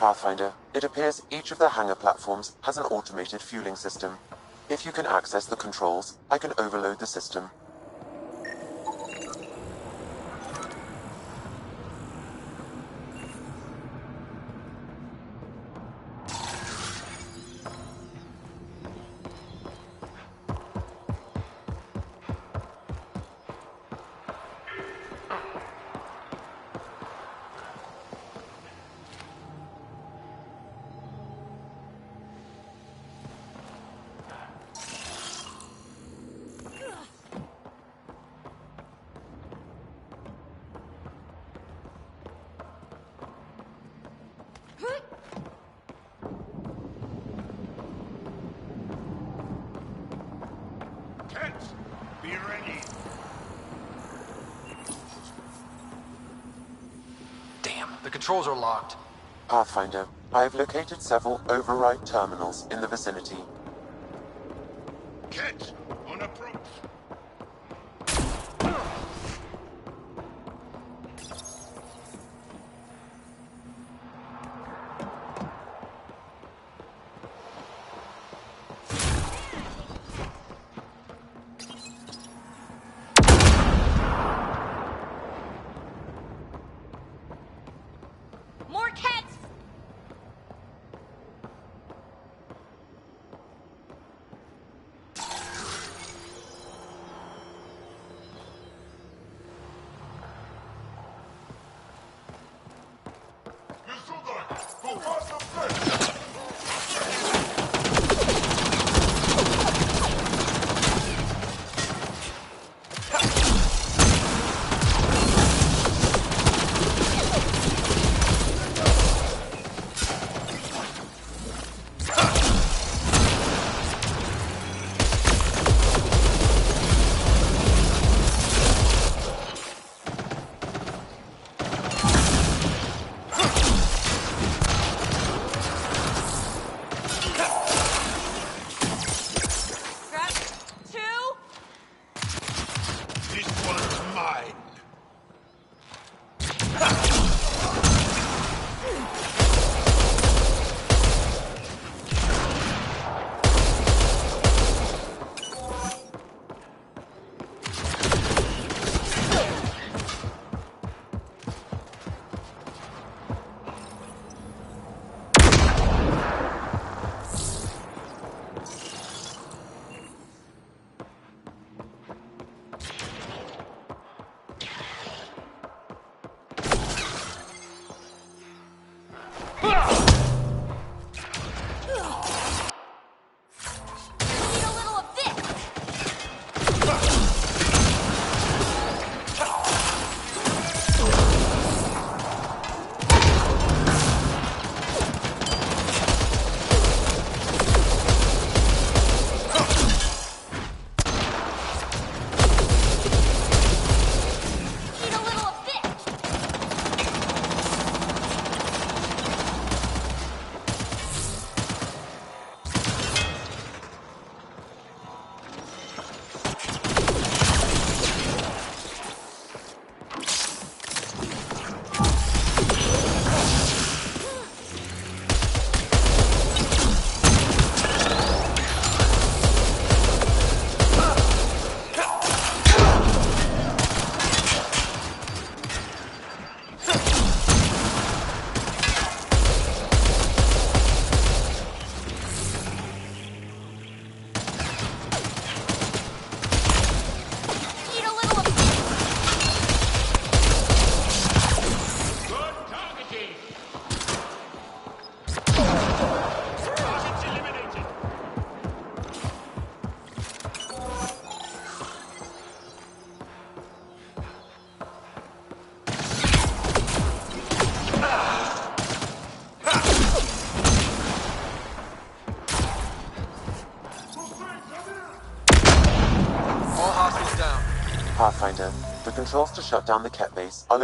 Pathfinder, it appears each of the hangar platforms has an automated fueling system. If you can access the controls, I can overload the system. Be ready. Damn, the controls are locked. Pathfinder, I have located several override terminals in the vicinity. Catch on approach. More cats! This one's mine. Need a little of this! Need a little of this! Need a little of this! Good targeting. Targets eliminated. All hostiles down. Pathfinder, the controls to shut down the Ket base are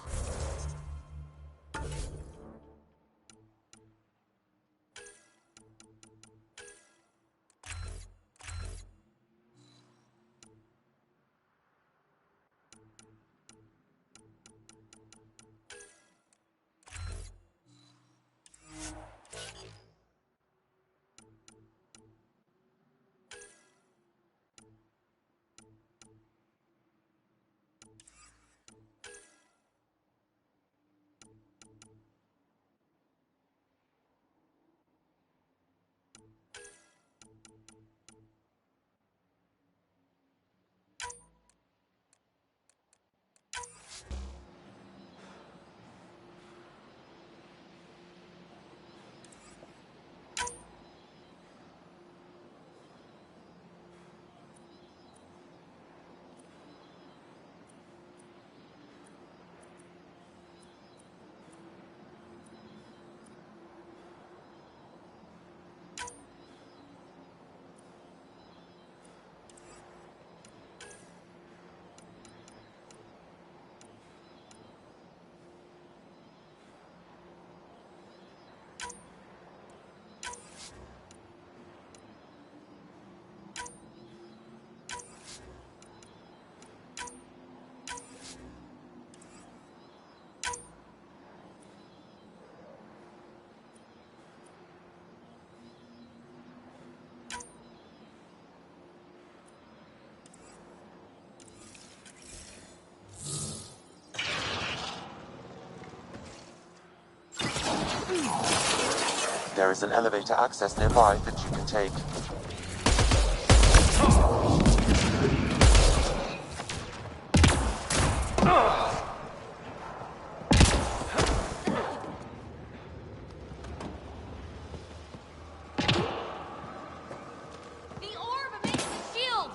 There is an elevator access nearby that you can take. The orb emits the shield!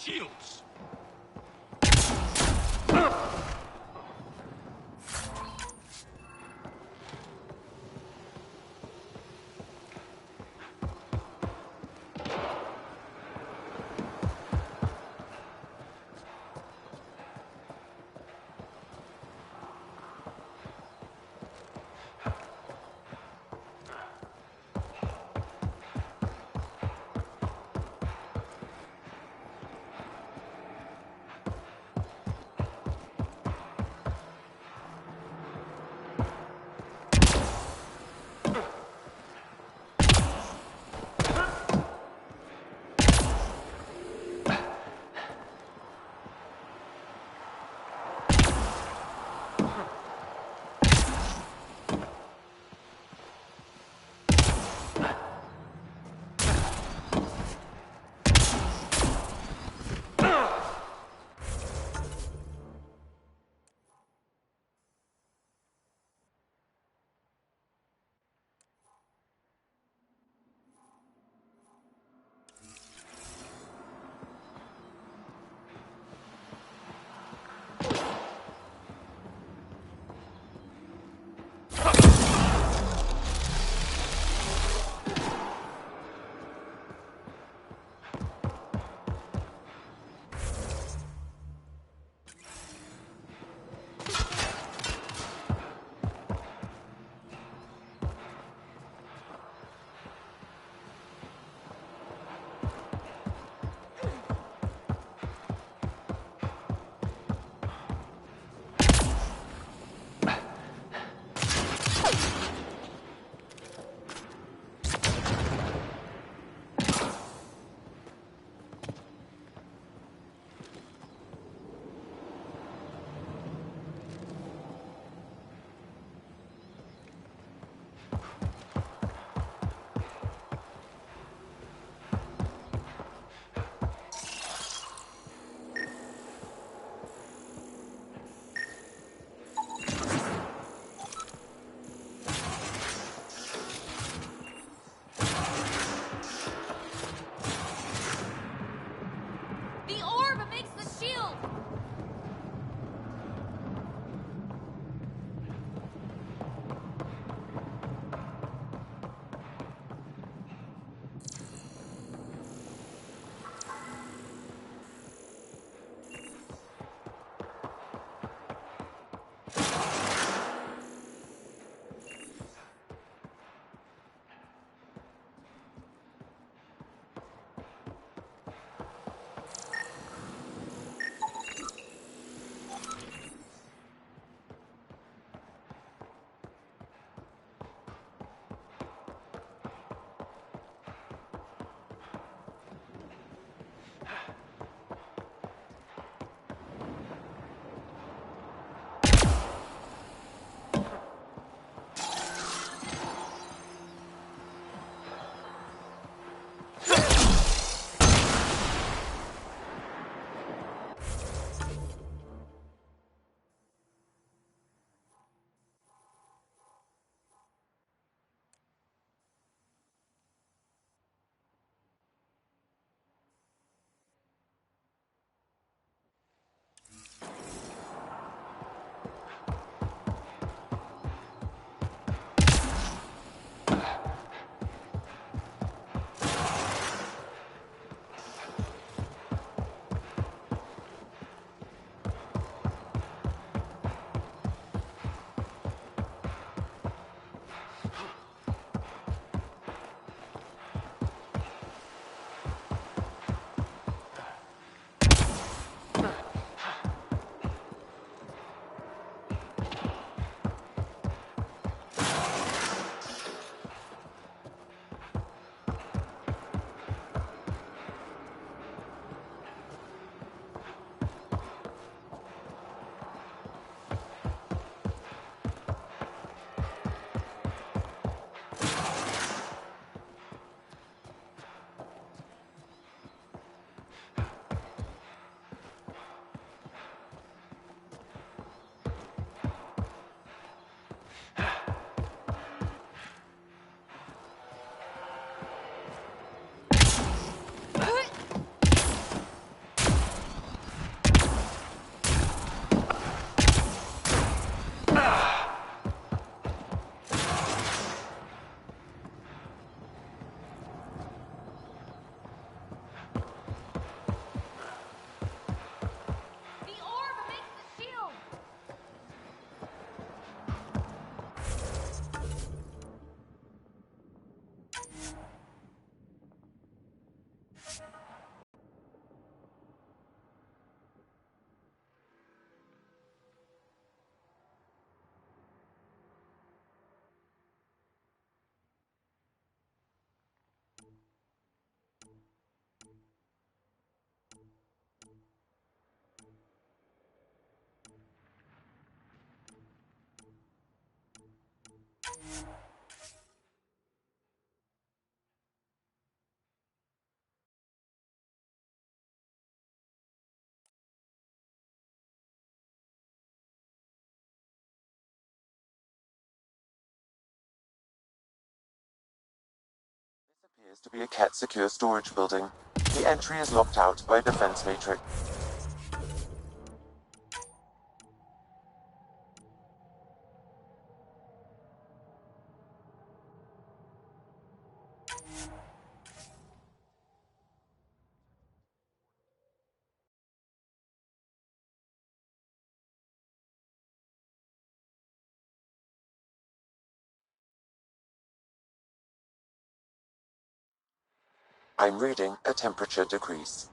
shields. appears to be a Ket secure storage building. The entry is locked out by a defense matrix. I'm reading a temperature decrease.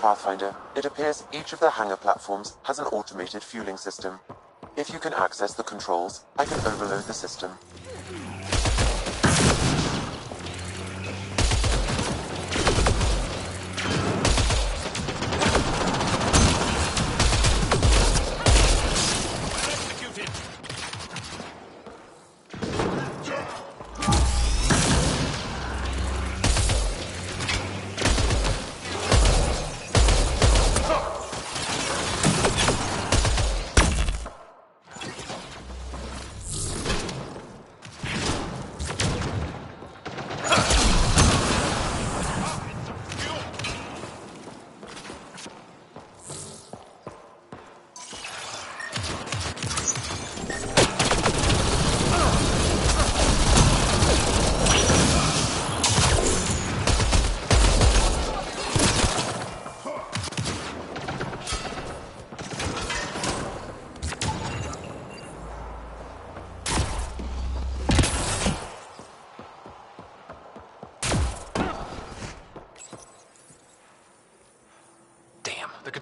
Pathfinder, it appears each of the hangar platforms has an automated fueling system. If you can access the controls, I can overload the system. Executed.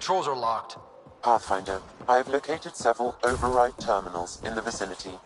controls are locked. Pathfinder, I have located several override terminals in the vicinity.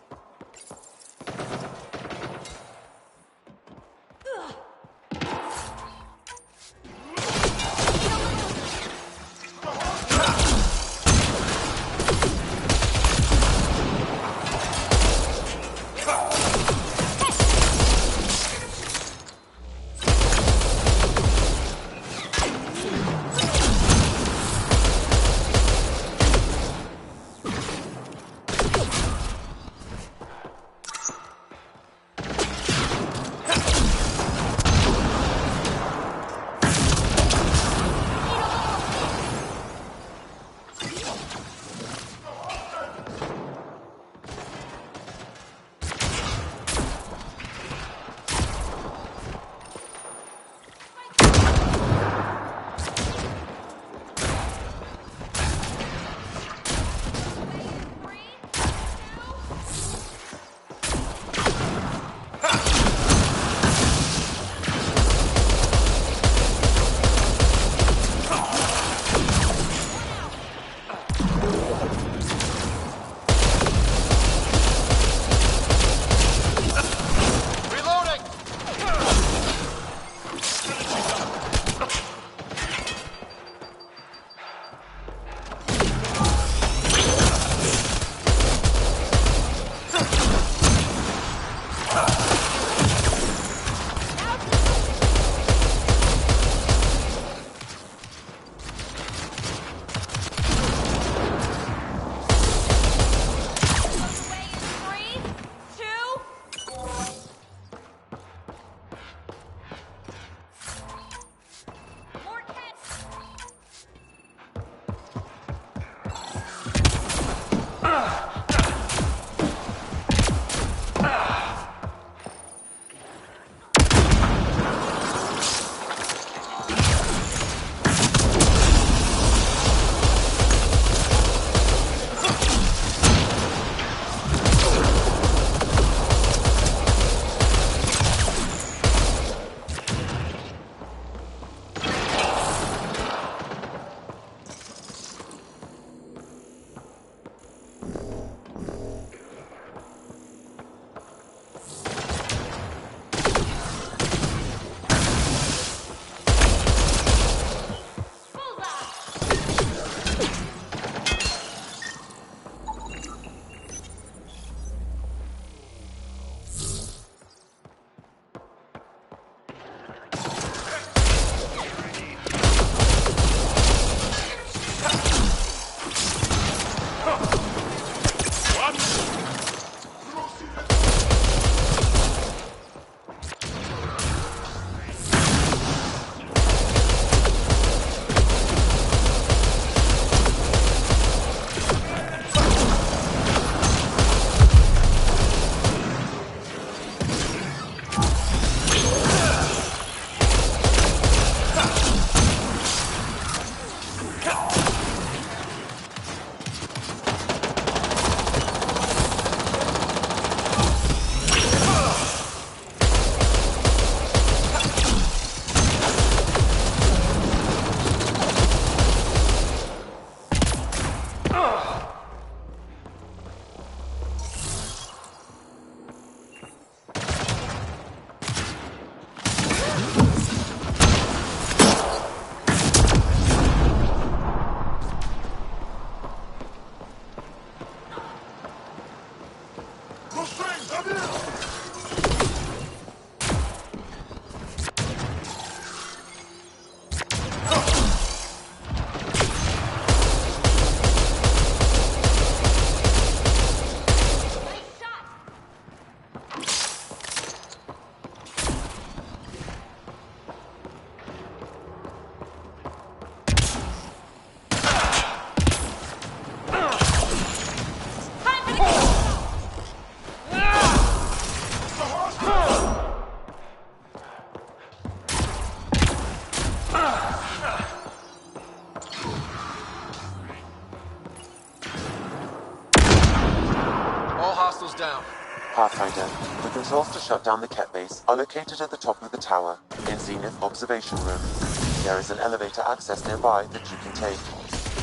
Down. Pathfinder, the controls to shut down the Ket base are located at the top of the tower, in Zenith Observation Room. There is an elevator access nearby that you can take.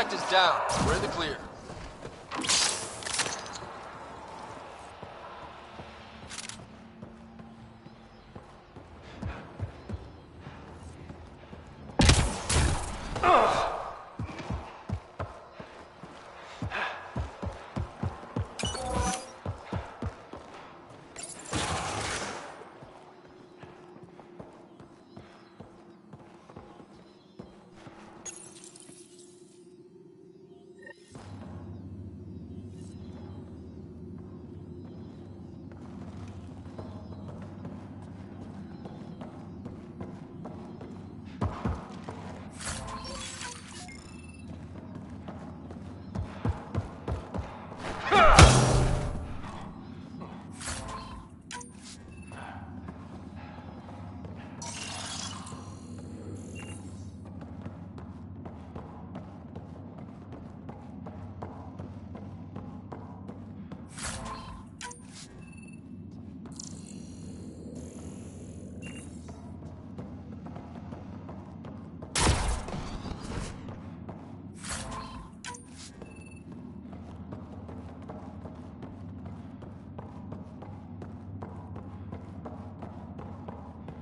Contact is down. We're in the clear.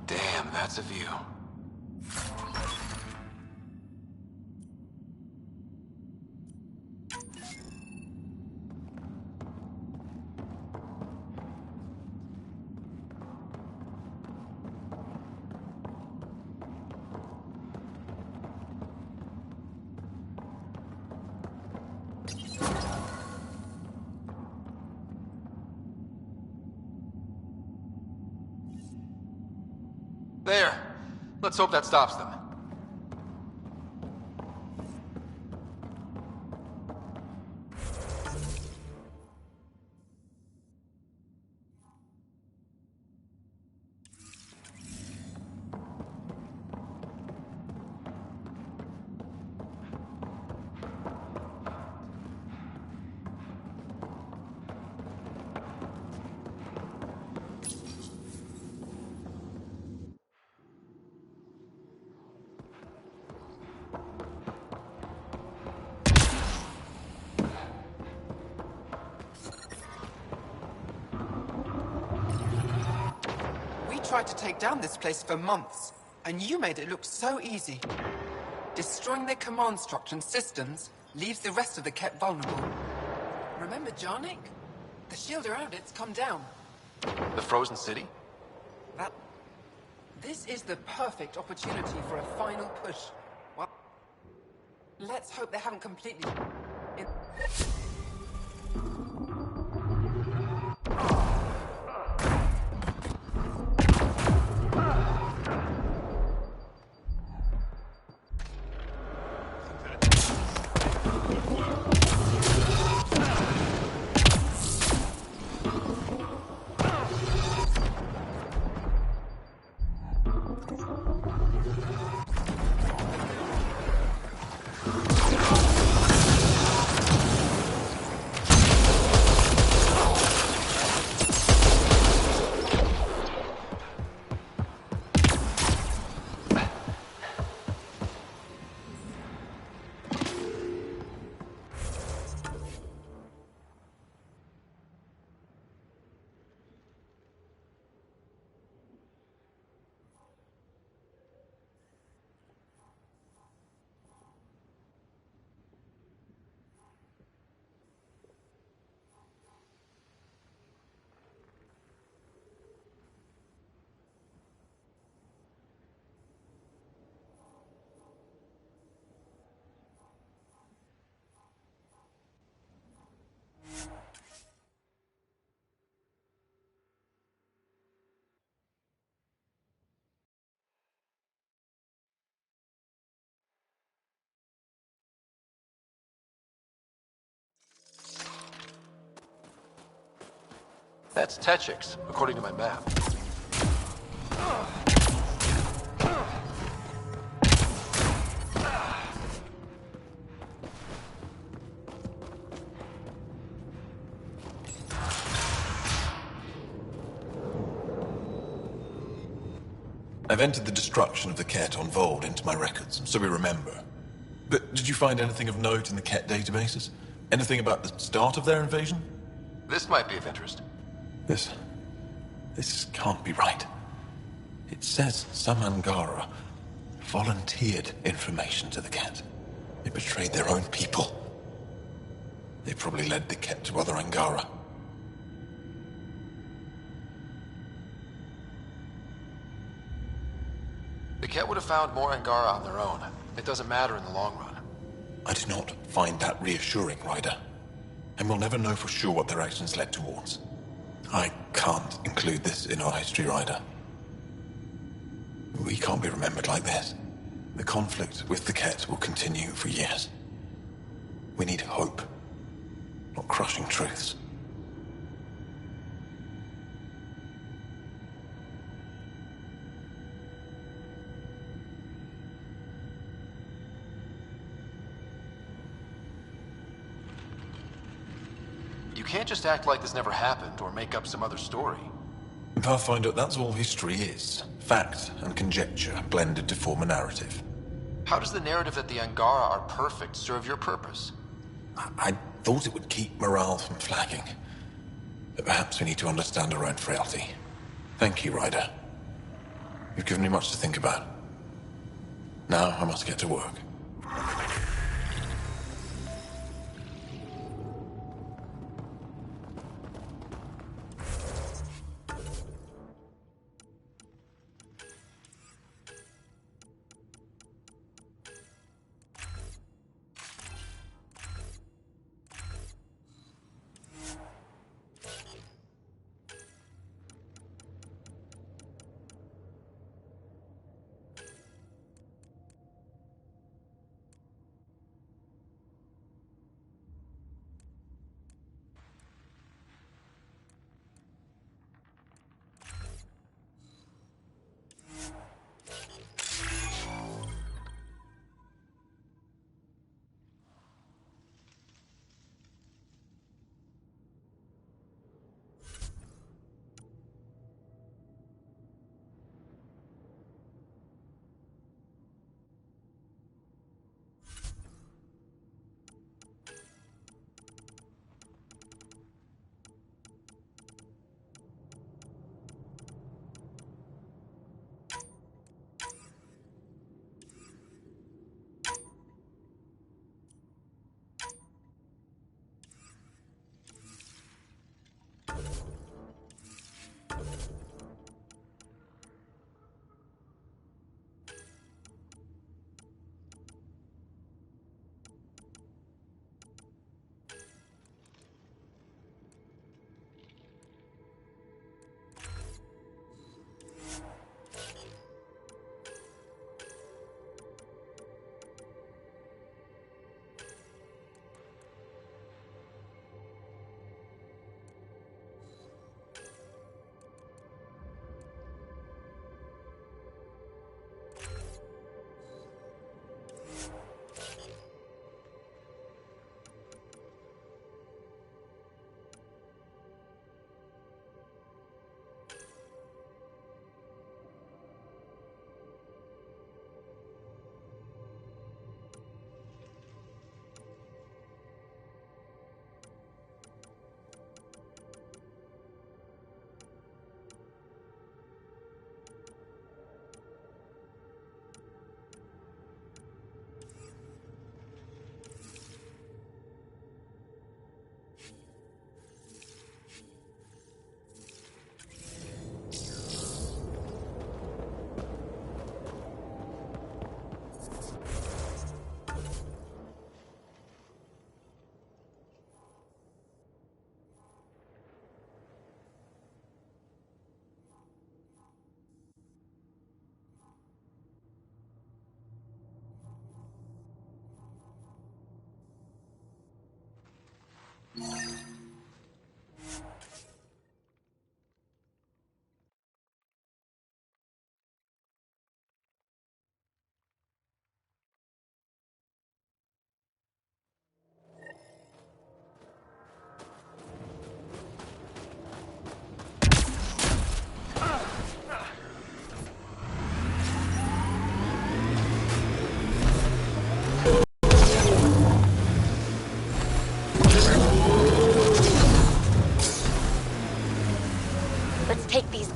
Damn, that's a view. There. Let's hope that stops them. We tried to take down this place for months, and you made it look so easy. Destroying their command structure and systems leaves the rest of the Ket vulnerable. Remember Jarnik? The shield around it's come down. The frozen city? This is the perfect opportunity for a final push. Well, let's hope they haven't completely... That's Techix, according to my map. I've entered the destruction of the Ket on Vold into my records, so we remember. But did you find anything of note in the Ket databases? Anything about the start of their invasion? This might be of interest. This can't be right. It says some Angara volunteered information to the Ket. They betrayed their own people. They probably led the Ket to other Angara. The Ket would have found more Angara on their own. It doesn't matter in the long run. I do not find that reassuring, Ryder. And we'll never know for sure what their actions led towards. I can't include this in our history, Ryder. We can't be remembered like this. The conflict with the Ket will continue for years. We need hope, not crushing truths. You can't just act like this never happened or make up some other story. Pathfinder, that's all history is. Fact and conjecture blended to form a narrative. How does the narrative that the Angara are perfect serve your purpose? I thought it would keep morale from flagging. But perhaps we need to understand our own frailty. Thank you, Ryder. You've given me much to think about. Now I must get to work.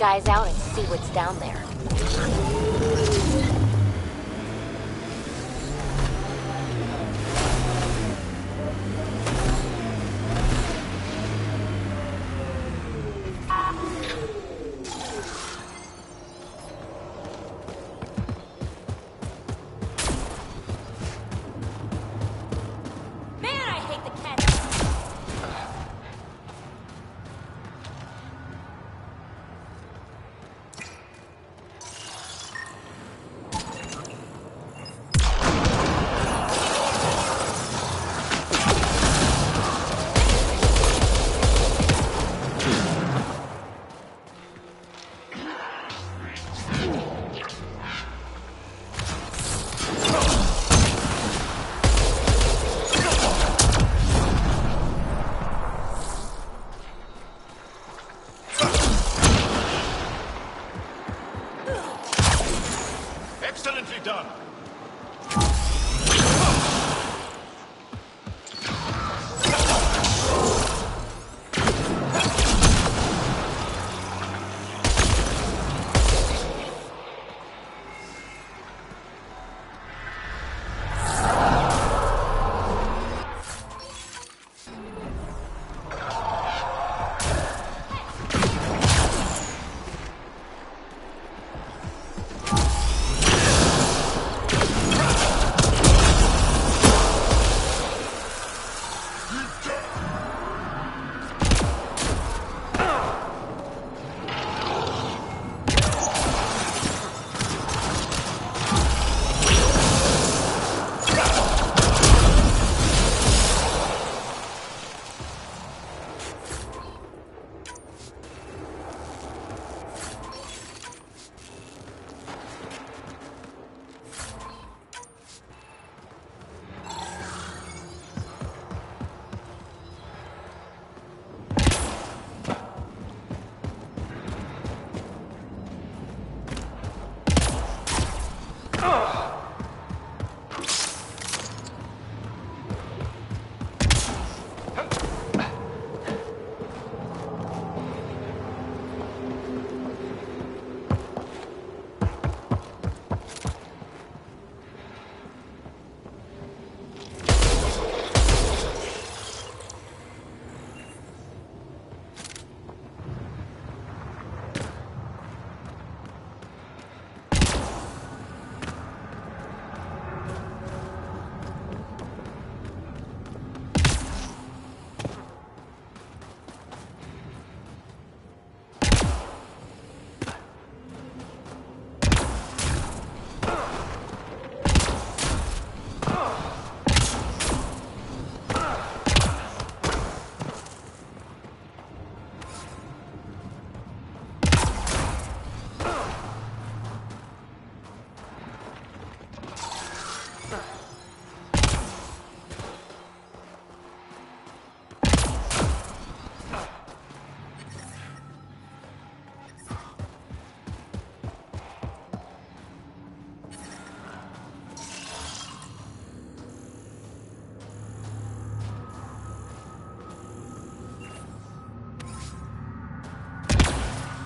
guys out and see what's down there. Man, I hate the cat. Excellently done.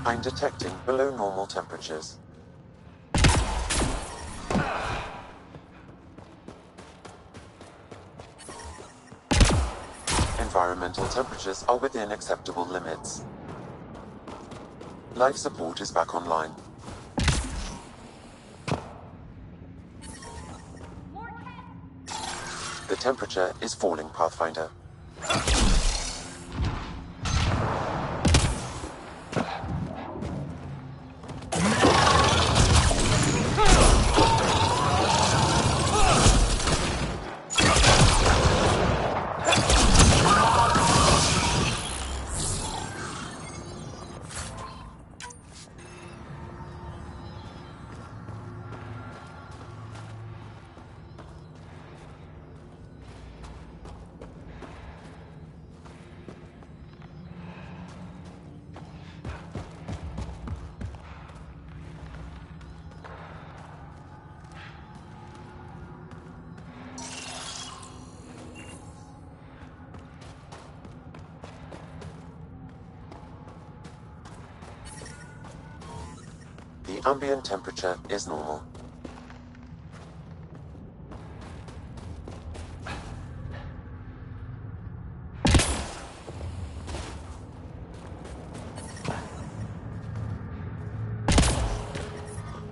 I'm detecting below normal temperatures. Environmental temperatures are within acceptable limits. Life support is back online. The temperature is falling, Pathfinder. The ambient temperature is normal.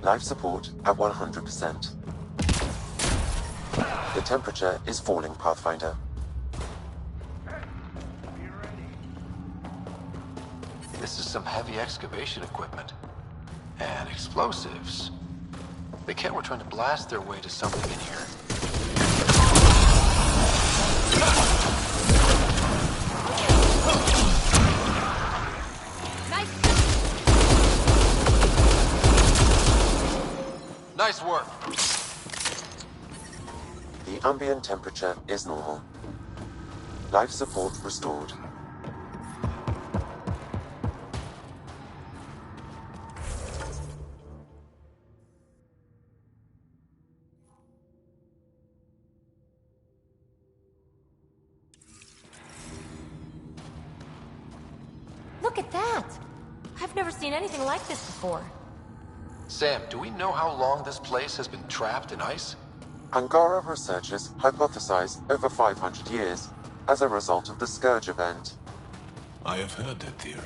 Life support at 100%. The temperature is falling, Pathfinder. This is some heavy excavation equipment. And explosives. The Kett were trying to blast their way to something in here. Nice work. The ambient temperature is normal. Life support restored. Look at that! I've never seen anything like this before. Sam, do we know how long this place has been trapped in ice? Angara researchers hypothesize over 500 years as a result of the Scourge event. I have heard that theory.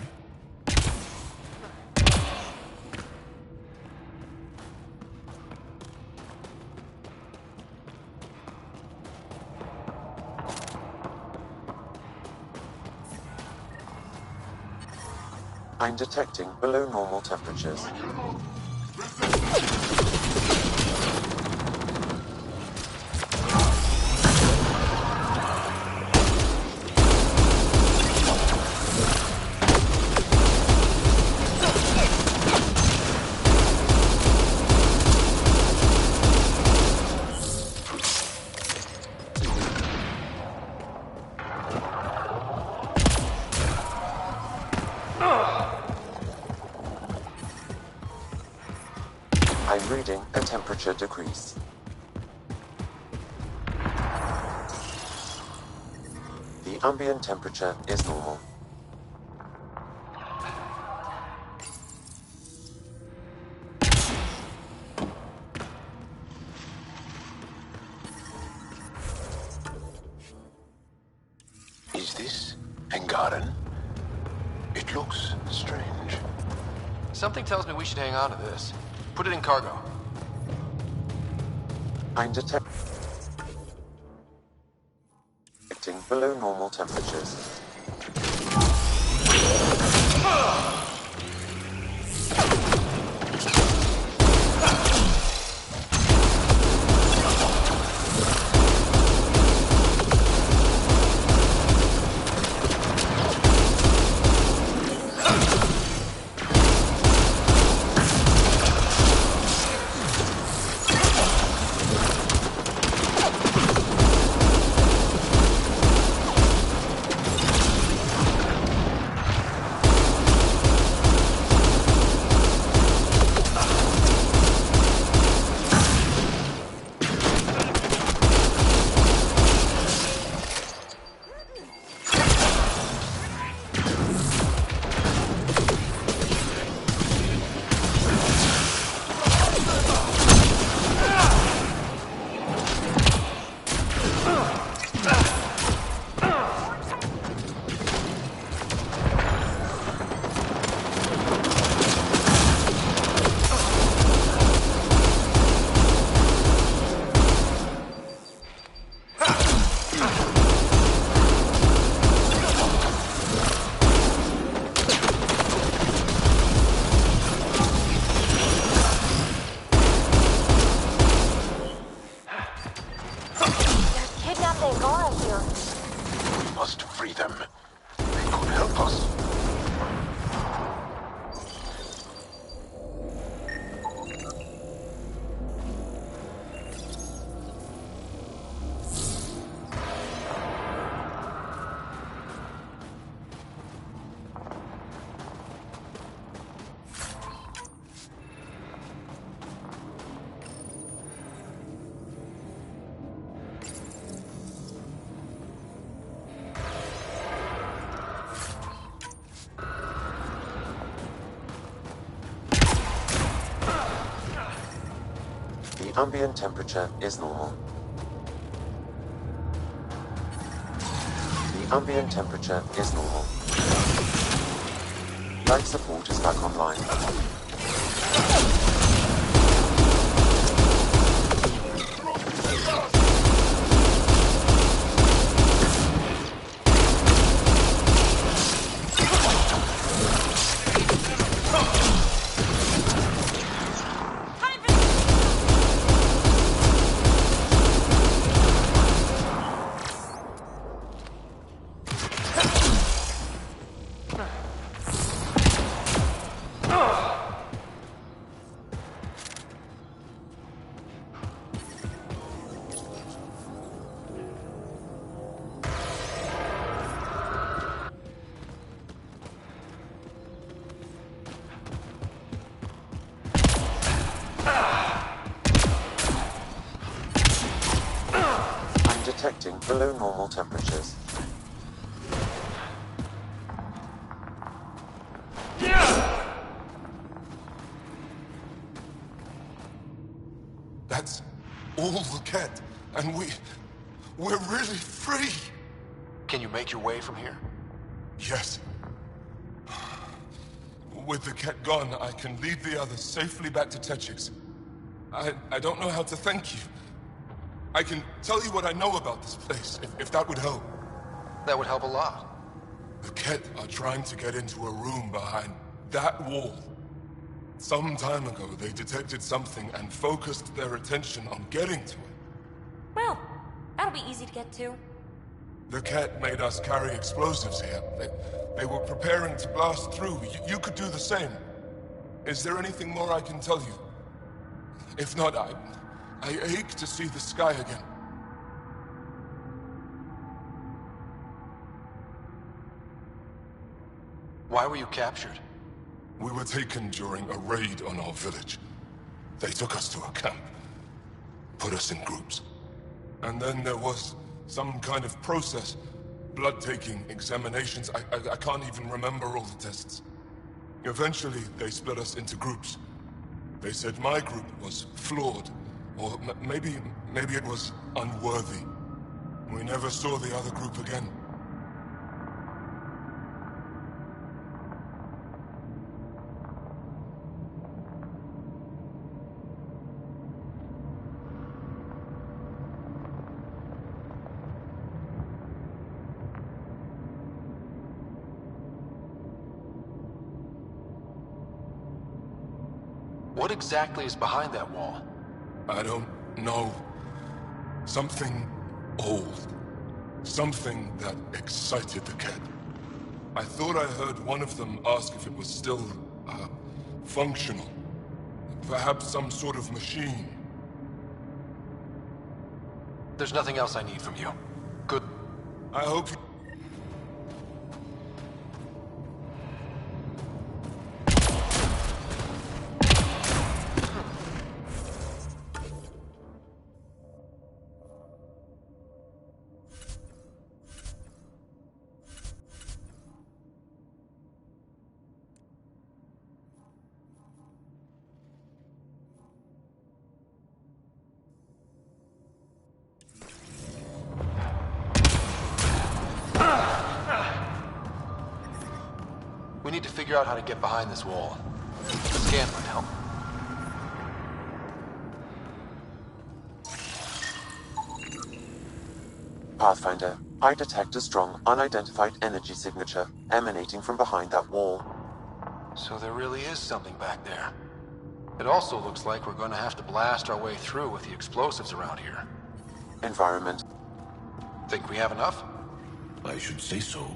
I'm detecting below normal temperatures. I'm reading a temperature decrease. The ambient temperature is normal. Is this Angaran? It looks strange. Something tells me we should hang on to this. Put it in cargo. I'm detecting below normal temperatures. Must free them. They could help us. The ambient temperature is normal. The ambient temperature is normal. Life support is back online. Detecting below normal temperatures. That's all the Ket, and we're really free. Can you make your way from here? Yes. With the Ket gone, I can lead the others safely back to Techix. I don't know how to thank you. I can tell you what I know about this place, if that would help. That would help a lot. The Ket are trying to get into a room behind that wall. Some time ago, they detected something and focused their attention on getting to it. Well, that'll be easy to get to. The Ket made us carry explosives here. They were preparing to blast through. You could do the same. Is there anything more I can tell you? If not, I ache to see the sky again. Why were you captured? We were taken during a raid on our village. They took us to a camp, put us in groups. And then there was some kind of process. Blood-taking, examinations, I can't even remember all the tests. Eventually, they split us into groups. They said my group was flawed, or maybe it was unworthy. We never saw the other group again. What exactly is behind that wall? I don't know. Something old. Something that excited the Ket. I thought I heard one of them ask if it was still, functional. Perhaps some sort of machine. There's nothing else I need from you. Good. I hope you... We need to figure out how to get behind this wall. The scan might help. Pathfinder, I detect a strong, unidentified energy signature emanating from behind that wall. So there really is something back there. It also looks like we're going to have to blast our way through with the explosives around here. Environment. Think we have enough? I should say so.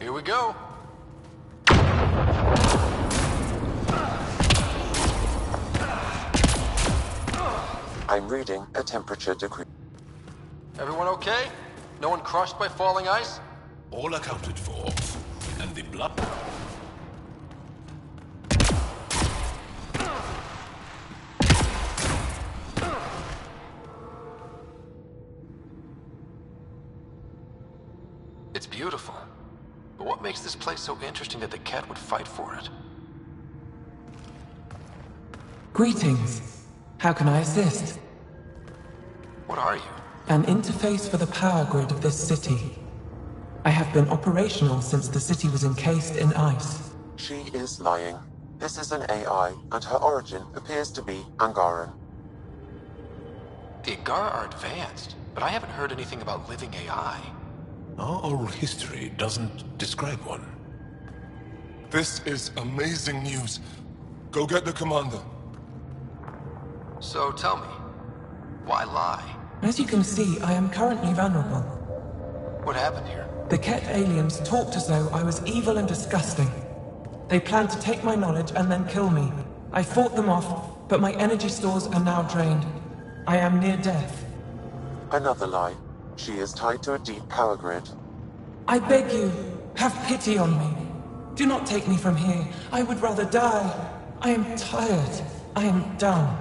Here we go. I'm reading a temperature decree. Everyone okay? No one crushed by falling ice? All accounted for. And the blood. It's beautiful. place so interesting that the Ket would fight for it. Greetings. How can I assist? What are you? An interface for the power grid of this city. I have been operational since the city was encased in ice. She is lying. This is an AI, and her origin appears to be Angaran. The Angara are advanced, but I haven't heard anything about living AI. Our oral history doesn't describe one. This is amazing news. Go get the commander. So tell me, why lie? As you can see, I am currently vulnerable. What happened here? The Ket aliens talked as though I was evil and disgusting. They planned to take my knowledge and then kill me. I fought them off, but my energy stores are now drained. I am near death. Another lie. She is tied to a deep power grid. I beg you, have pity on me. Do not take me from here. I would rather die. I am tired. I am done.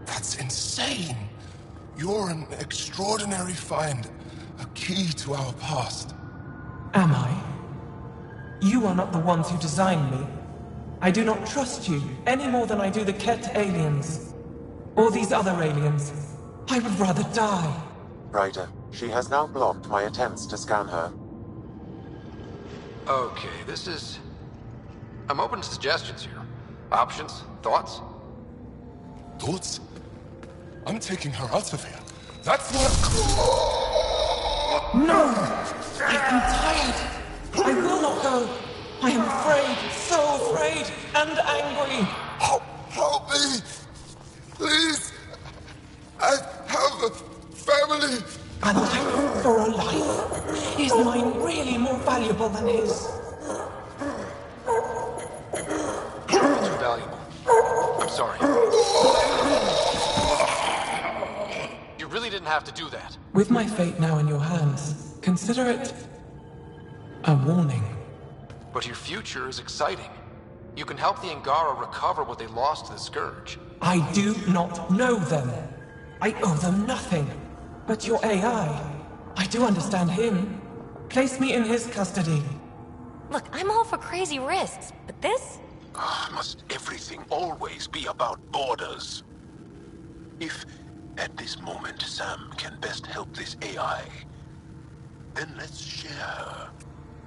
That's insane. You're an extraordinary find. A key to our past. Am I? You are not the ones who designed me. I do not trust you any more than I do the Ket aliens. Or these other aliens. I would rather die. Ryder, she has now blocked my attempts to scan her. Okay, I'm open to suggestions here. Options? Thoughts? Thoughts? I'm taking her out of here. That's what... No! I am tired. I will not go. I am afraid, so afraid, and angry. Help me! Please! I have a family! A life for a life. Is mine really more valuable than his? Too valuable. I'm sorry. You really didn't have to do that. With my fate now in your hands, consider it a warning. But your future is exciting. You can help the Angara recover what they lost to the Scourge. I do not know them. I owe them nothing. But your AI, I do understand him. Place me in his custody. Look, I'm all for crazy risks, but this? Must everything always be about borders? If, at this moment, Sam can best help this AI, then let's share her.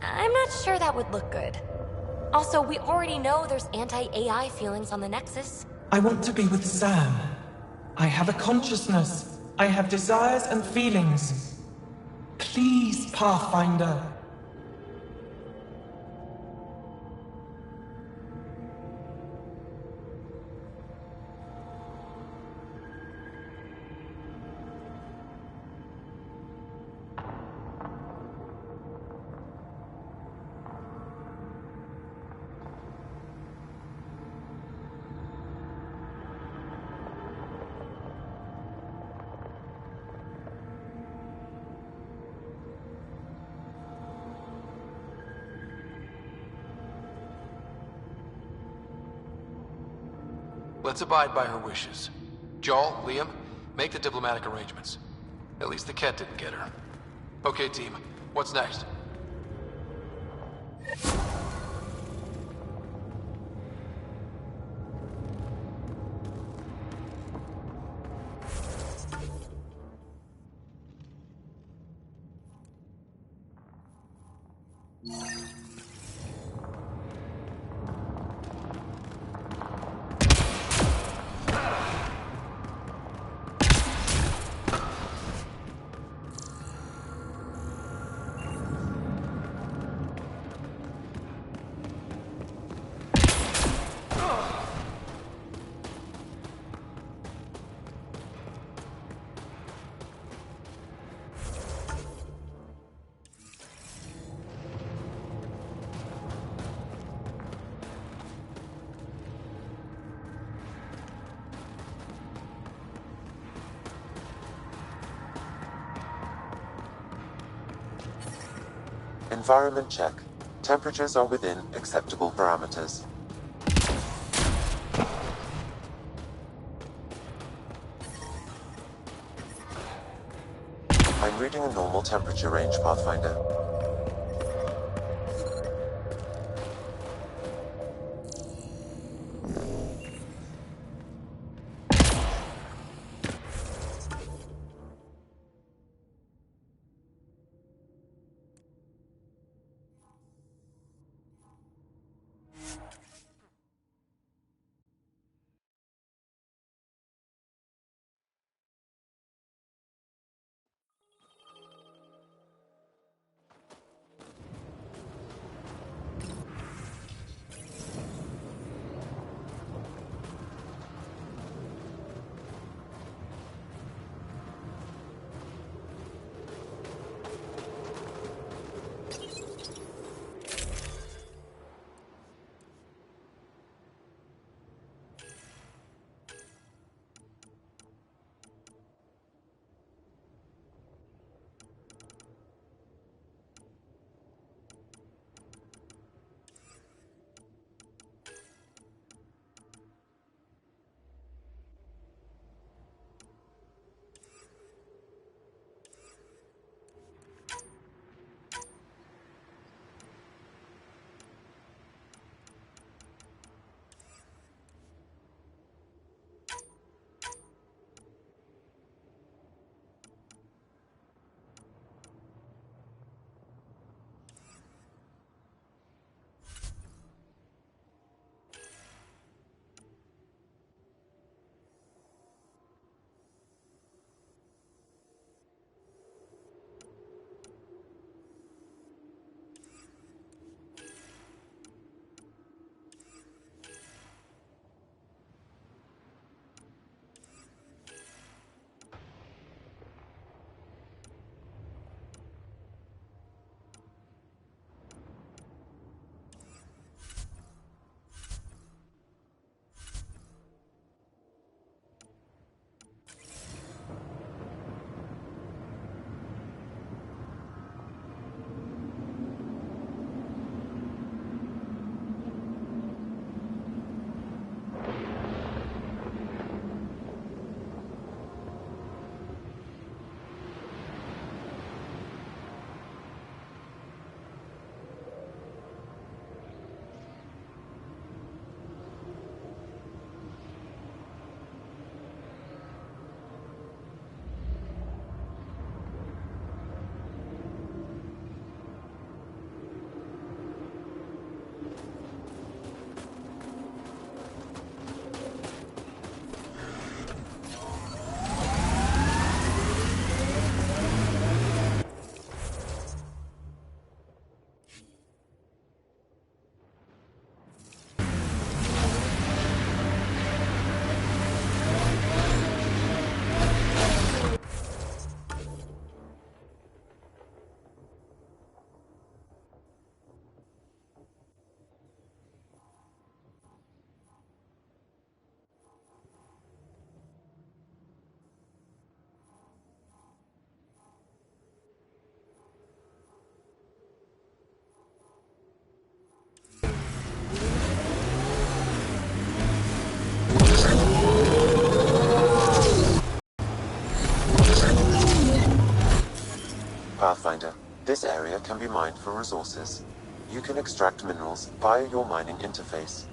I'm not sure that would look good. Also, we already know there's anti-AI feelings on the Nexus. I want to be with Sam. I have a consciousness. I have desires and feelings. Please, Pathfinder. Let's abide by her wishes. Joel, Liam, make the diplomatic arrangements. At least the Ket didn't get her. Okay, team. What's next? Environment check. Temperatures are within acceptable parameters. I'm reading a normal temperature range, Pathfinder. Pathfinder, this area can be mined for resources. You can extract minerals via your mining interface.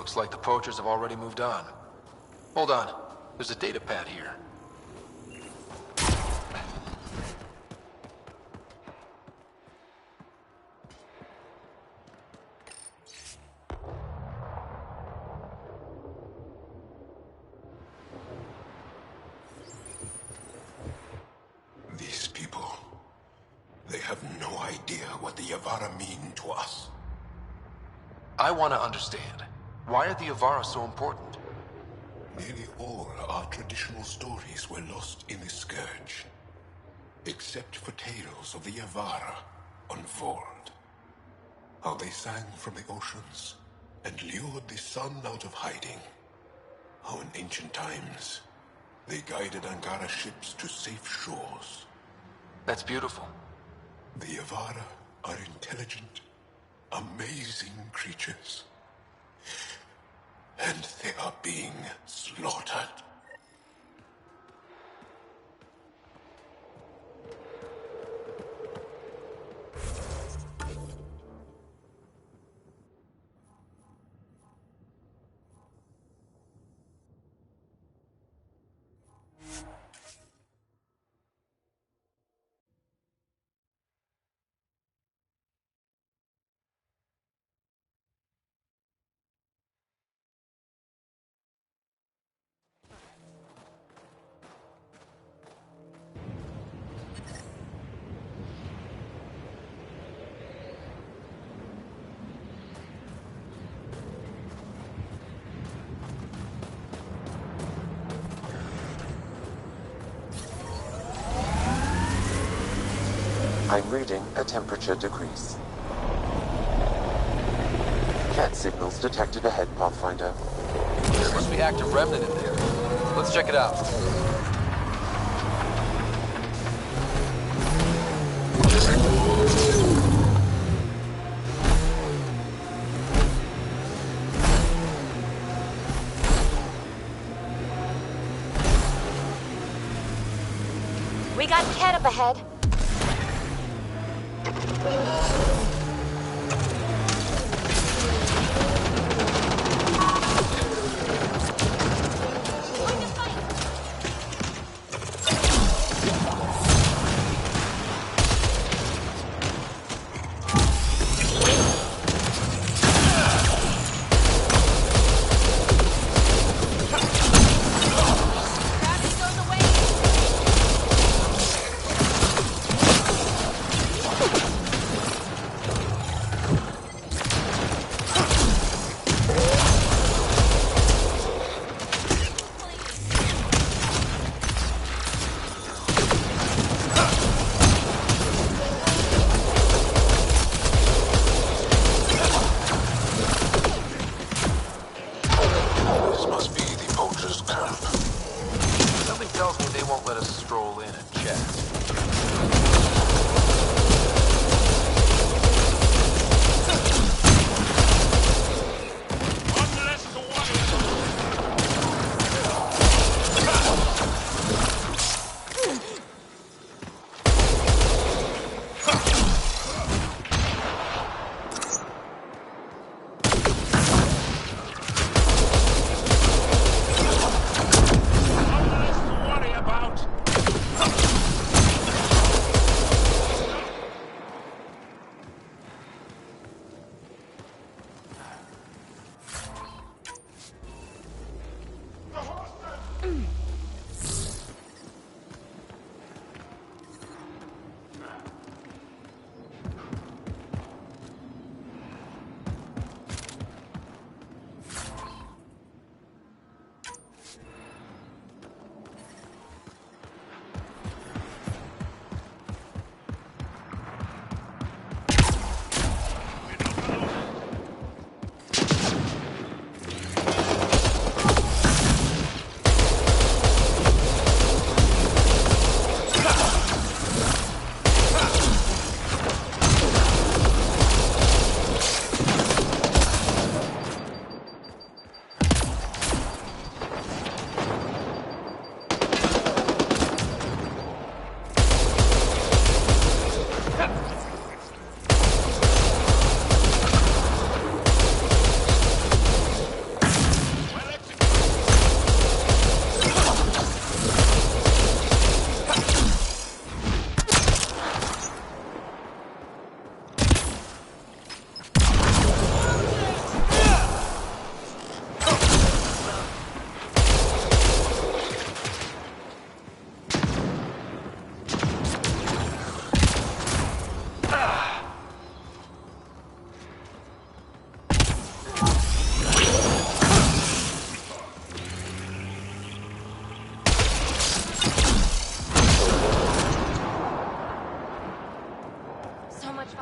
Looks like the poachers have already moved on. Hold on. There's a data pad here. These people, they have no idea what the Yavara mean to us. I want to understand. Why are the Avara so important? Nearly all our traditional stories were lost in the Scourge, except for tales of the Yavara unfold. How they sang from the oceans and lured the sun out of hiding. How in ancient times, they guided Angara ships to safe shores. That's beautiful. The Yavara are intelligent, amazing creatures. And they are being slaughtered. I'm reading a temperature decrease. Cat signals detected ahead, Pathfinder. There must be active remnant in there. Let's check it out. We got Cat up ahead.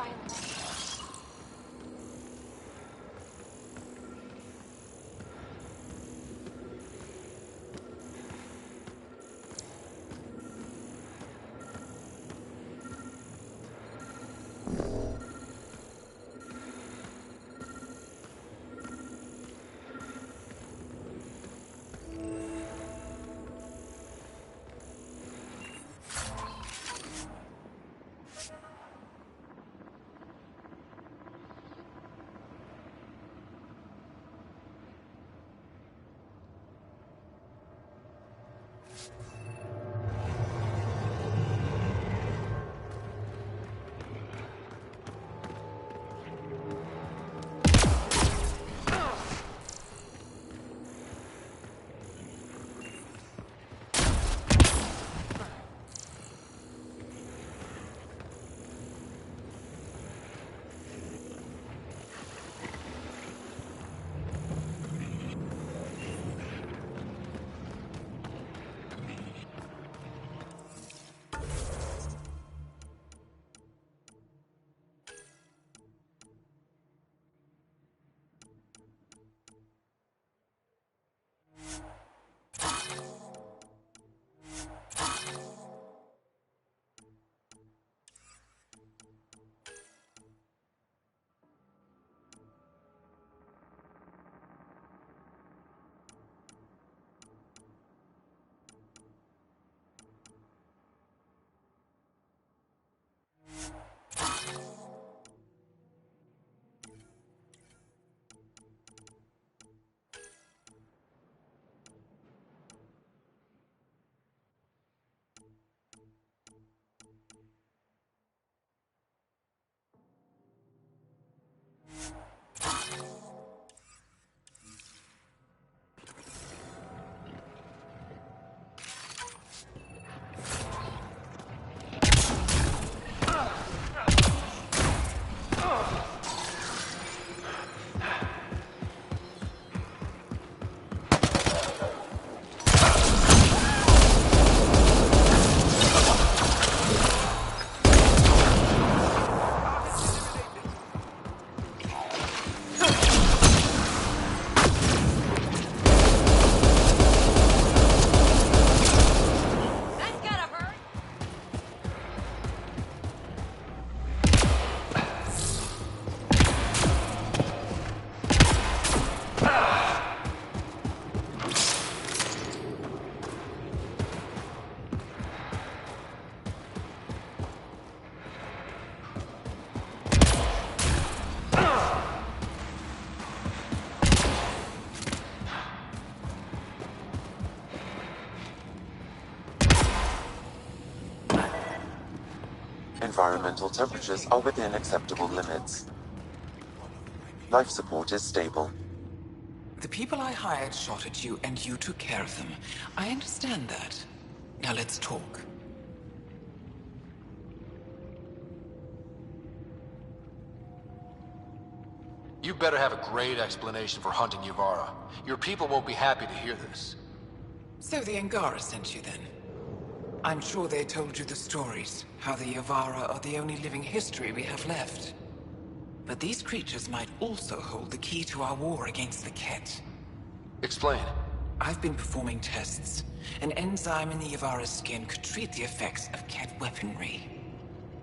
violence. Environmental temperatures are within acceptable limits. Life support is stable. The people I hired shot at you, and you took care of them. I understand that. Now let's talk. You better have a great explanation for hunting Yavara. Your people won't be happy to hear this. So the Angara sent you then? I'm sure they told you the stories, how the Yavara are the only living history we have left. But these creatures might also hold the key to our war against the Ket. Explain. I've been performing tests. An enzyme in the Yavara's skin could treat the effects of Ket weaponry.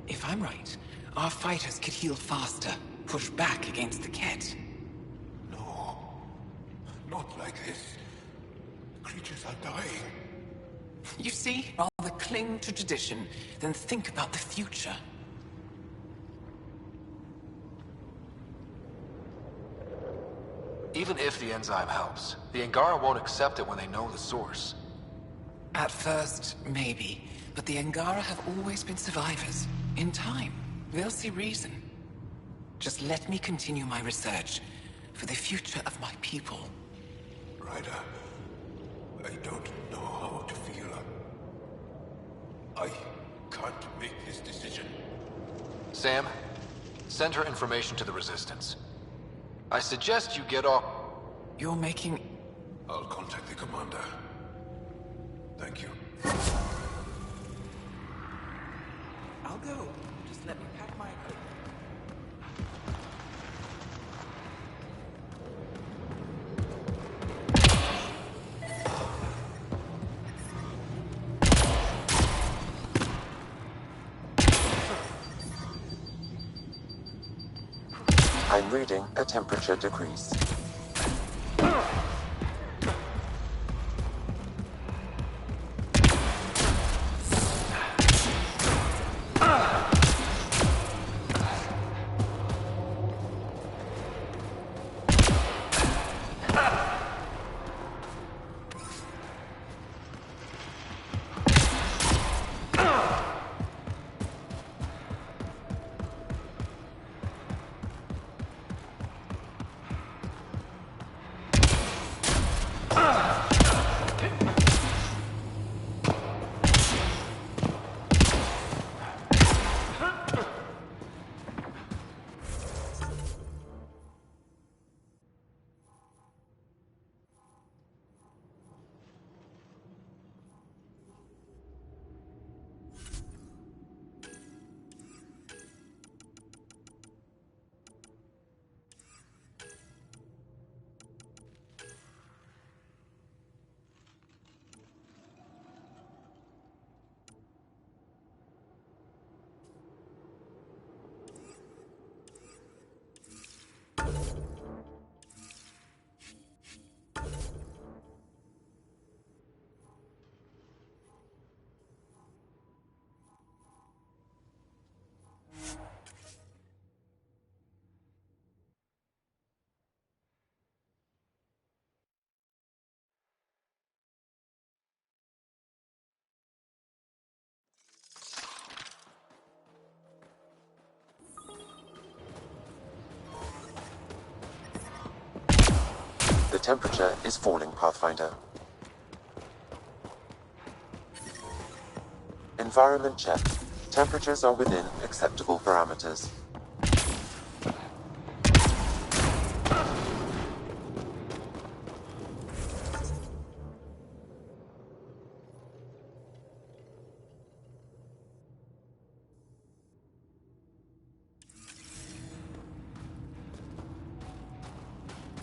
If I'm right, our fighters could heal faster, push back against the Ket. No. Not like this. The creatures are dying. You see, rather cling to tradition than think about the future. Even if the enzyme helps, the Angara won't accept it when they know the source. At first, maybe. But the Angara have always been survivors. In time, they'll see reason. Just let me continue my research for the future of my people. Ryder, I don't know how to feel. I can't make this decision. Sam, send her information to the Resistance. I suggest you get off... You're making... I'll contact the commander. Thank you. I'll go. Just let me pack my equipment. I'm reading a temperature decrease. The temperature is falling, Pathfinder. Environment check. Temperatures are within acceptable parameters.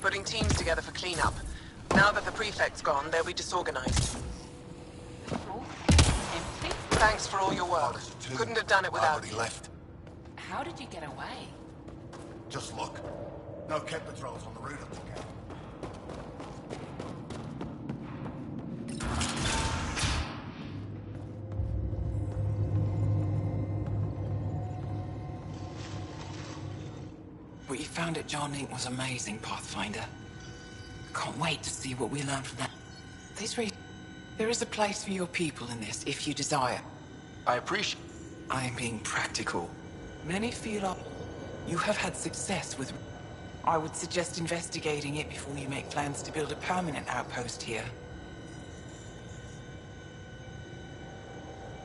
Putting teams together for cleanup. Now that the prefect's gone, they'll be disorganized. Empty? Thanks for all your work. Couldn't have done it without you. left. How did you get away? Just look. No Kett patrols on the route I took out. What you found at John Inc. was amazing, Pathfinder. I can't wait to see what we learn from that. There is a place for your people in this, if you desire. I appreciate... I am being practical. Many feel like you have had success with... I would suggest investigating it before you make plans to build a permanent outpost here.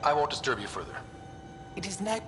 I won't disturb you further. It is no...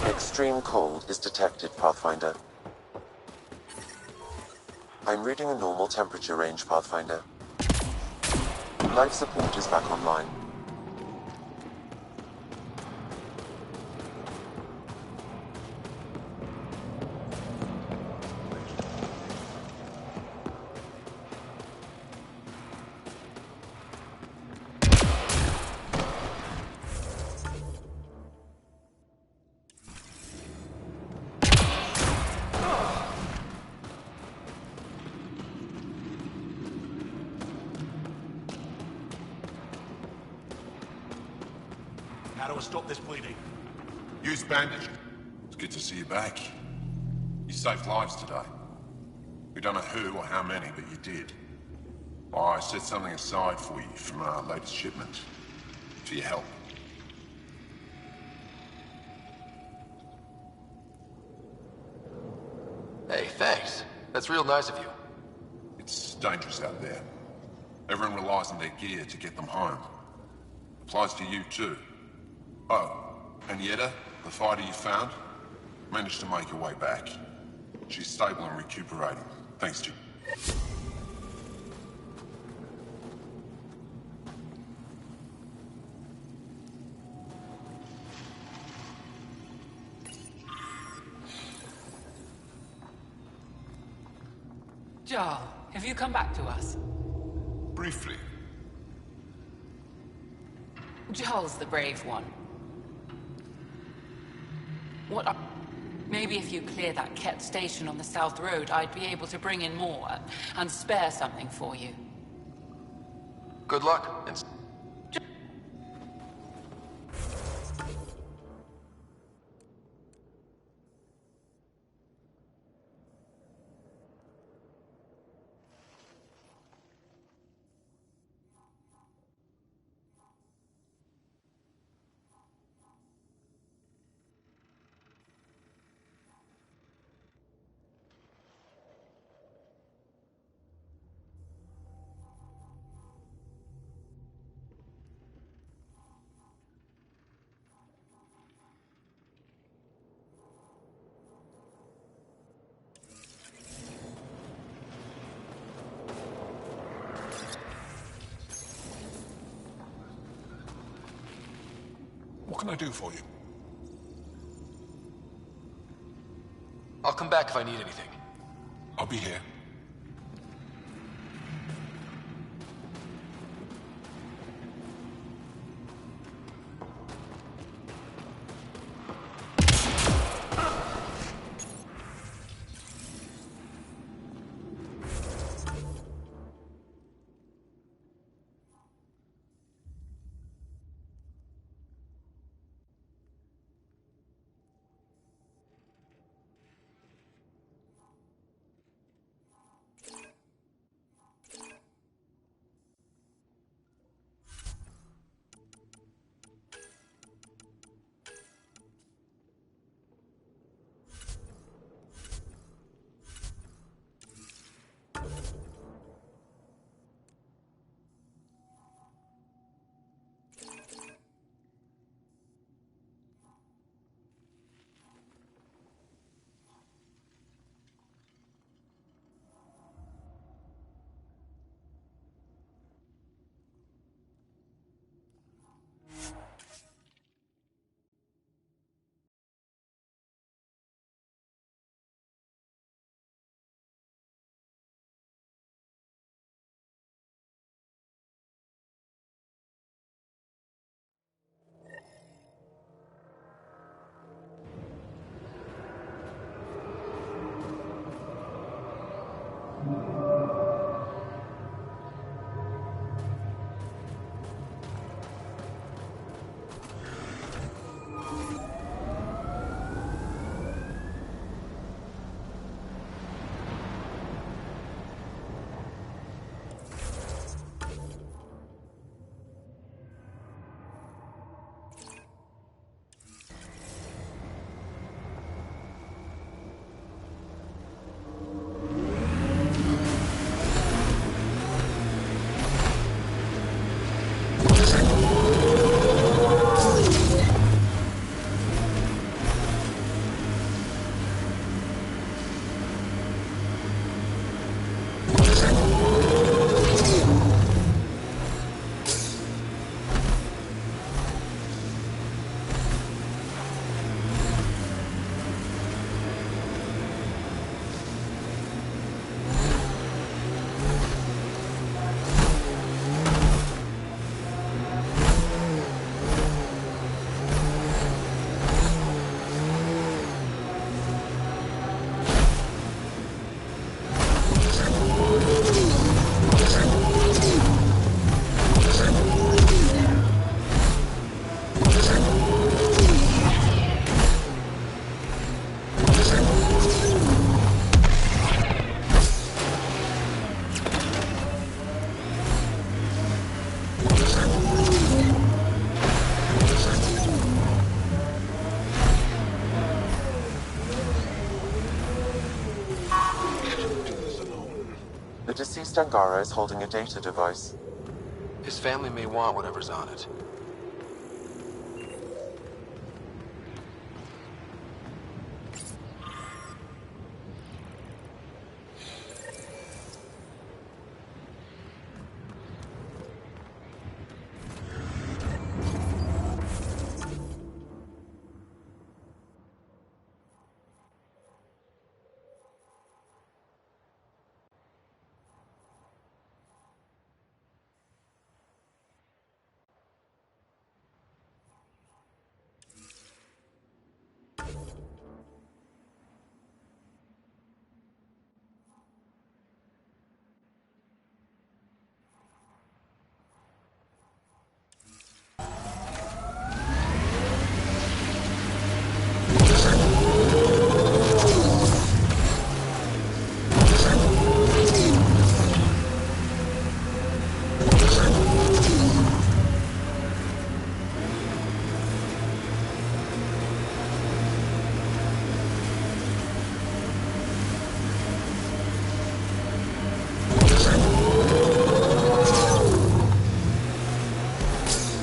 Extreme cold is detected, Pathfinder. I'm reading a normal temperature range, Pathfinder. Life support is back online. How do I stop this bleeding? Use bandage. It's good to see you back. You saved lives today. We don't know who or how many, but you did. I set something aside for you from our latest shipment. For your help. Hey, thanks. That's real nice of you. It's dangerous out there. Everyone relies on their gear to get them home. Applies to you too. Oh, and Yetta, the fighter you found, managed to make her way back. She's stable and recuperating, thanks to you. Jarl, have you come back to us? Briefly. Jarl's the brave one. Maybe if you clear that Ket station on the South Road, I'd be able to bring in more and spare something for you. Good luck, and... What can I do for you? I'll come back if I need anything. I'll be here. The deceased Angara is holding a data device. His family may want whatever's on it.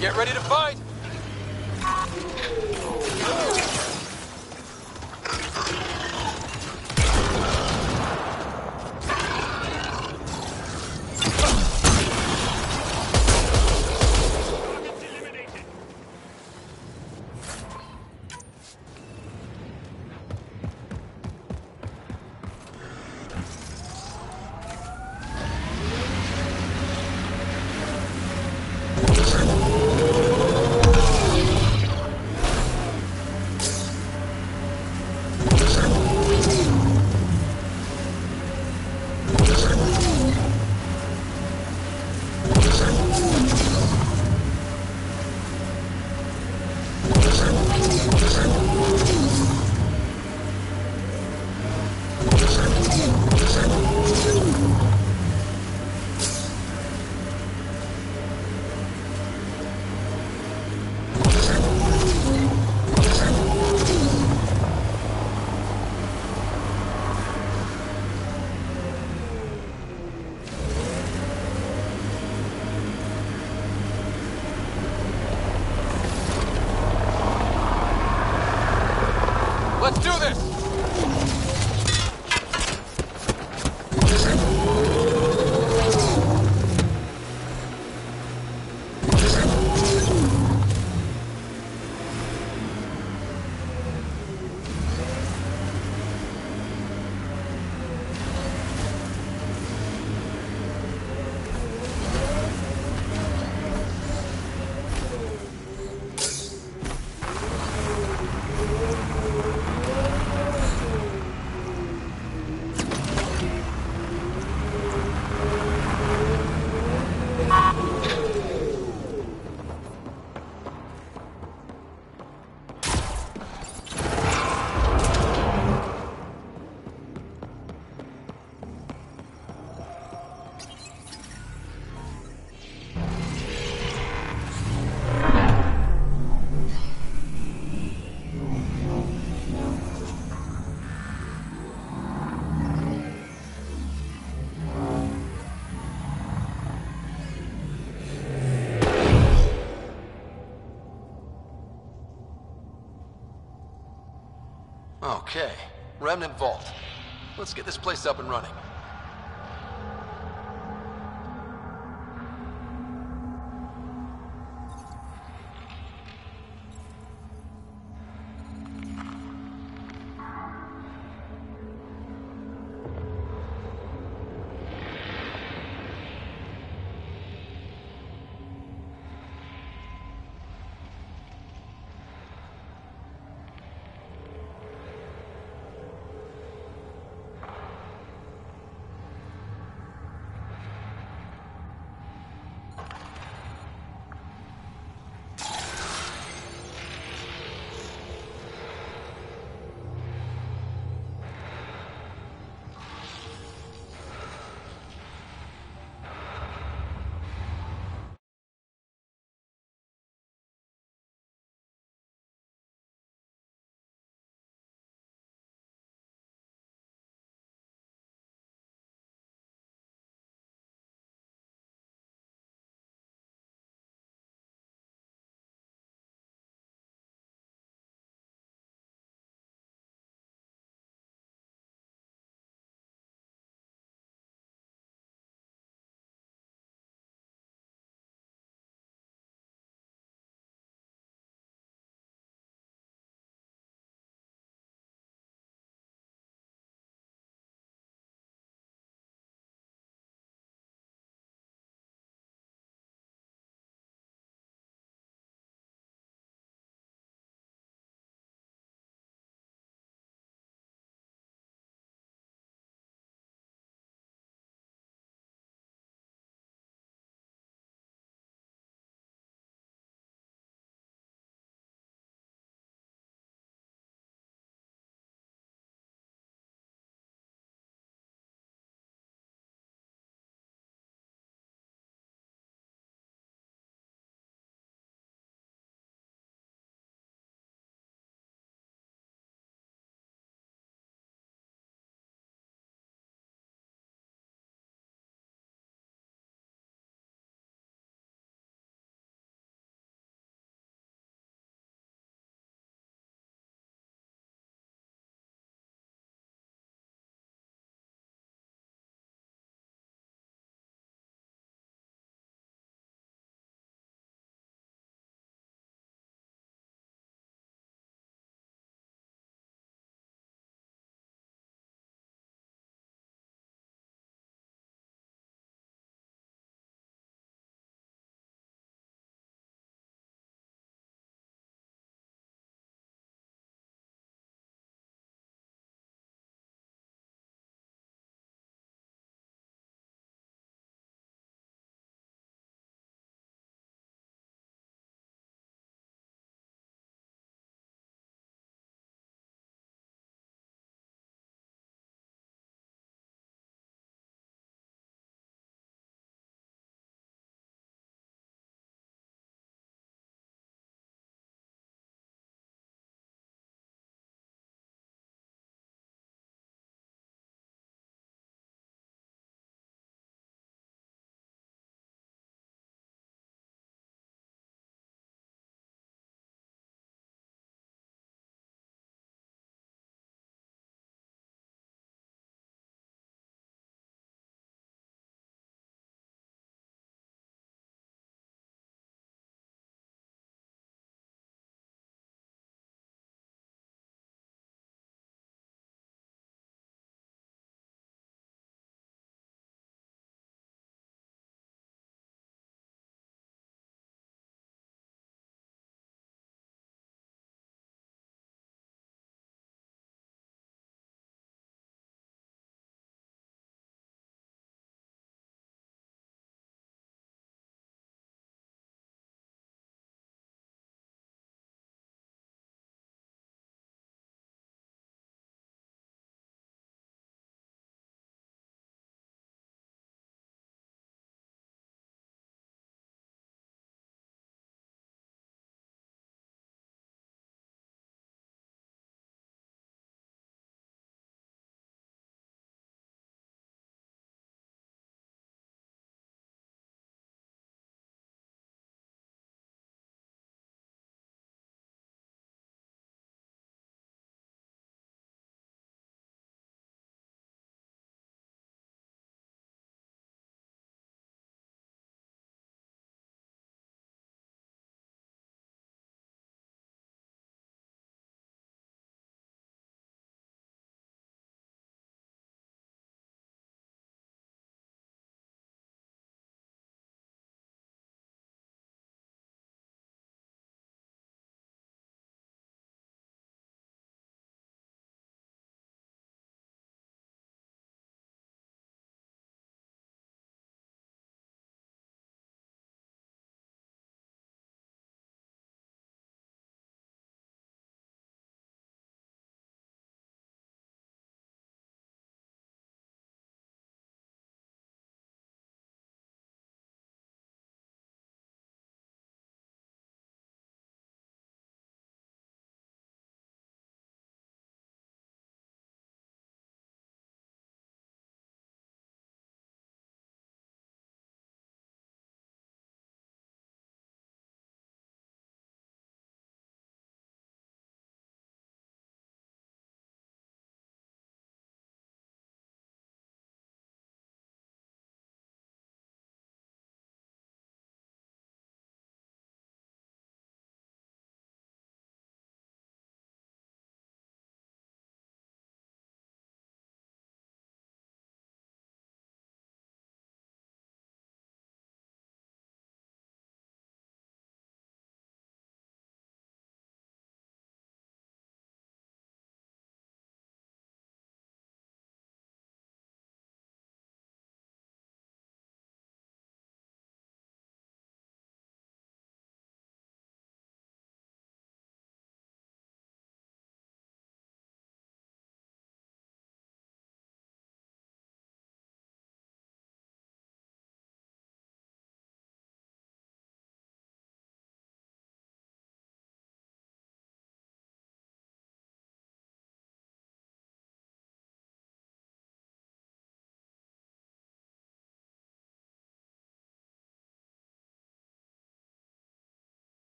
Get ready to fight! Let's do this! Okay, Remnant Vault. Let's get this place up and running.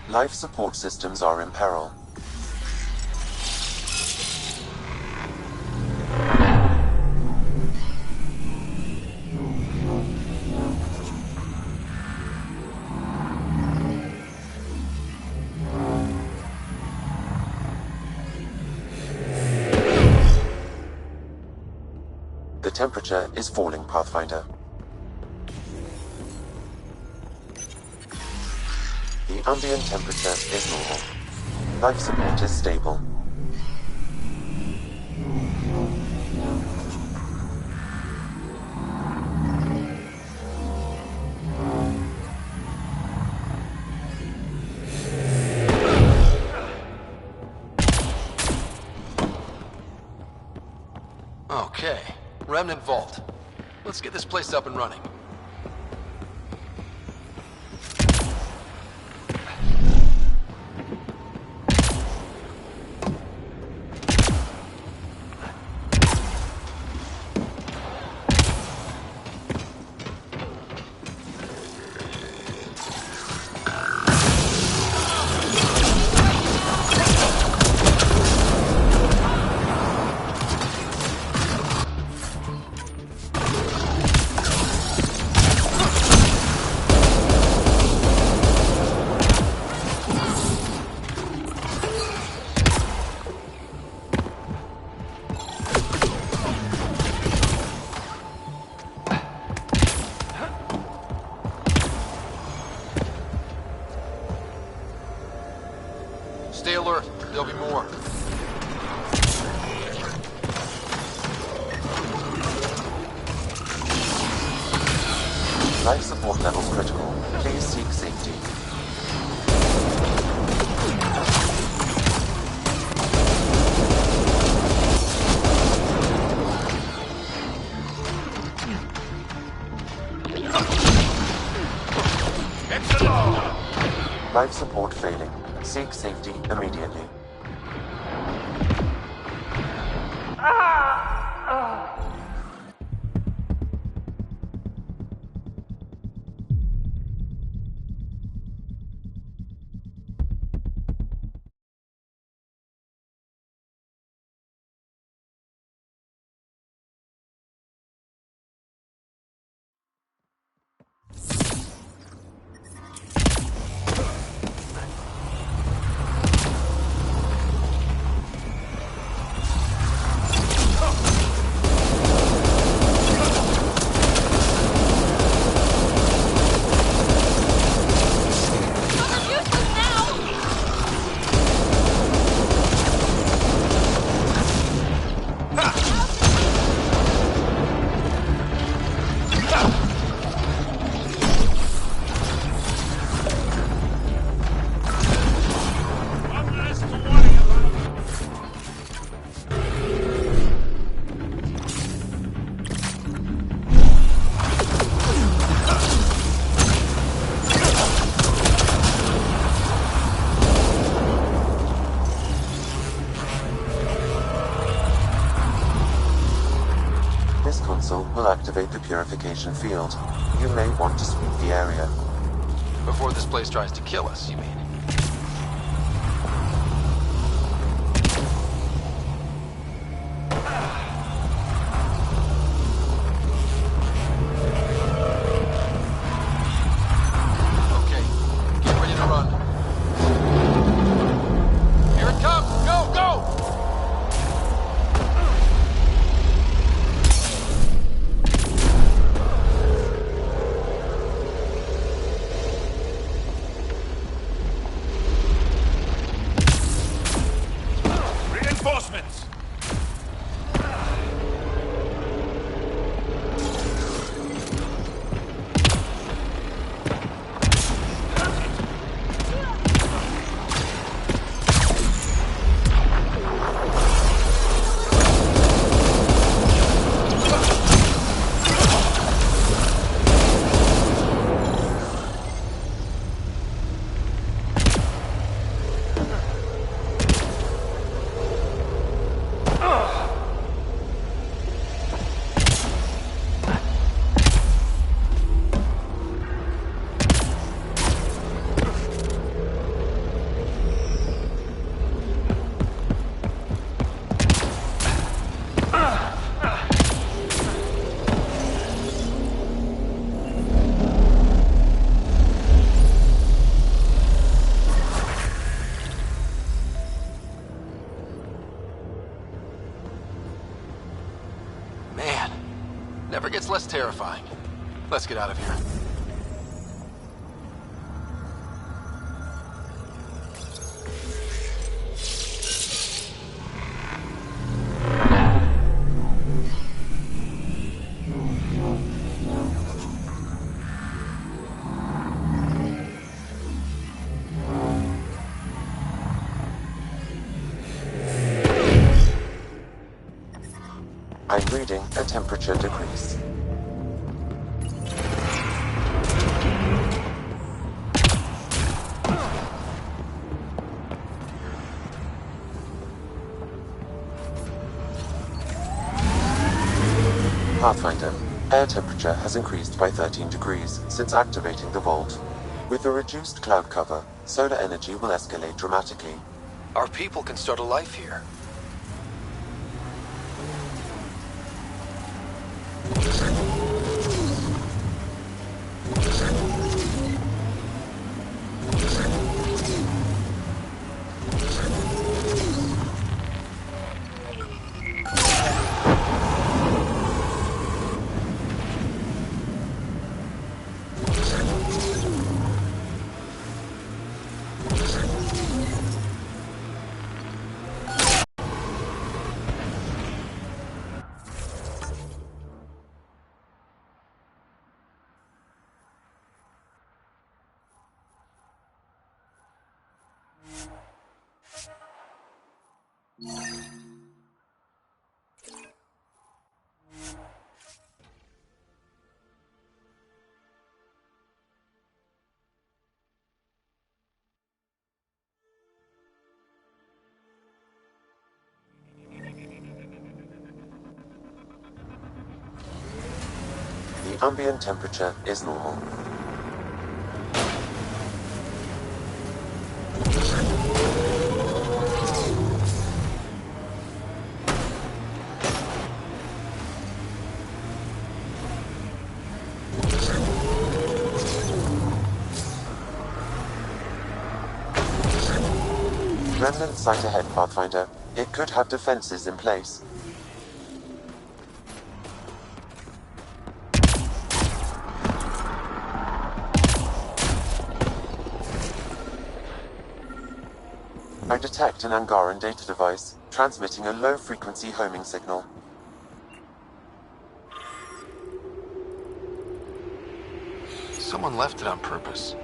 Life support systems are in peril. The temperature is falling, Pathfinder. The ambient temperature is normal. Life support is stable. Okay, Remnant Vault. Let's get this place up and running. Stay alert. There'll be more. Life support levels critical. Please seek safety. Life support failing. Seek safety immediately. This console will activate the purification field. You may want to sweep the area. Before this place tries to kill us, you mean? Okay, get ready to run. Here it comes! Go, go! That's less terrifying. Let's get out of here. I'm reading a temperature decrease. Pathfinder, air temperature has increased by 13 degrees since activating the vault. With the reduced cloud cover, solar energy will escalate dramatically. Our people can start a life here. The ambient temperature is normal. Remnant site ahead, Pathfinder. It could have defenses in place. I detect an Angaran data device, transmitting a low-frequency homing signal. Someone left it on purpose.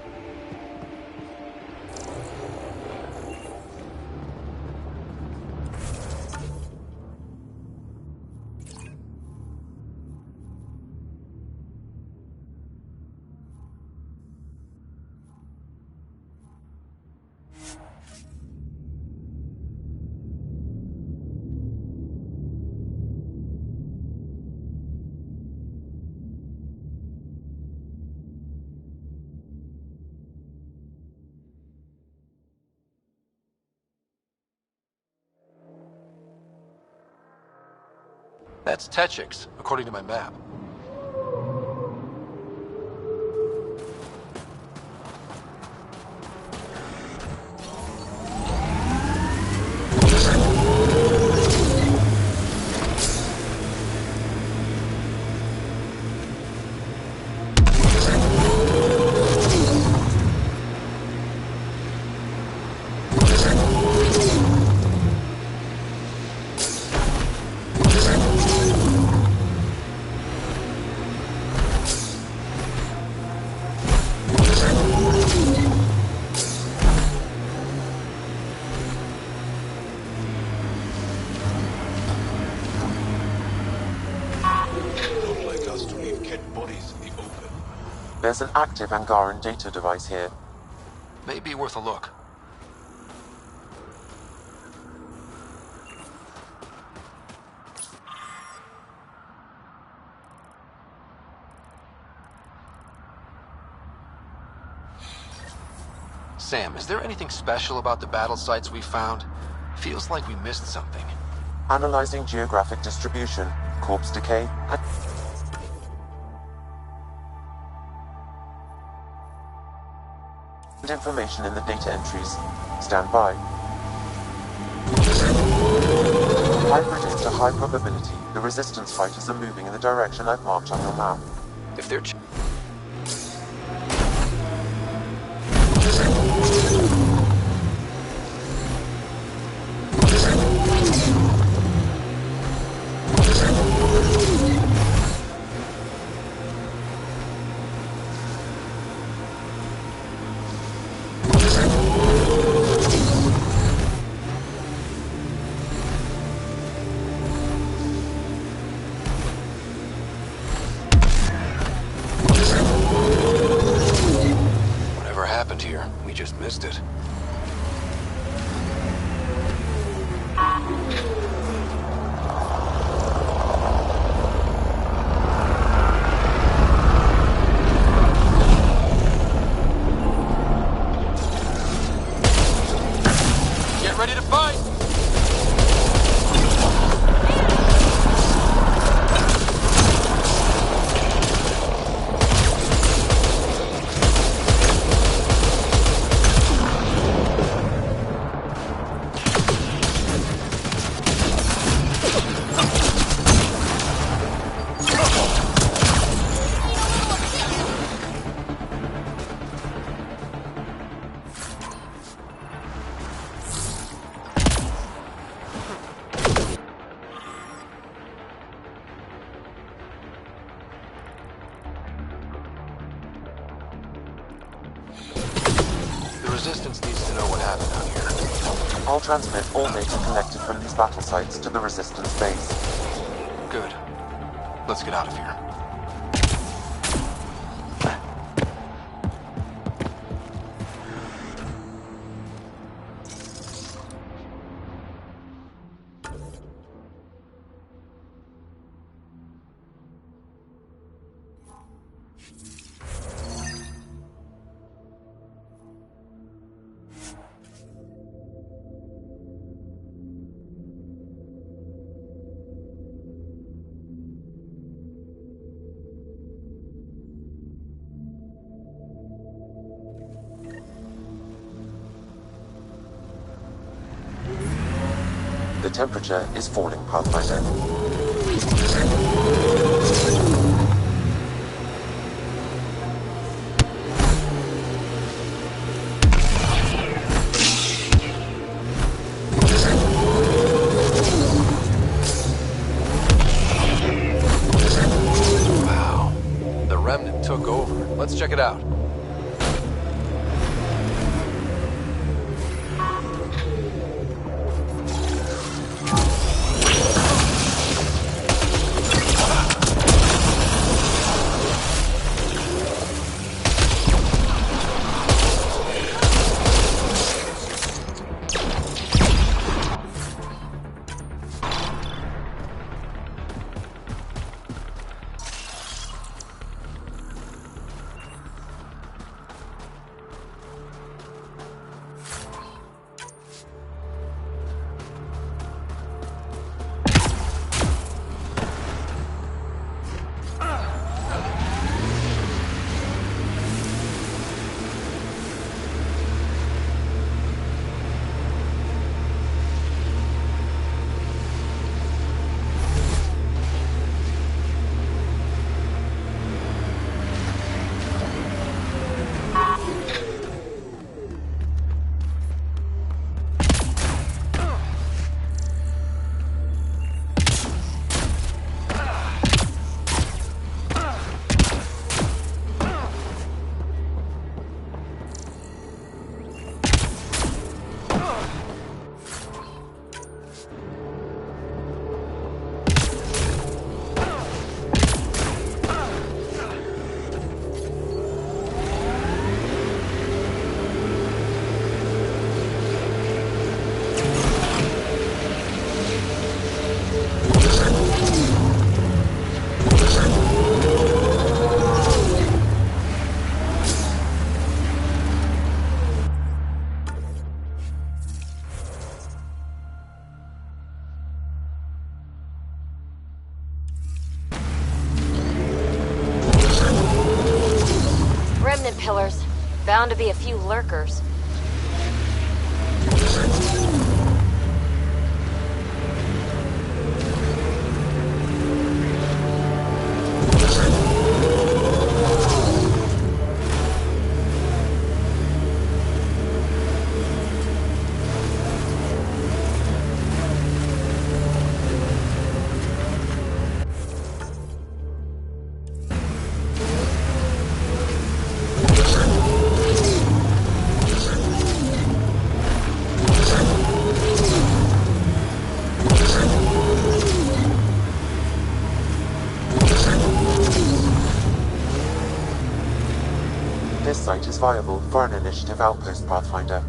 That's Techix, according to my map. There's an active Angaran data device here. May be worth a look. Sam, is there anything special about the battle sites we found? Feels like we missed something. Analyzing geographic distribution, corpse decay, and information in the data entries. Stand by. I predict a high probability the Resistance fighters are moving in the direction I've marked on your map. If they're... Whatever happened here, we just missed it. Get ready to fight! The Resistance needs to know what happened out here. I'll transmit all data collected from these battle sites to the Resistance base. Good. Let's get out of here. The temperature is falling, Pathfinder. Wow. The Remnant took over. Let's check it out. Pillars. Bound to be a few lurkers. viable for an initiative outpost, Pathfinder.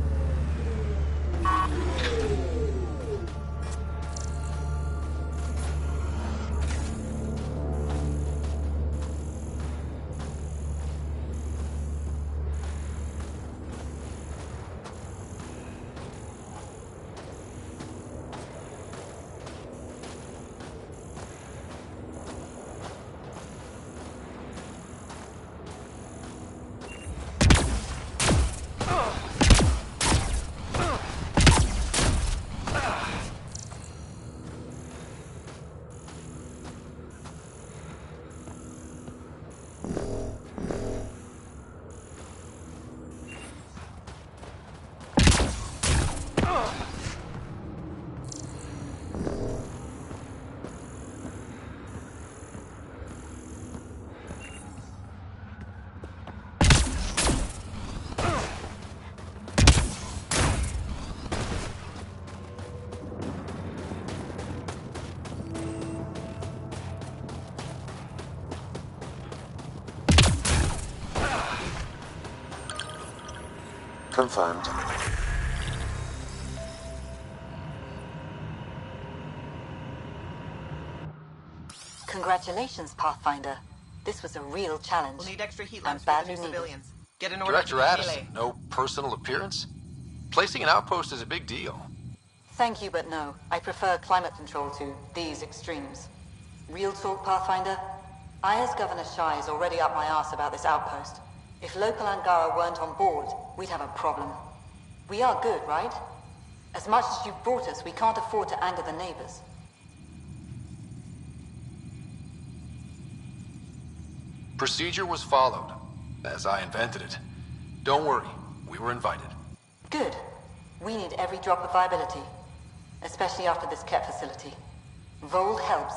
Confirmed. Congratulations, Pathfinder. This was a real challenge. We'll need extra heat And lamps for the badly new needed. civilians. Get an order Director to Addison, no personal appearance? Placing an outpost is a big deal. Thank you, but no. I prefer climate control to these extremes. Real talk, Pathfinder? I, as Governor Shai, is already up my arse about this outpost. If local Angara weren't on board, we'd have a problem. We are good, right? As much as you've brought us, we can't afford to anger the neighbors. Procedure was followed, as I invented it. Don't worry, we were invited. Good. We need every drop of viability. Especially after this Ket facility. Vold helps.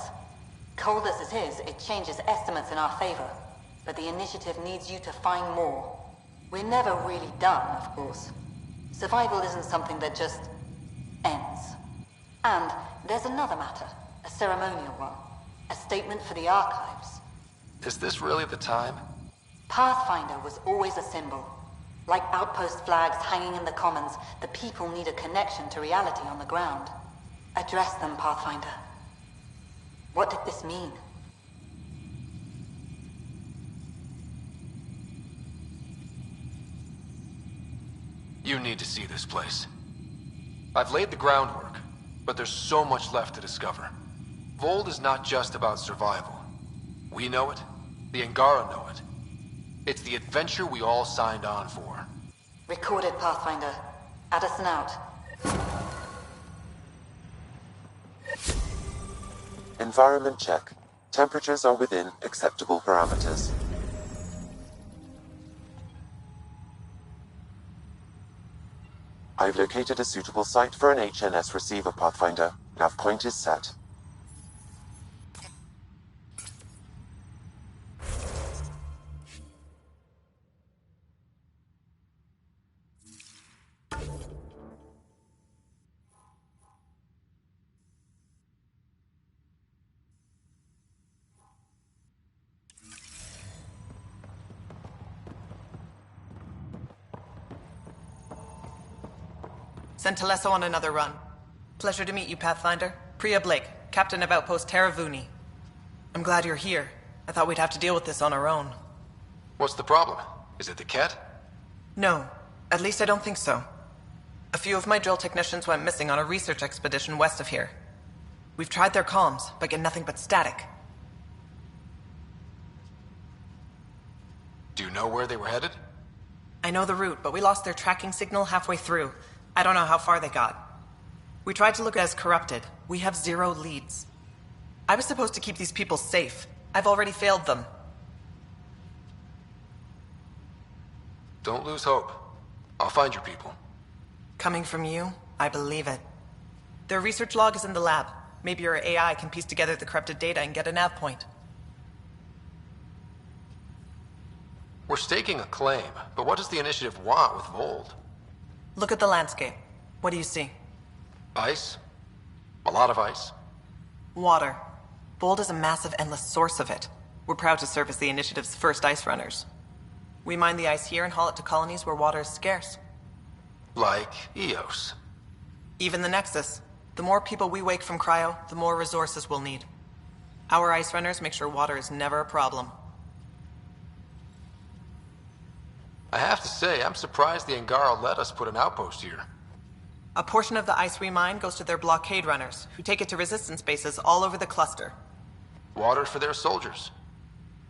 Cold as it is, it changes estimates in our favor. But the initiative needs you to find more. We're never really done, of course. Survival isn't something that just ends. And there's another matter, a ceremonial one. A statement for the archives. Is this really the time? Pathfinder was always a symbol. Like outpost flags hanging in the commons, the people need a connection to reality on the ground. Address them, Pathfinder. What did this mean? You need to see this place. I've laid the groundwork, but there's so much left to discover. Vold is not just about survival. We know it. The Angara know it. It's the adventure we all signed on for. Recorded, Pathfinder. Addison out. Environment check. Temperatures are within acceptable parameters. I've located a suitable site for an HNS receiver, Pathfinder. Nav point is set. Send Telesso on another run. Pleasure to meet you, Pathfinder. Priya Blake, Captain of Outpost Taravuni. I'm glad you're here. I thought we'd have to deal with this on our own. What's the problem? Is it the Ket? No. At least I don't think so. A few of my drill technicians went missing on a research expedition west of here. We've tried their comms, but get nothing but static. Do you know where they were headed? I know the route, but we lost their tracking signal halfway through. I don't know how far they got. We tried to look as corrupted. We have 0 leads. I was supposed to keep these people safe. I've already failed them. Don't lose hope. I'll find your people. Coming from you, I believe it. Their research log is in the lab. Maybe your AI can piece together the corrupted data and get a nav point. We're staking a claim, but what does the initiative want with Vold? Look at the landscape. What do you see? Ice? A lot of ice. Water. Vold is a massive, endless source of it. We're proud to serve as the initiative's first ice runners. We mine the ice here and haul it to colonies where water is scarce. Like Eos. Even the Nexus. The more people we wake from cryo, the more resources we'll need. Our ice runners make sure water is never a problem. I have to say, I'm surprised the Angara let us put an outpost here. A portion of the ice we mine goes to their blockade runners, who take it to resistance bases all over the cluster. Water for their soldiers.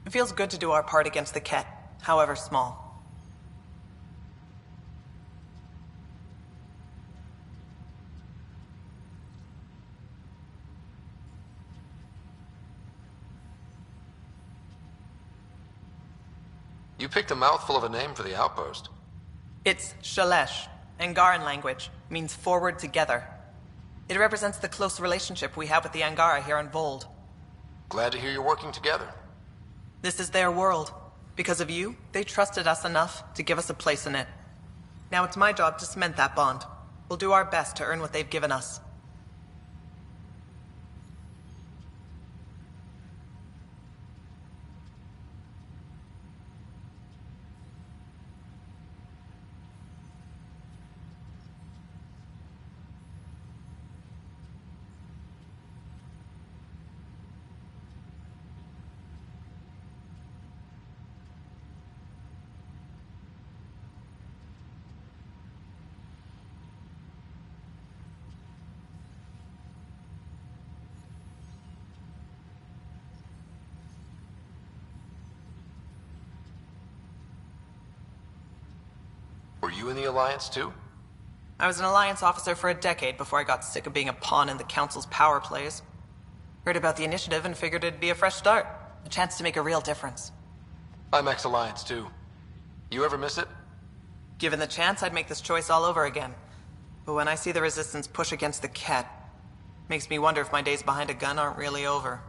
It feels good to do our part against the Ket, however small. You picked a mouthful of a name for the outpost. It's Shalesh, Angaran language, means forward together. It represents the close relationship we have with the Angara here on Vold. Glad to hear you're working together. This is their world. Because of you, they trusted us enough to give us a place in it. Now it's my job to cement that bond. We'll do our best to earn what they've given us. Were you in the Alliance too? I was an Alliance officer for a decade before I got sick of being a pawn in the Council's power plays. Heard about the initiative and figured it'd be a fresh start. A chance to make a real difference. I'm ex-Alliance too. You ever miss it? Given the chance, I'd make this choice all over again. But when I see the Resistance push against the Ket, makes me wonder if my days behind a gun aren't really over.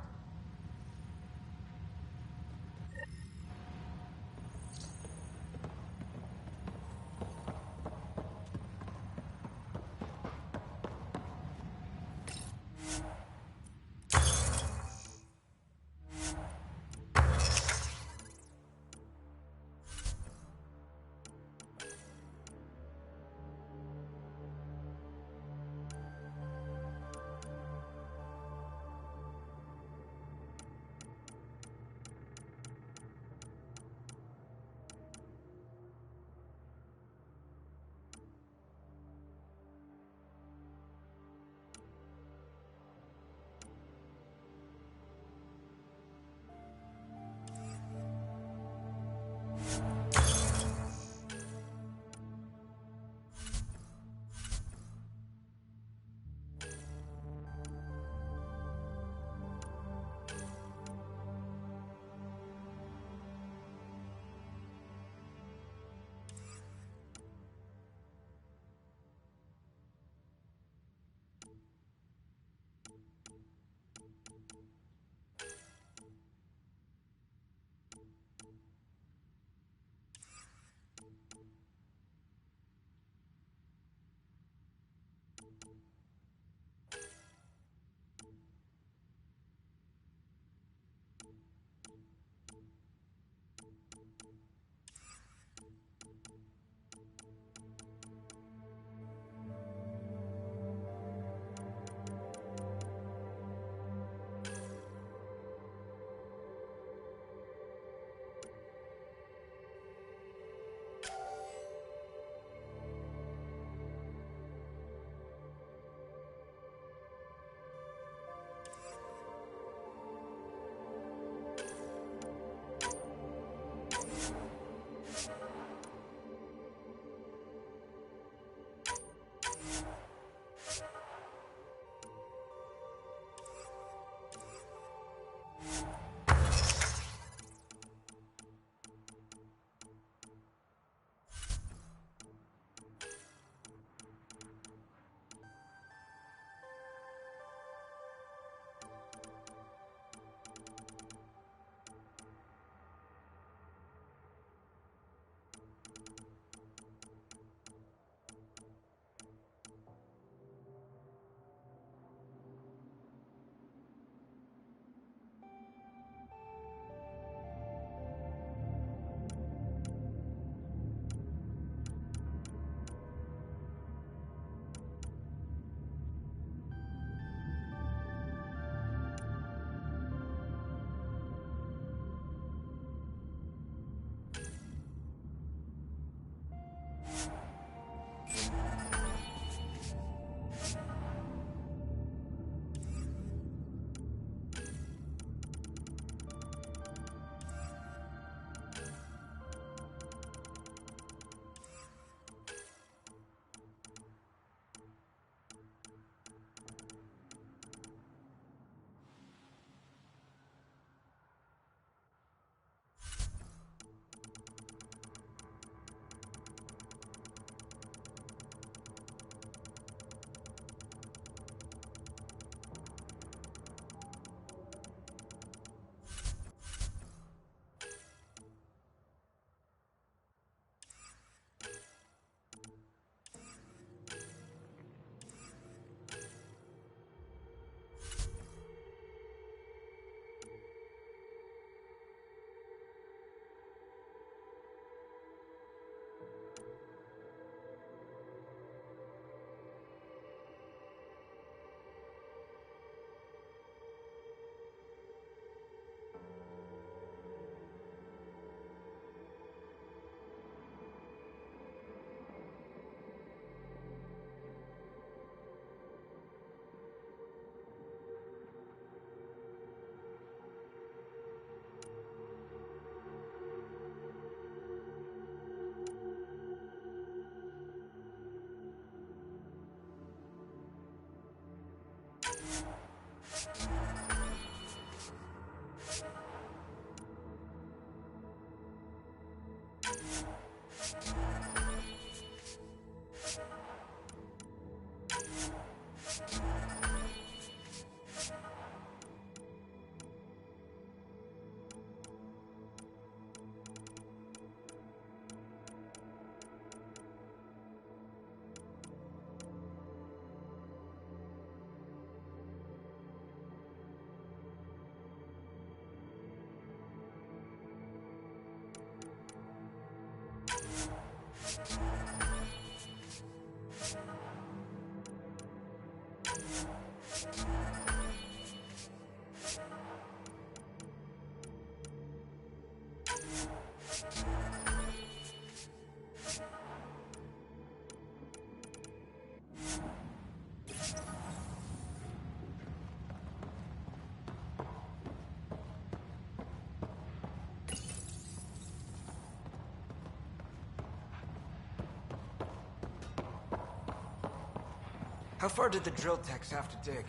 How far did the drill techs have to dig?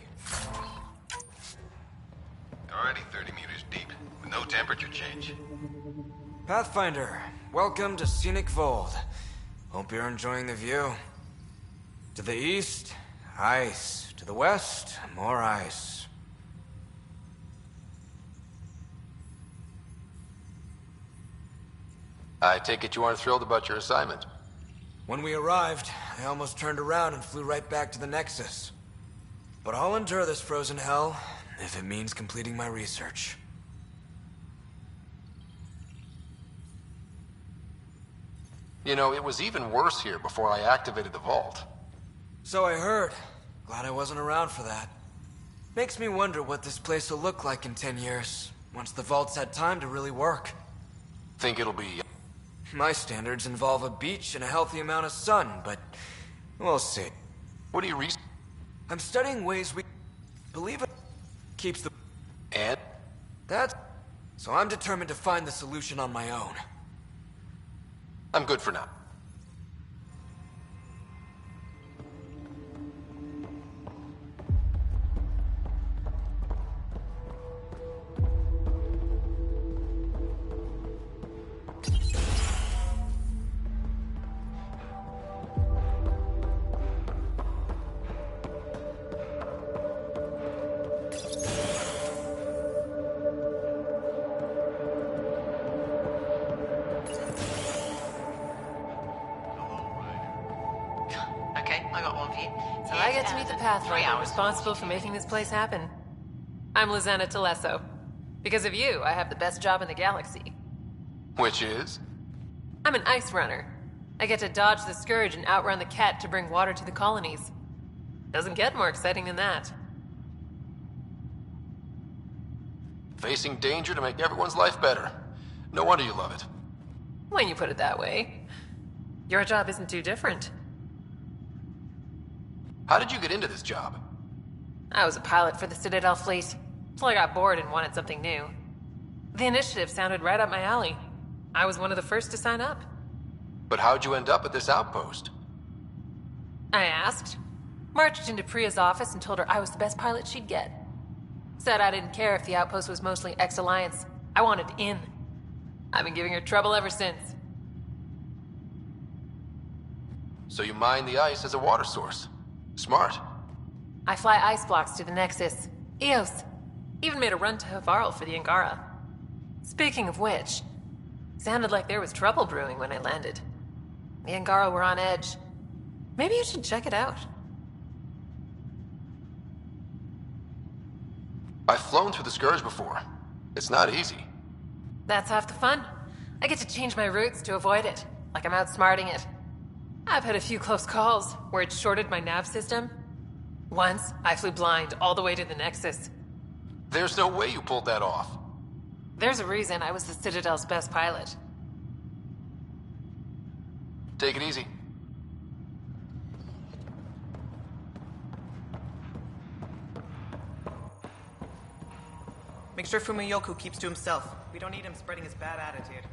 Already 30 meters deep, with no temperature change. Pathfinder, welcome to scenic Vold. Hope you're enjoying the view. To the east, ice. To the west, more ice. I take it you aren't thrilled about your assignment. When we arrived, I almost turned around and flew right back to the Nexus. But I'll endure this frozen hell if it means completing my research. You know, it was even worse here before I activated the vault. So I heard. Glad I wasn't around for that. Makes me wonder what this place will look like in 10 years, once the vault's had time to really work. Think it'll be... My standards involve a beach and a healthy amount of sun, but we'll see. What are you I'm studying ways we... Believe it... Keeps the... And? That's... So I'm determined to find the solution on my own. I'm good for now. So I get to meet the Pathfinder responsible for making this place happen. I'm Lizanna Telesso. Because of you, I have the best job in the galaxy. Which is? I'm an ice runner. I get to dodge the Scourge and outrun the Ket to bring water to the colonies. Doesn't get more exciting than that. Facing danger to make everyone's life better. No wonder you love it. When you put it that way. Your job isn't too different. How did you get into this job? I was a pilot for the Citadel fleet, till I got bored and wanted something new. The initiative sounded right up my alley. I was one of the first to sign up. But how'd you end up at this outpost? I asked. Marched into Priya's office and told her I was the best pilot she'd get. Said I didn't care if the outpost was mostly ex-Alliance. I wanted in. I've been giving her trouble ever since. So you mine the ice as a water source. Smart. I fly ice blocks to the Nexus. Eos. Even made a run to Havarl for the Angara. Speaking of which, sounded like there was trouble brewing when I landed. The Angara were on edge. Maybe you should check it out. I've flown through the Scourge before. It's not easy. That's half the fun. I get to change my routes to avoid it, like I'm outsmarting it. I've had a few close calls where it shorted my nav system. Once, I flew blind all the way to the Nexus. There's no way you pulled that off. There's a reason I was the Citadel's best pilot. Take it easy. Make sure Fumiyoku keeps to himself. We don't need him spreading his bad attitude.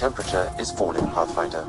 temperature is falling, Pathfinder.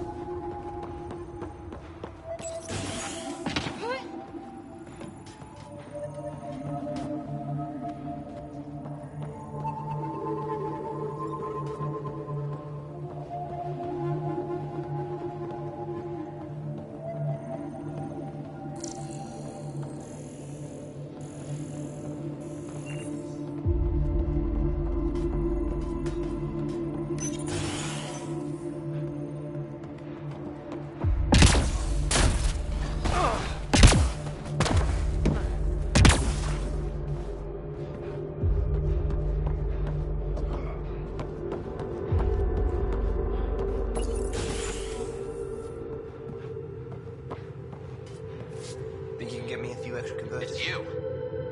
Think you can get me a few extra converters? It's you.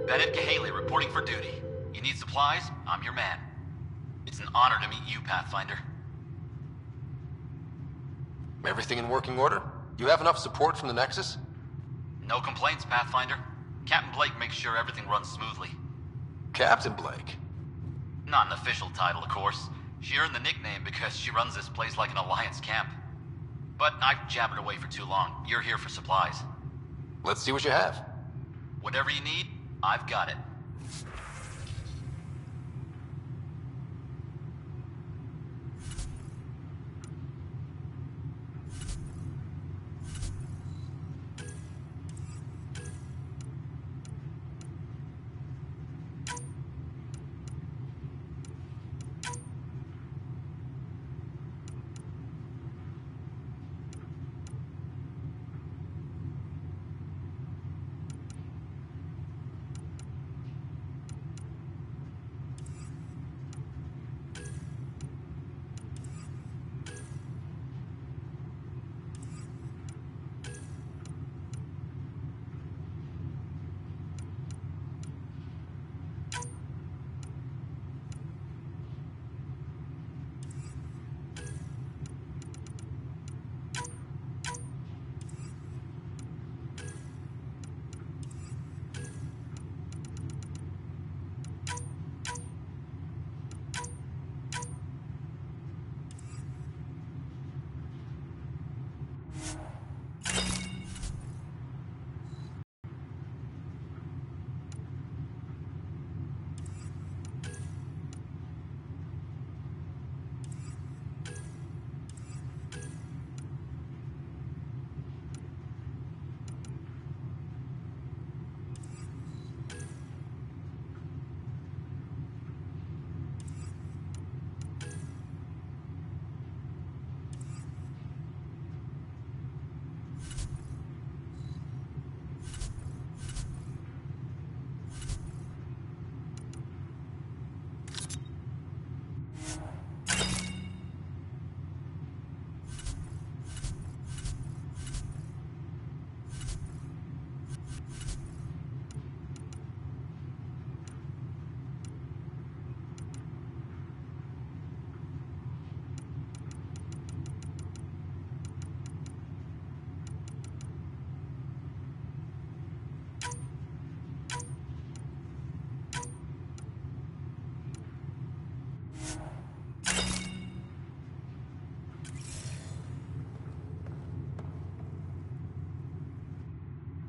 Bennett Cahaley reporting for duty. You need supplies? I'm your man. It's an honor to meet you, Pathfinder. Everything in working order? You have enough support from the Nexus? No complaints, Pathfinder. Captain Blake makes sure everything runs smoothly. Captain Blake? Not an official title, of course. She earned the nickname because she runs this place like an Alliance camp. But I've jabbered away for too long. You're here for supplies. Let's see what you have. Whatever you need, I've got it.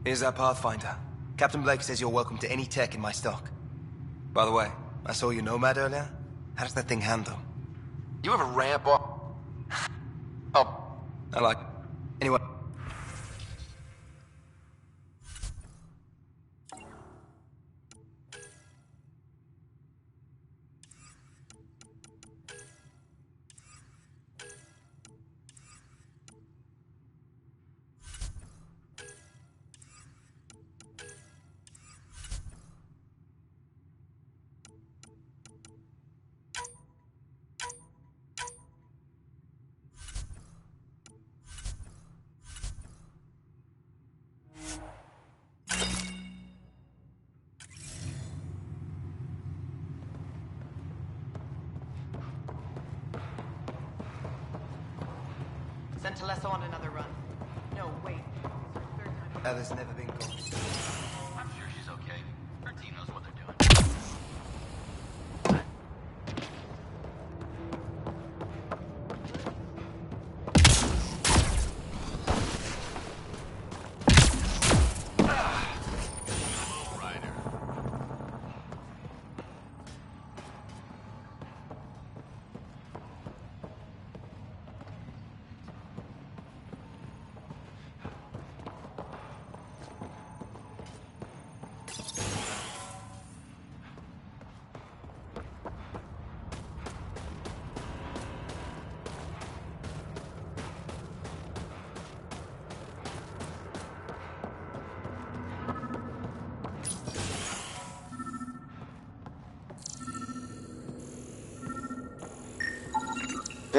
Here's our Pathfinder. Captain Blake says you're welcome to any tech in my stock. By the way, I saw your Nomad earlier. How does that thing handle? You have a ramp up. Oh. I like it. Anyway. Sent Telesso on another run. No, wait. There's never been gone. I'm sure she's okay. Her team knows what they're doing.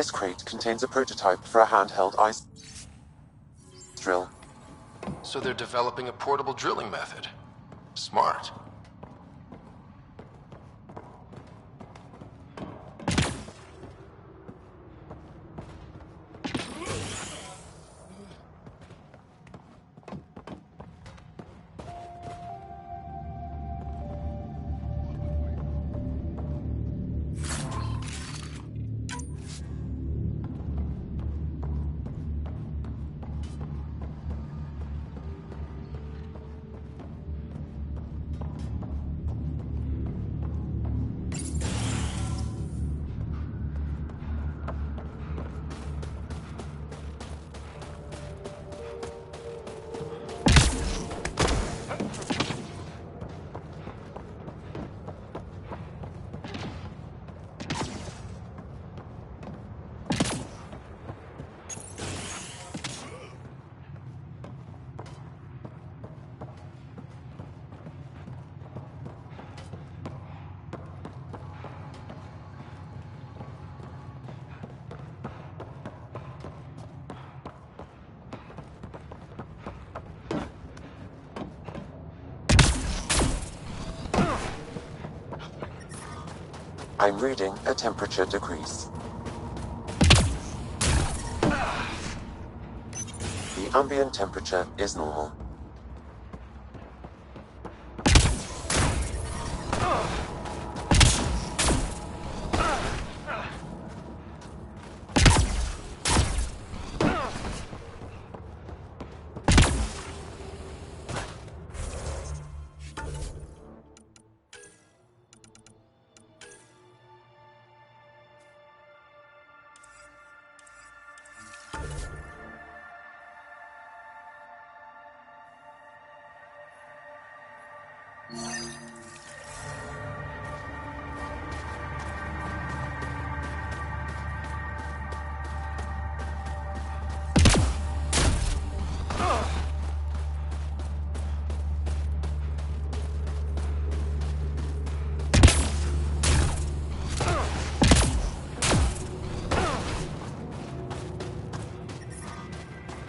This crate contains a prototype for a handheld ice drill. So they're developing a portable drilling method. Smart. I'm reading a temperature decrease. The ambient temperature is normal.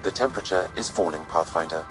The temperature is falling, Pathfinder.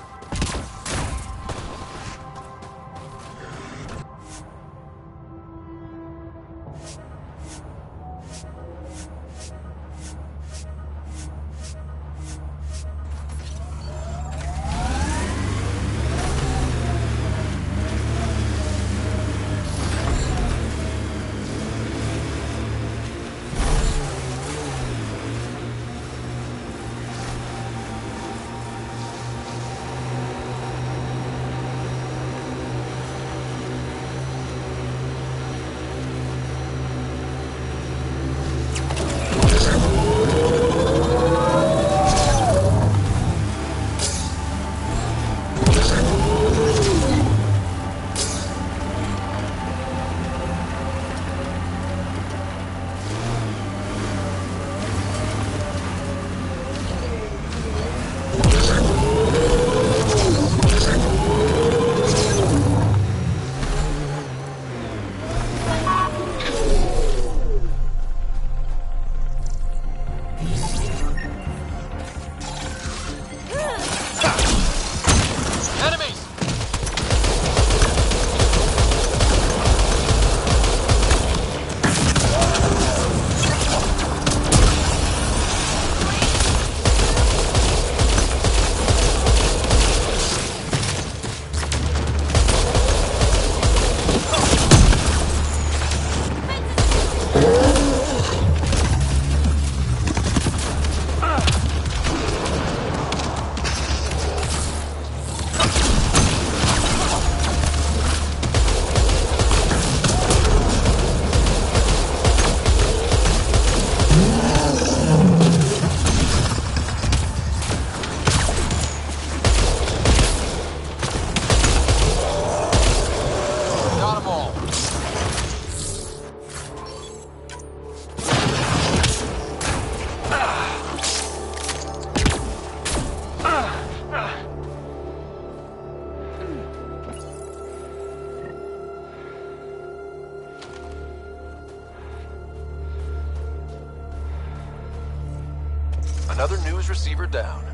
news receiver down.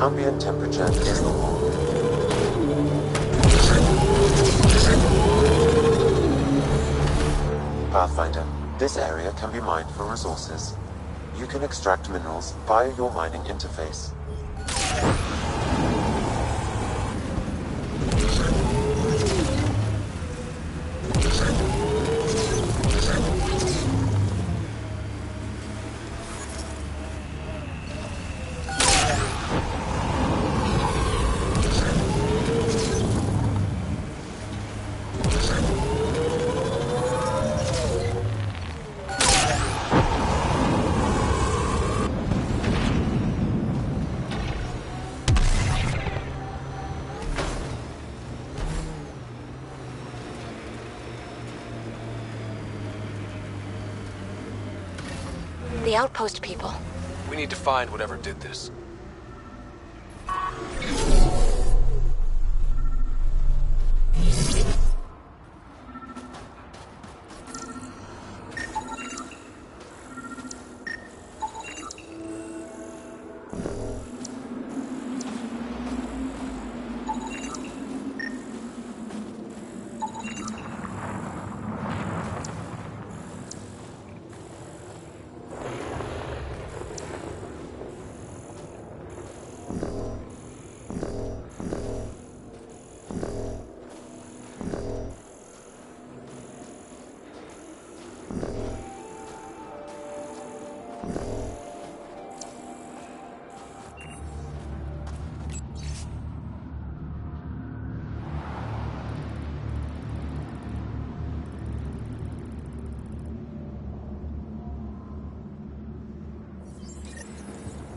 Ambient temperature is normal. Pathfinder, this area can be mined for resources. You can extract minerals via your mining interface. The outpost people. We need to find whatever did this.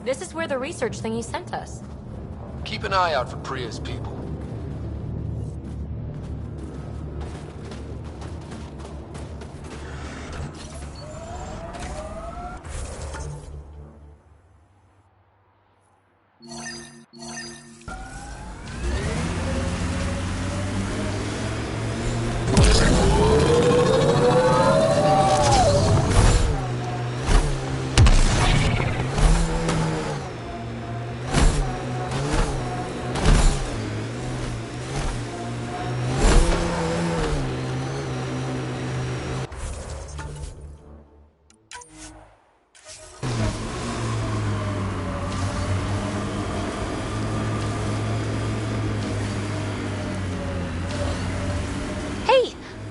This is where the research thingy sent us. Keep an eye out for Priya's people.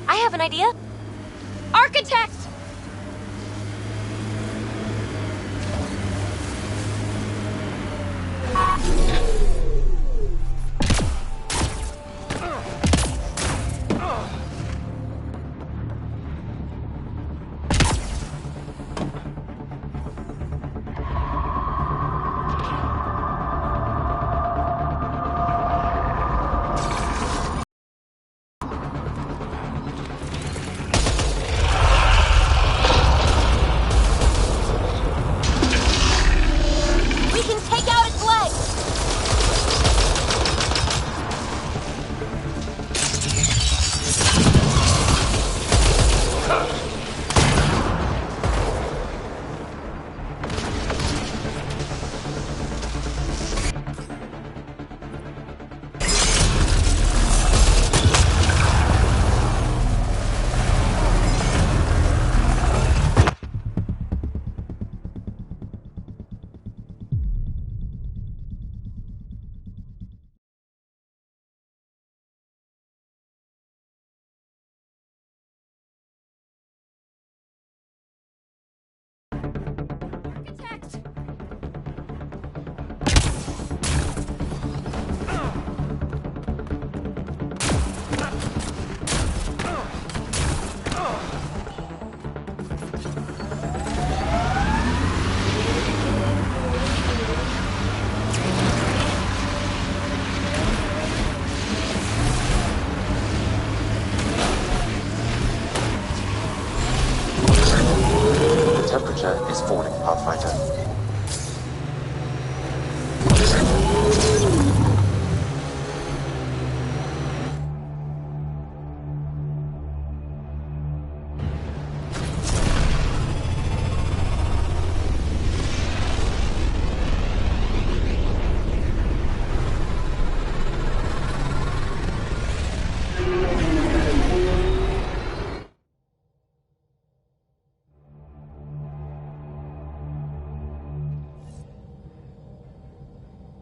I have an idea. Architect!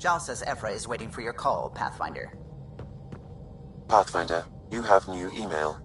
Giles says Ephra is waiting for your call, Pathfinder. Pathfinder, you have new email.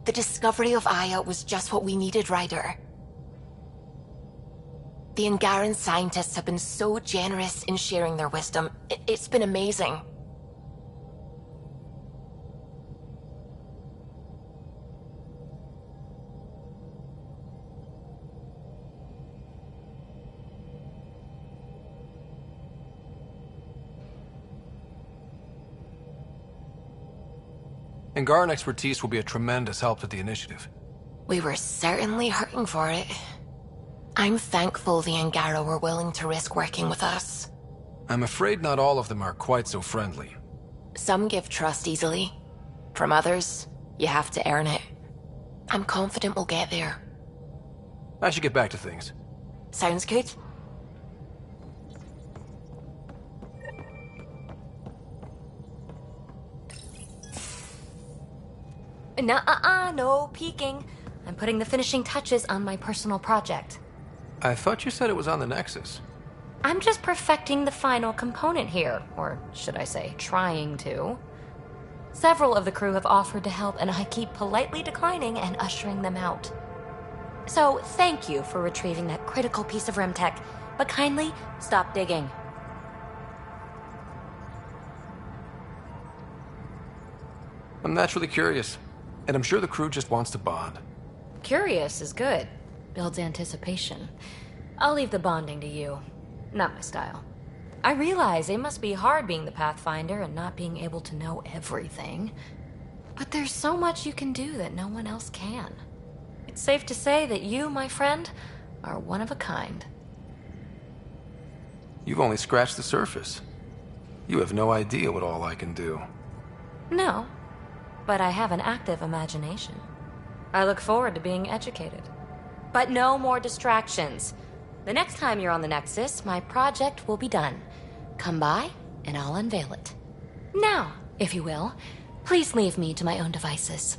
The discovery of Aya was just what we needed, Ryder. The Angaran scientists have been so generous in sharing their wisdom. It's been amazing. Angaran expertise will be a tremendous help to the initiative. We were certainly hurting for it. I'm thankful the Angara were willing to risk working with us. I'm afraid not all of them are quite so friendly. Some give trust easily. From others, you have to earn it. I'm confident we'll get there. I should get back to things. Sounds good. No peeking. I'm putting the finishing touches on my personal project. I thought you said it was on the Nexus. I'm just perfecting the final component here, or should I say, trying to. Several of the crew have offered to help, and I keep politely declining and ushering them out. So, thank you for retrieving that critical piece of Remtech, but kindly stop digging. I'm naturally curious, and I'm sure the crew just wants to bond. Curious is good. Builds anticipation. I'll leave the bonding to you. Not my style. I realize it must be hard being the Pathfinder and not being able to know everything. But there's so much you can do that no one else can. It's safe to say that you, my friend, are one of a kind. You've only scratched the surface. You have no idea what all I can do. No, but I have an active imagination. I look forward to being educated. But no more distractions. The next time you're on the Nexus, my project will be done. Come by, and I'll unveil it. Now, if you will, please leave me to my own devices.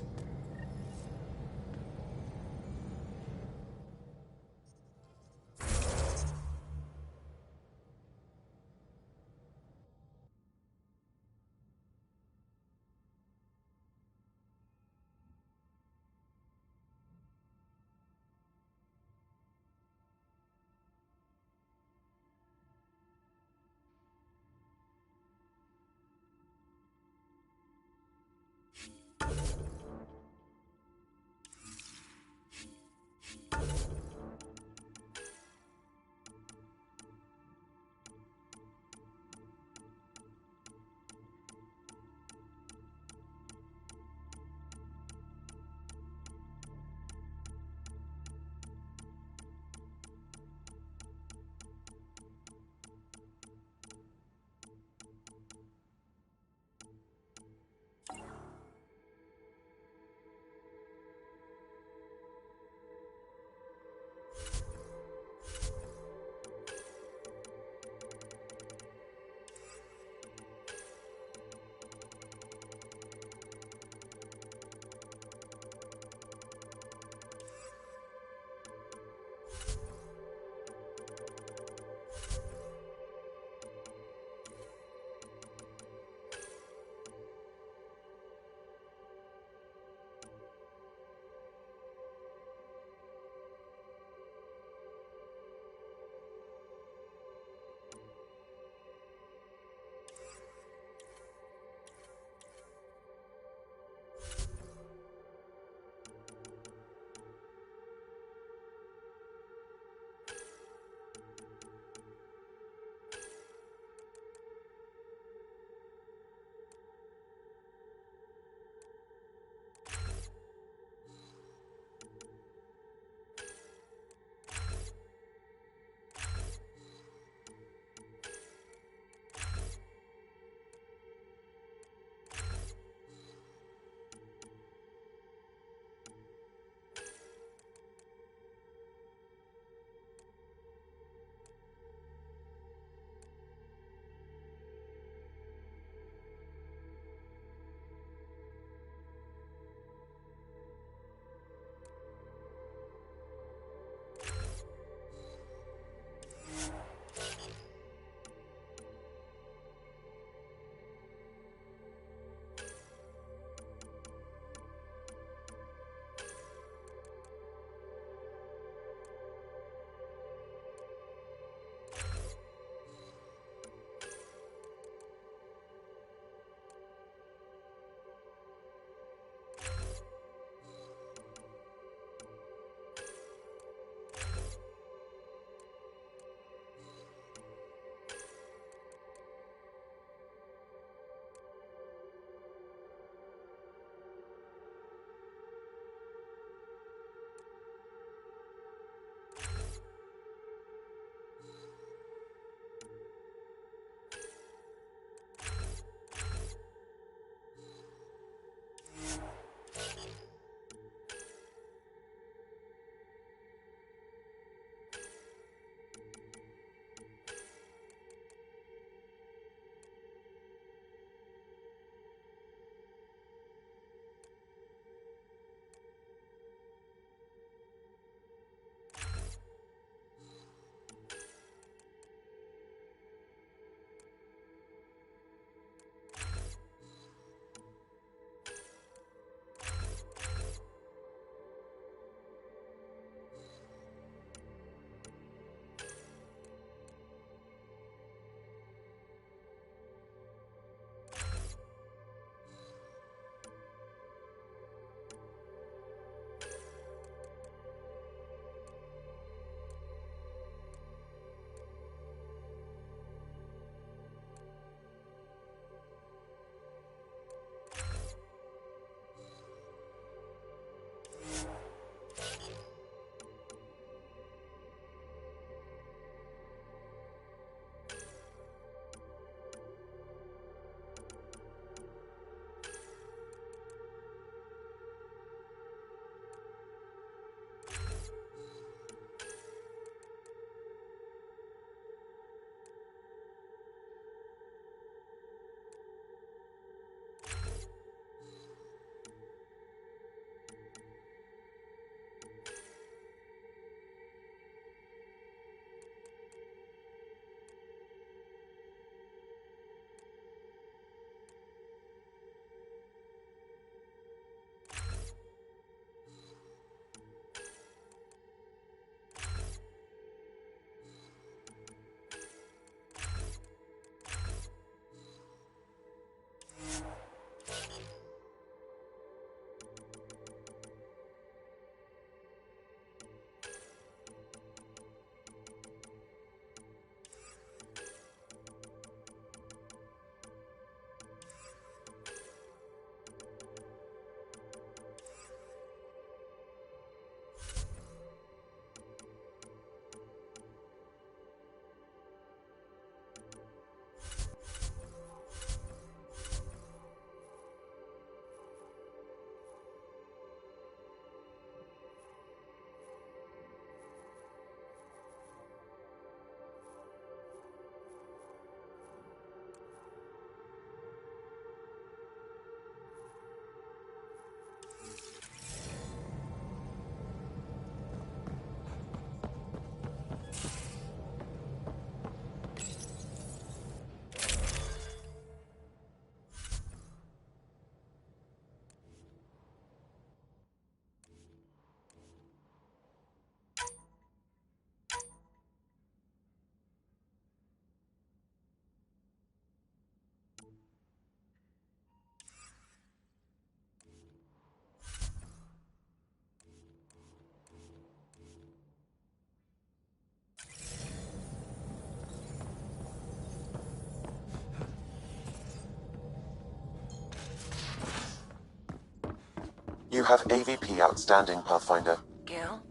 have AVP outstanding, Pathfinder. Gil,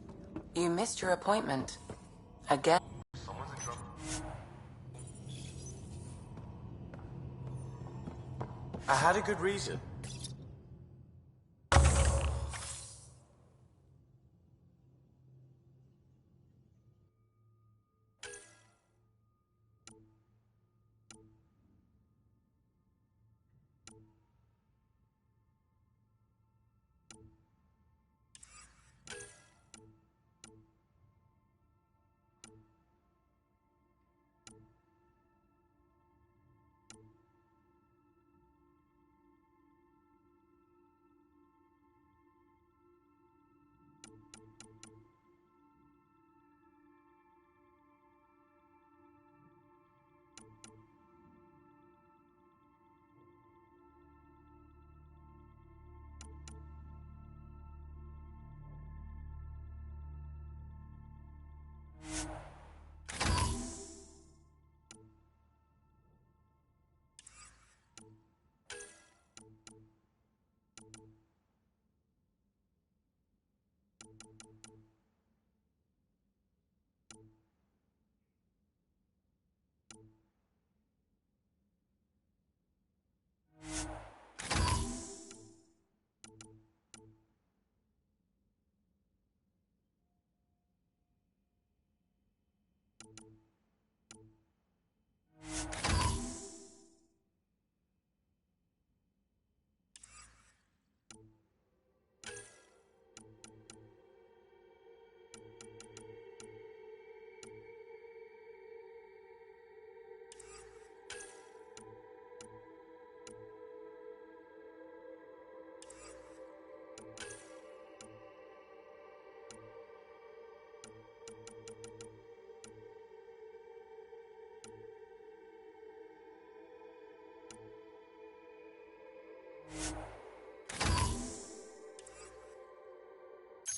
you missed your appointment. Again. I had a good reason.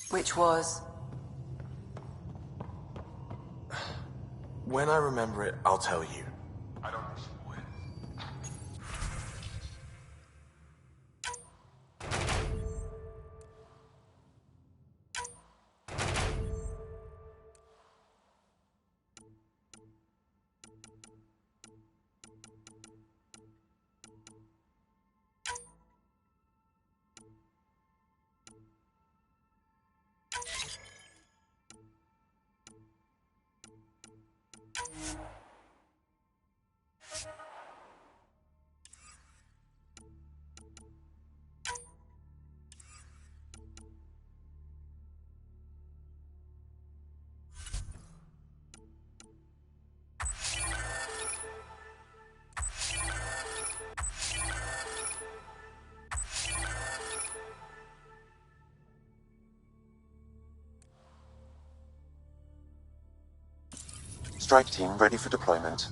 Which was? When I remember it, I'll tell you. I don't wish you would. Strike team ready for deployment.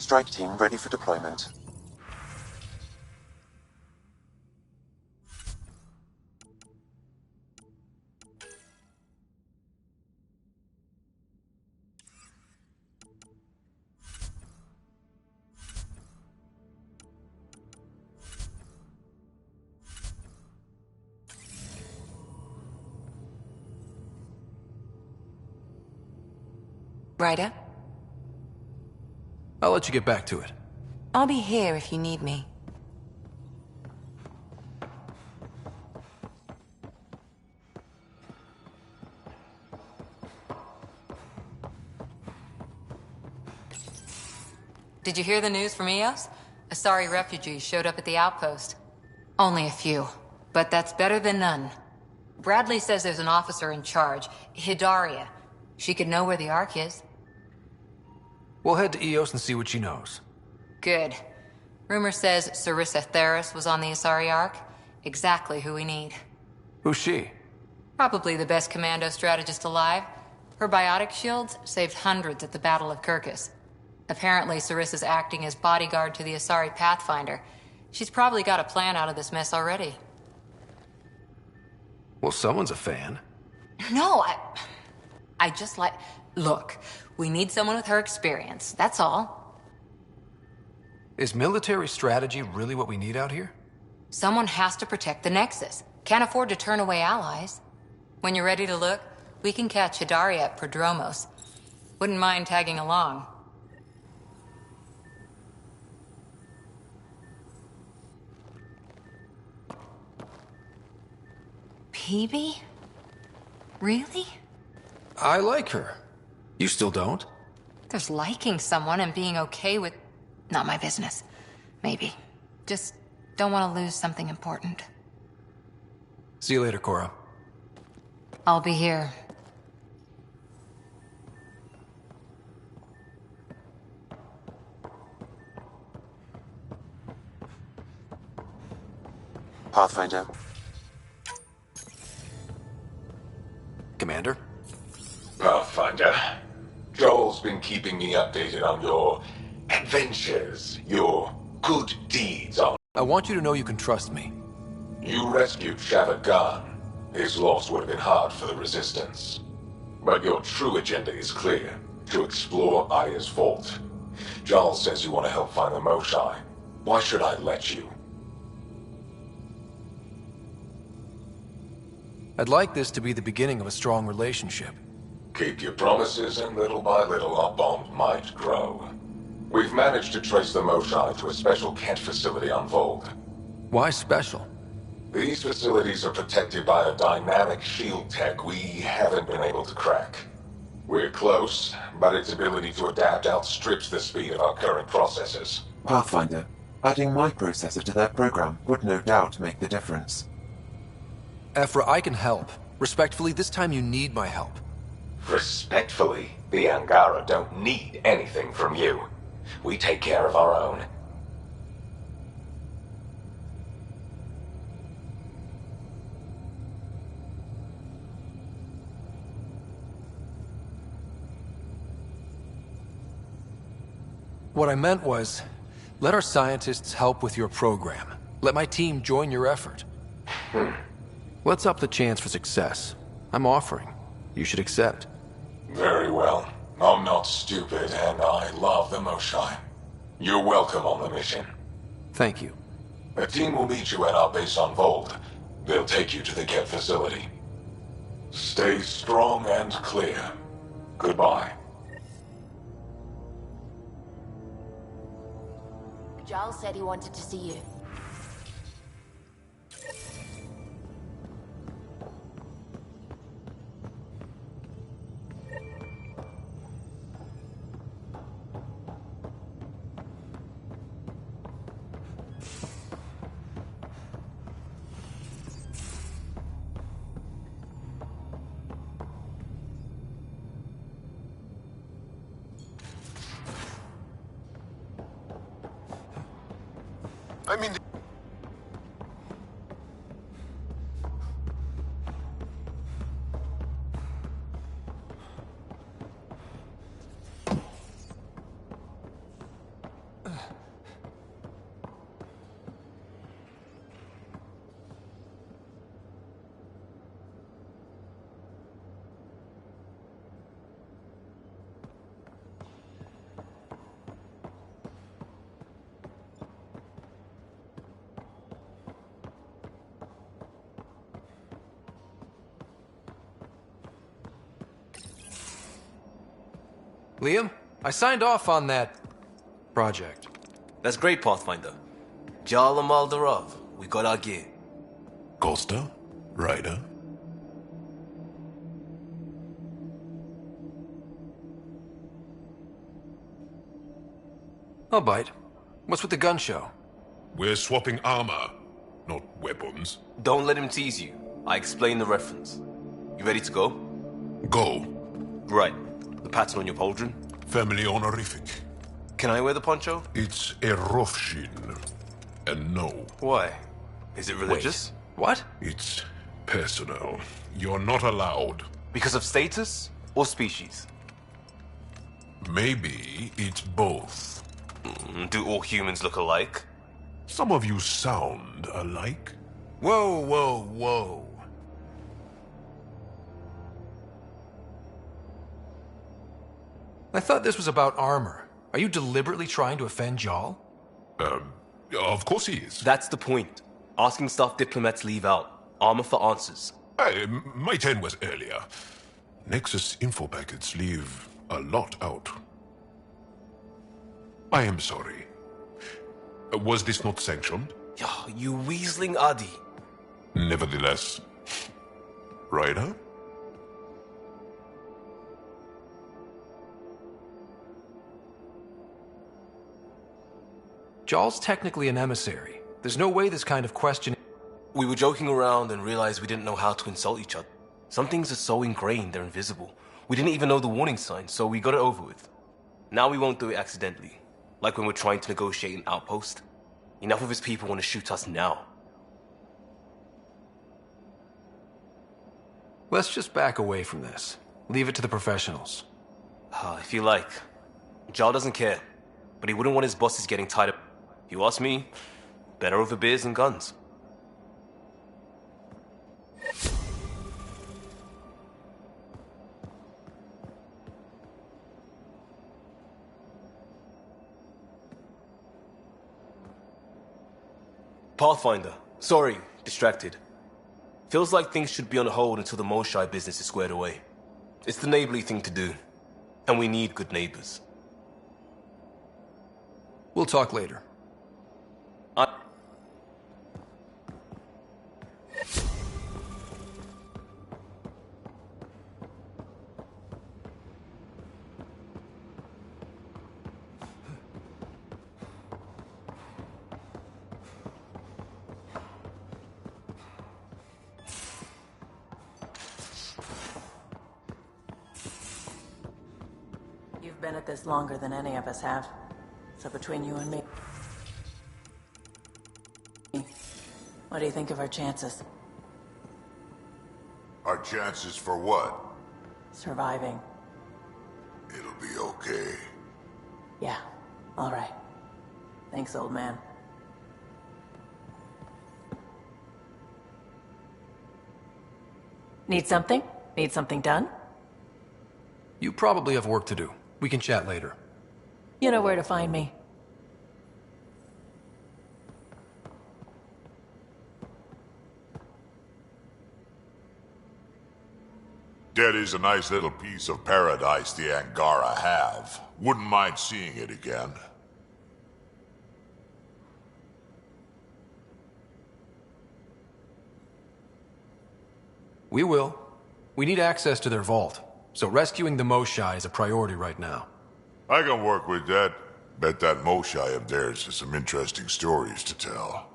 Strike team ready for deployment. Ryder? I'll let you get back to it. I'll be here if you need me. Did you hear the news from Eos? Asari refugees showed up at the outpost. Only a few, but that's better than none. Bradley says there's an officer in charge, Hidaria. She could know where the Ark is. We'll head to Eos and see what she knows. Good. Rumor says Sarissa Theris was on the Asari Ark. Exactly who we need. Who's she? Probably the best commando strategist alive. Her biotic shields saved hundreds at the Battle of Kirkus. Apparently, Sarissa's acting as bodyguard to the Asari Pathfinder. She's probably got a plan out of this mess already. Well, someone's a fan. No, I just like... Look, we need someone with her experience, that's all. Is military strategy really what we need out here? Someone has to protect the Nexus. Can't afford to turn away allies. When you're ready to look, we can catch Hidaria at Prodromos. Wouldn't mind tagging along. Peebee? Really? I like her. You still don't? There's liking someone and being okay with... Not my business. Maybe. Just don't want to lose something important. See you later, Cora. I'll be here. Pathfinder. Commander? Pathfinder, Joel's been keeping me updated on your adventures, your good deeds on... I want you to know you can trust me. You rescued Shavad Khan. His loss would have been hard for the Resistance. But your true agenda is clear, to explore Aya's vault. Joel says you want to help find the Moshai. Why should I let you? I'd like this to be the beginning of a strong relationship. Keep your promises, and little by little our bond might grow. We've managed to trace the Moshai to a special Kent facility on Vold. Why special? These facilities are protected by a dynamic shield tech we haven't been able to crack. We're close, but its ability to adapt outstrips the speed of our current processors. Pathfinder, adding my processor to their program would no doubt make the difference. Ephra, I can help. Respectfully, this time you need my help. Respectfully, the Angara don't need anything from you. We take care of our own. What I meant was, let our scientists help with your program. Let my team join your effort. Let's up the chance for success. I'm offering. You should accept. Very well. I'm not stupid, and I love the Moshai. You're welcome on the mission. Thank you. A team will meet you at our base on Vold. They'll take you to the Kett facility. Stay strong and clear. Goodbye. Giles said he wanted to see you. I'm in Liam, I signed off on that project. That's great, Pathfinder. Jarl and Maldarov, we got our gear. Costa? Ryder? I'll bite. What's with the gun show? We're swapping armor, not weapons. Don't let him tease you. I explained the reference. You ready to go? Go. Right. The pattern on your pauldron? Family honorific. Can I wear the poncho? It's a Rofshin. And no. Why? Is it religious? Wait. What? It's personal. You're not allowed. Because of status or species? Maybe it's both. Do all humans look alike? Some of you sound alike. Whoa, whoa, whoa. I thought this was about armor. Are you deliberately trying to offend Jarl? Of course he is. That's the point. Asking stuff diplomats leave out. Armor for answers. My turn was earlier. Nexus info packets leave a lot out. I am sorry. Was this not sanctioned? You weaseling Adi. Nevertheless. Ryder? Jarl's technically an emissary. There's no way this kind of question... We were joking around and realized we didn't know how to insult each other. Some things are so ingrained they're invisible. We didn't even know the warning sign, so we got it over with. Now we won't do it accidentally. Like when we're trying to negotiate an outpost. Enough of his people want to shoot us now. Let's just back away from this. Leave it to the professionals. If you like. Jarl doesn't care, but he wouldn't want his bosses getting tied up. If you ask me, better over beers and guns. Pathfinder. Sorry, distracted. Feels like things should be on hold until the Moshai business is squared away. It's the neighborly thing to do. And we need good neighbors. We'll talk later. You've been at this longer than any of us have. So between you and me... What do you think of our chances? Our chances for what? Surviving. It'll be okay. Yeah, all right. Thanks, old man. Need something? Need something done? You probably have work to do. We can chat later. You know where to find me. Dead is a nice little piece of paradise the Angara have. Wouldn't mind seeing it again. We will. We need access to their vault, so rescuing the Moshai is a priority right now. I can work with that. Bet that Moshai of theirs has some interesting stories to tell.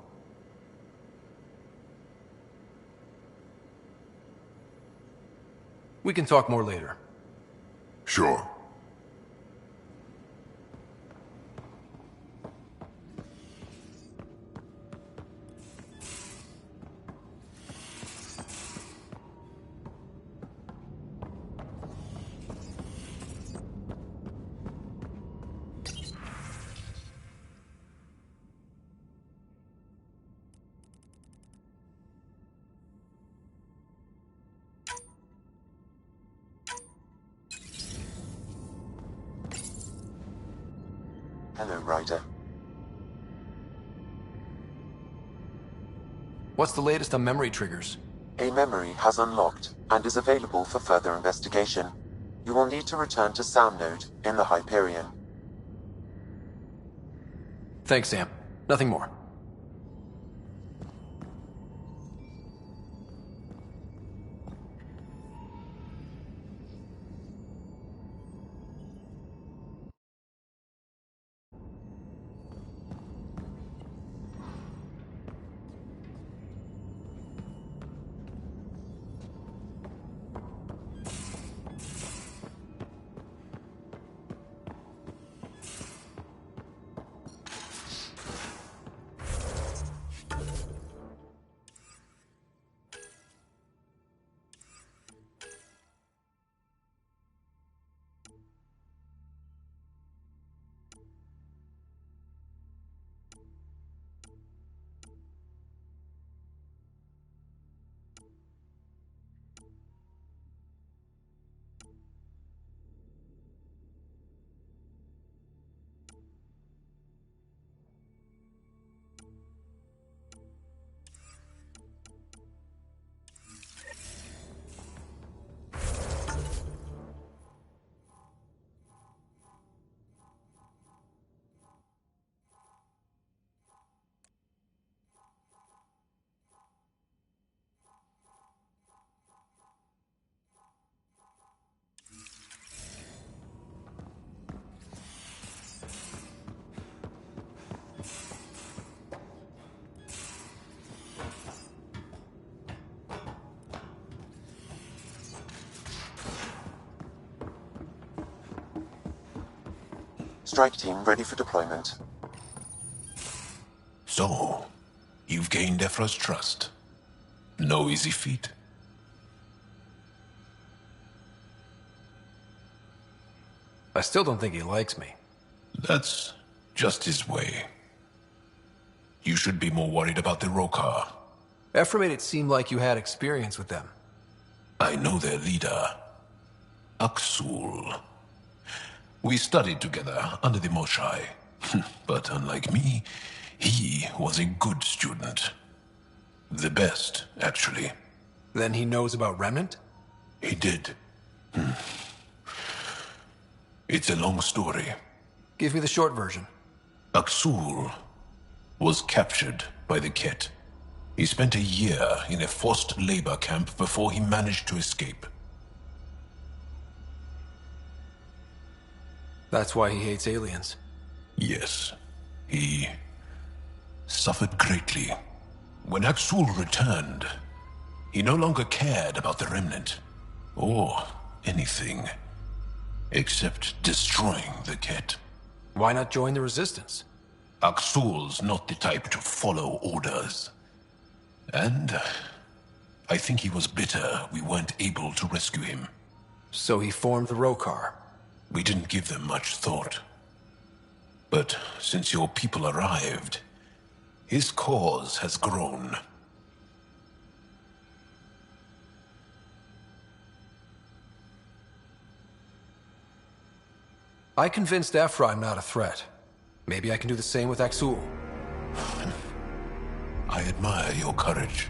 We can talk more later. Sure. Hello, Ryder. What's the latest on memory triggers? A memory has unlocked and is available for further investigation. you will need to return to Sam Node in the Hyperion. Thanks, Sam. Nothing more. Strike team ready for deployment. So, you've gained Ephra's trust. No easy feat. I still don't think he likes me. That's just his way. You should be more worried about the Rokar. Ephra made it seem like you had experience with them. I know their leader, Aksul. We studied together under the Moshai. But unlike me, he was a good student. The best, actually. Then he knows about Remnant? He did. It's a long story. Give me the short version. Aksul was captured by the Ket. He spent a year in a forced labor camp before he managed to escape. That's why he hates aliens. Yes. He suffered greatly. When Aksul returned, he no longer cared about the Remnant, or anything, except destroying the Ket. Why not join the Resistance? Aksul's not the type to follow orders. And I think he was bitter we weren't able to rescue him. So he formed the Rokar. We didn't give them much thought. But since your people arrived, his cause has grown. I convinced Ephra I'm not a threat. Maybe I can do the same with Aksul. I admire your courage.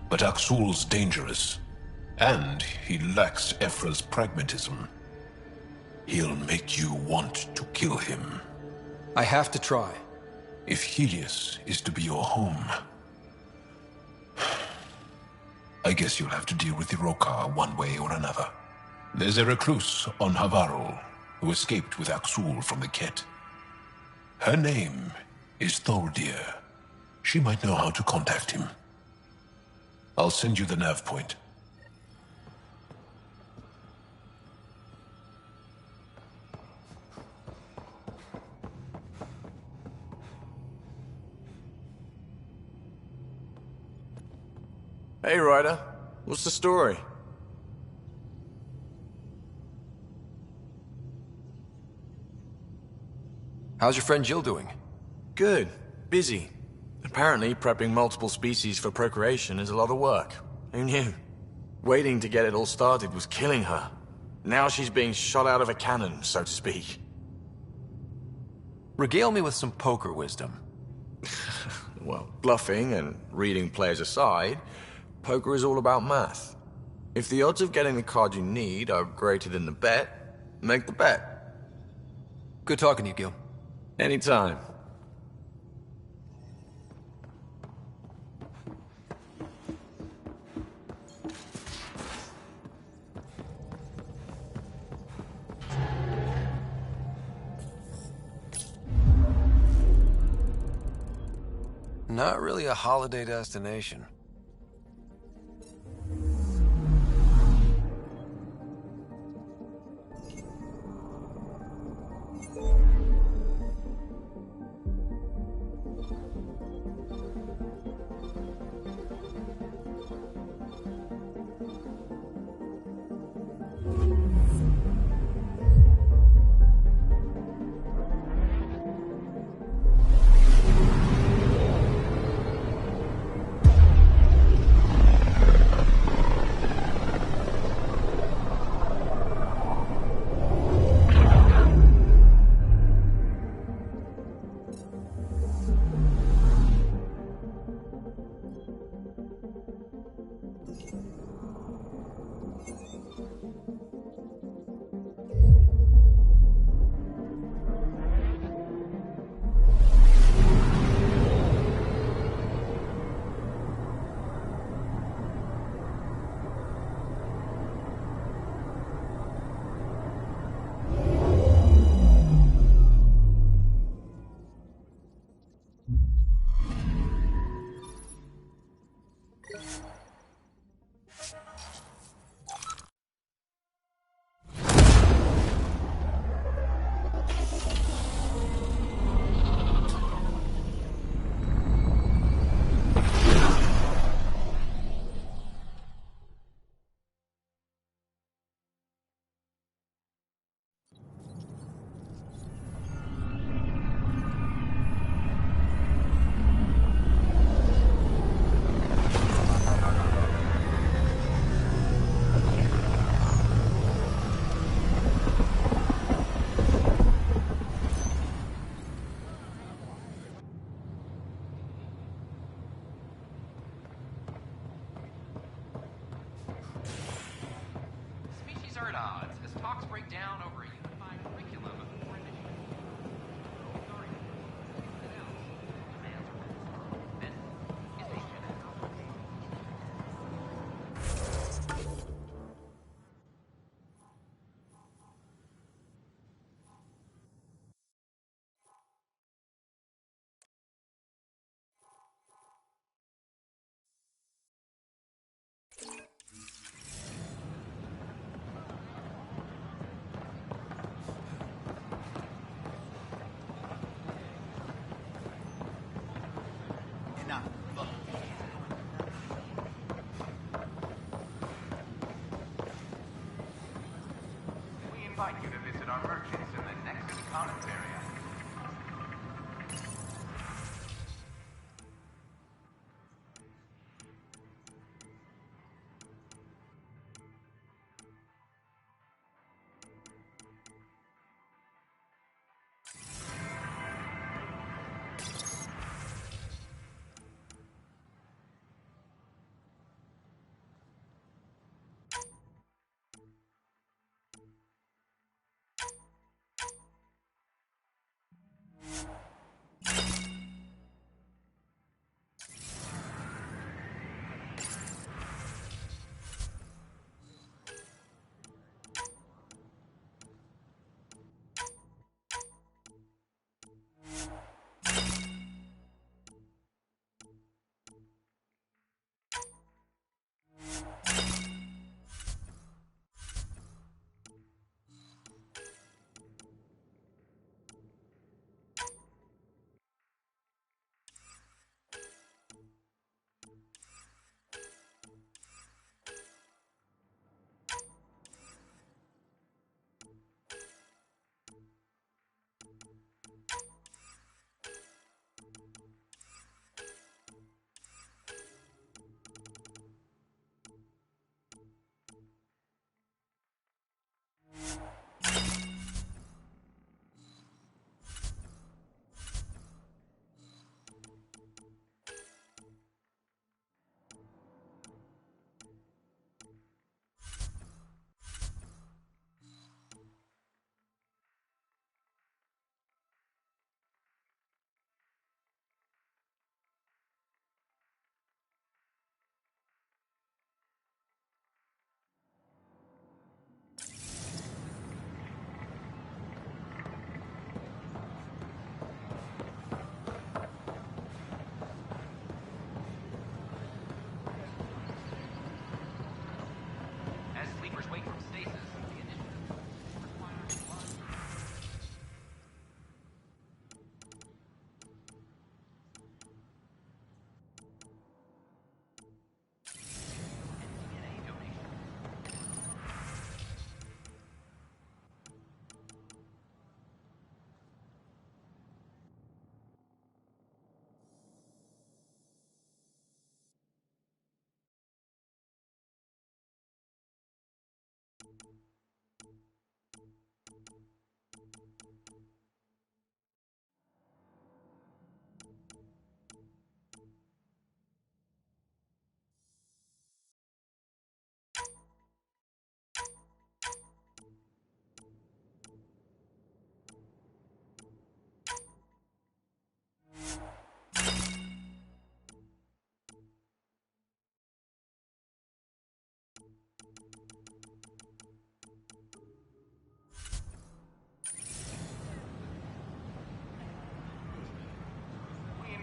But Aksul's dangerous, and he lacks Ephra's pragmatism. He'll make you want to kill him. I have to try. If Helios is to be your home, I guess you'll have to deal with the Rokar one way or another. There's a recluse on Havarul who escaped with Aksul from the Ket. Her name is Thordir. She might know how to contact him. I'll send you the nav point. Hey, Ryder. What's the story? How's your friend Jill doing? Good. Busy. Apparently, prepping multiple species for procreation is a lot of work. Who knew? Waiting to get it all started was killing her. Now she's being shot out of a cannon, so to speak. Regale me with some poker wisdom. Well, bluffing and reading players aside, poker is all about math. If the odds of getting the card you need are greater than the bet, make the bet. Good talking to you, Gil. Anytime. Not really a holiday destination. Species are at odds as talks break down over a unified curriculum for initiative. We invite you to visit our merchants in the next commons area.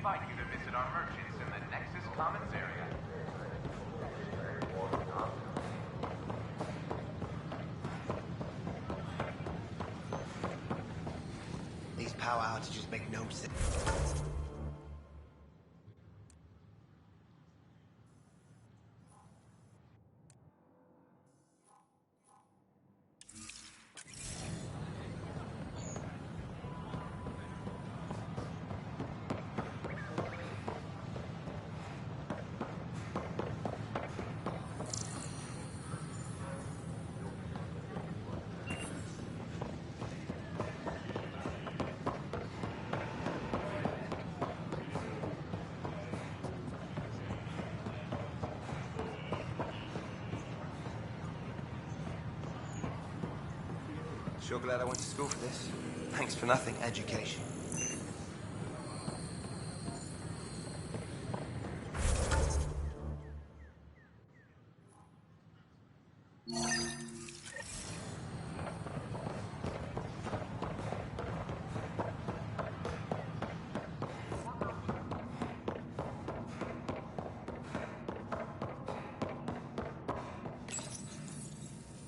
invite you to visit our merchants in the Nexus Commons area. These power outages make no sense. Sure glad I went to school for this. Thanks for nothing, education.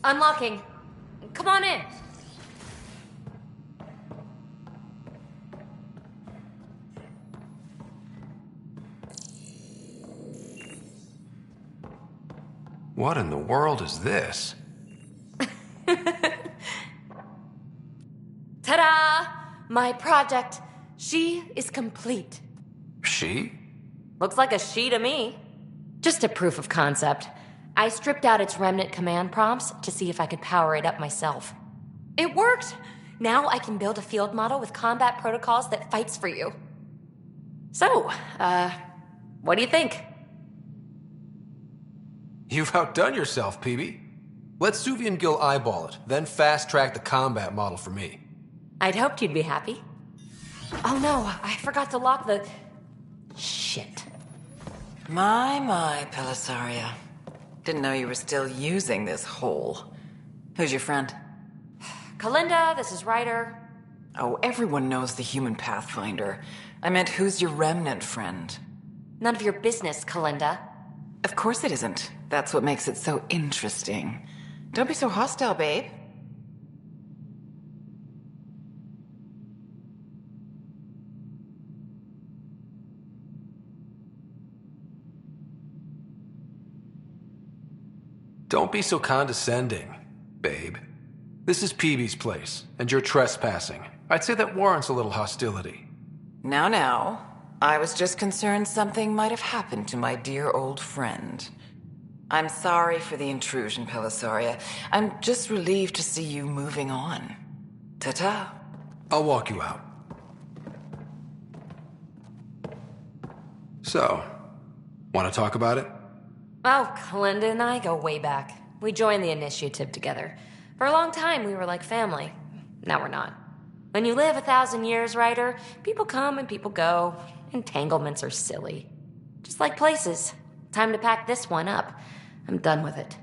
Unlocking. Come on in. What in the world is this? Ta-da! My project. She is complete. She? Looks like a she to me. Just a proof of concept. I stripped out its remnant command prompts to see if I could power it up myself. It worked! Now I can build a field model with combat protocols that fights for you. So, what do you think? You've outdone yourself, PB. Let Suvi and Gil eyeball it, then fast-track the combat model for me. I'd hoped you'd be happy. Oh no, I forgot to lock the... Shit. My, Pelisaria. Didn't know you were still using this hole. Who's your friend? Kalinda, this is Ryder. Oh, everyone knows the human Pathfinder. I meant, who's your remnant friend? None of your business, Kalinda. Of course it isn't. That's what makes it so interesting. Don't be so hostile, babe. Don't be so condescending, babe. This is PB's place, and you're trespassing. I'd say that warrants a little hostility. Now. I was just concerned something might have happened to my dear old friend. I'm sorry for the intrusion, Pelisaria. I'm just relieved to see you moving on. Ta-ta. I'll walk you out. So, want to talk about it? Oh, Kalinda and I go way back. We joined the initiative together. For a long time, we were like family. Now we're not. When you live 1,000 years, Ryder, people come and people go. Entanglements are silly. Just like places. Time to pack this one up. I'm done with it.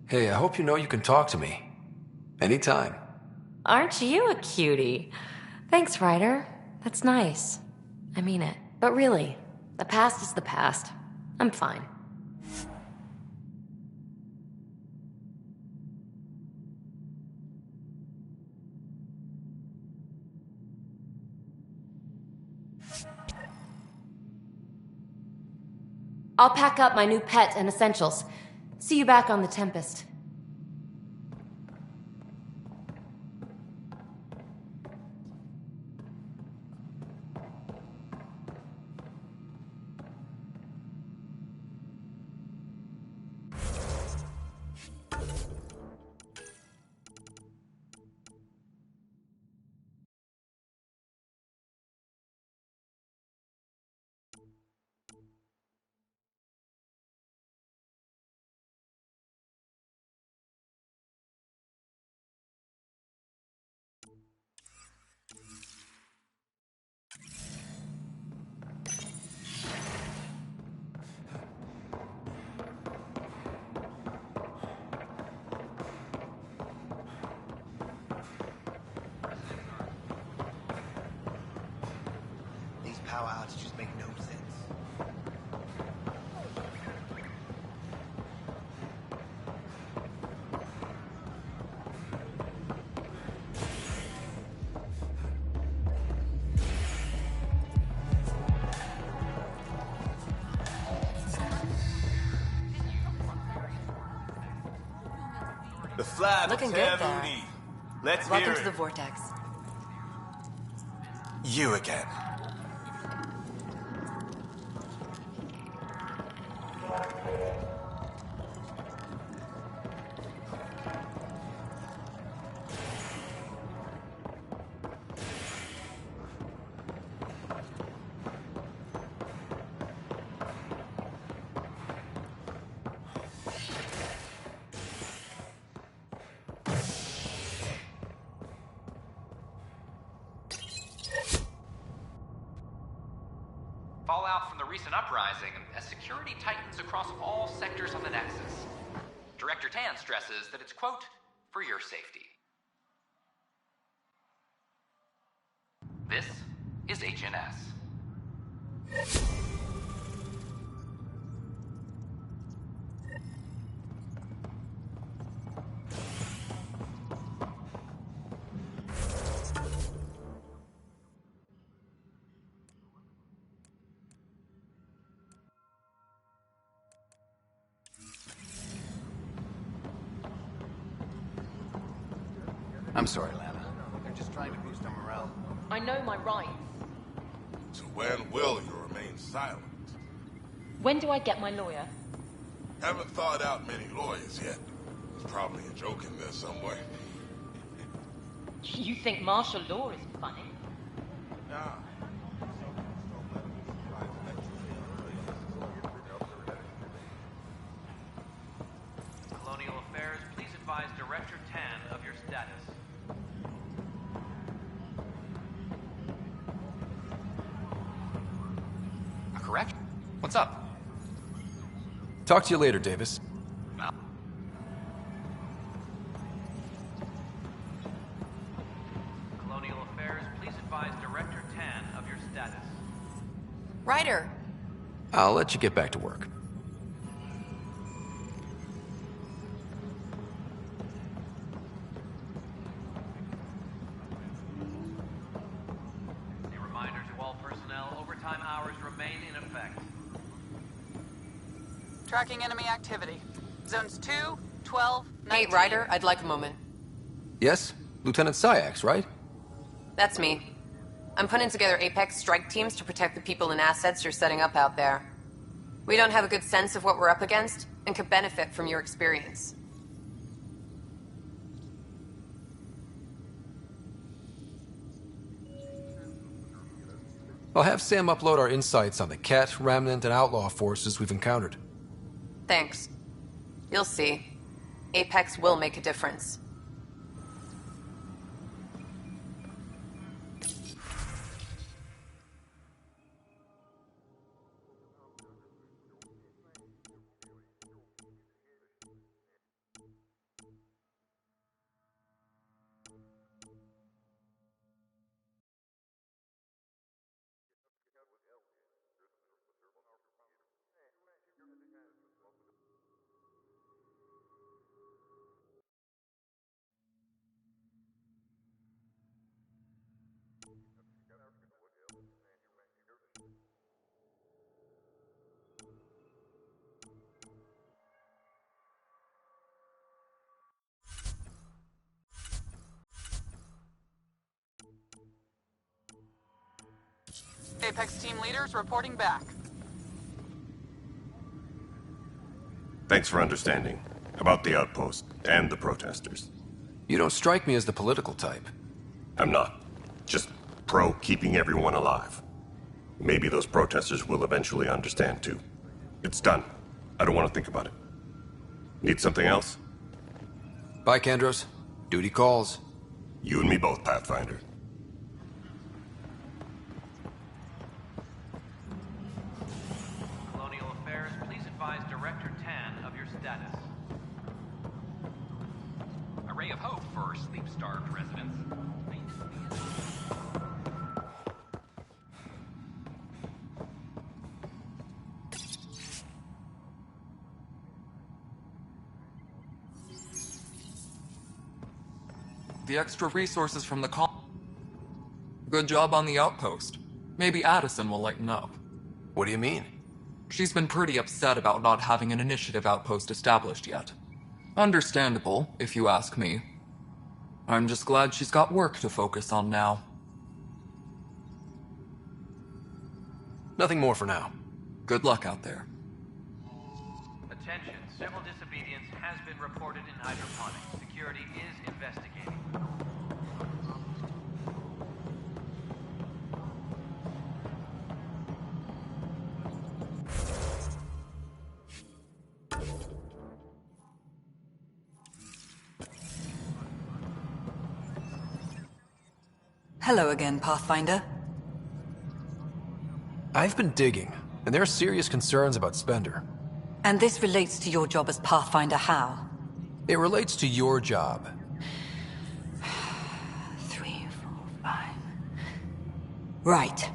Hey, I hope you know you can talk to me. Anytime. Aren't you a cutie? Thanks, Ryder. That's nice. I mean it. But really, the past is the past. I'm fine. I'll pack up my new pet and essentials. See you back on the Tempest. power outages make no sense. The flag Looking of good Terruni. there. Let's Welcome hear to it. the Vortex. You again. Fallout from the recent uprising as security tightens across all sectors of the Nexus. Director Tan stresses that it's, quote, for your safety. This is HNS. I'm sorry, Lana. They're just trying to boost our morale. I know my rights. So when will you remain silent? When do I get my lawyer? Haven't thought out many lawyers yet. There's probably a joke in there somewhere. You think martial law is funny? Nah. Colonial Affairs, please advise Director Tan of your status. Correct? What's up? Talk to you later, Davis. Colonial Affairs, please advise Director Tan of your status. Ryder! I'll let you get back to work. A reminder to all personnel, overtime hours remain in effect. Tracking enemy activity. Zones 2, 12, 19. Hey, Ryder, I'd like a moment. Yes? Lieutenant Syax, right? That's me. I'm putting together Apex strike teams to protect the people and assets you're setting up out there. We don't have a good sense of what we're up against, and could benefit from your experience. I'll have Sam upload our insights on the Ket, Remnant, and Outlaw forces we've encountered. Thanks. You'll see. Apex will make a difference. Apex team leaders reporting back. Thanks for understanding. About the outpost and the protesters. You don't strike me as the political type. I'm not. Just pro keeping everyone alive. Maybe those protesters will eventually understand too. It's done. I don't want to think about it. Need something else? Bye, Kandros. Duty calls. You and me both, Pathfinder. Colonial Affairs, please advise Director Tan of your status. A ray of hope for sleep-starved residents. The extra resources from the Good job on the outpost. Maybe Addison will lighten up. What do you mean? She's been pretty upset about not having an initiative outpost established yet. Understandable, if you ask me. I'm just glad she's got work to focus on now. Nothing more for now. Good luck out there. Attention, civil disobedience has been reported in hydroponics. Security is investigating. Hello again, Pathfinder. I've been digging, and there are serious concerns about Spender. And this relates to your job as Pathfinder how? It relates to your job. 3, 4, 5... Right.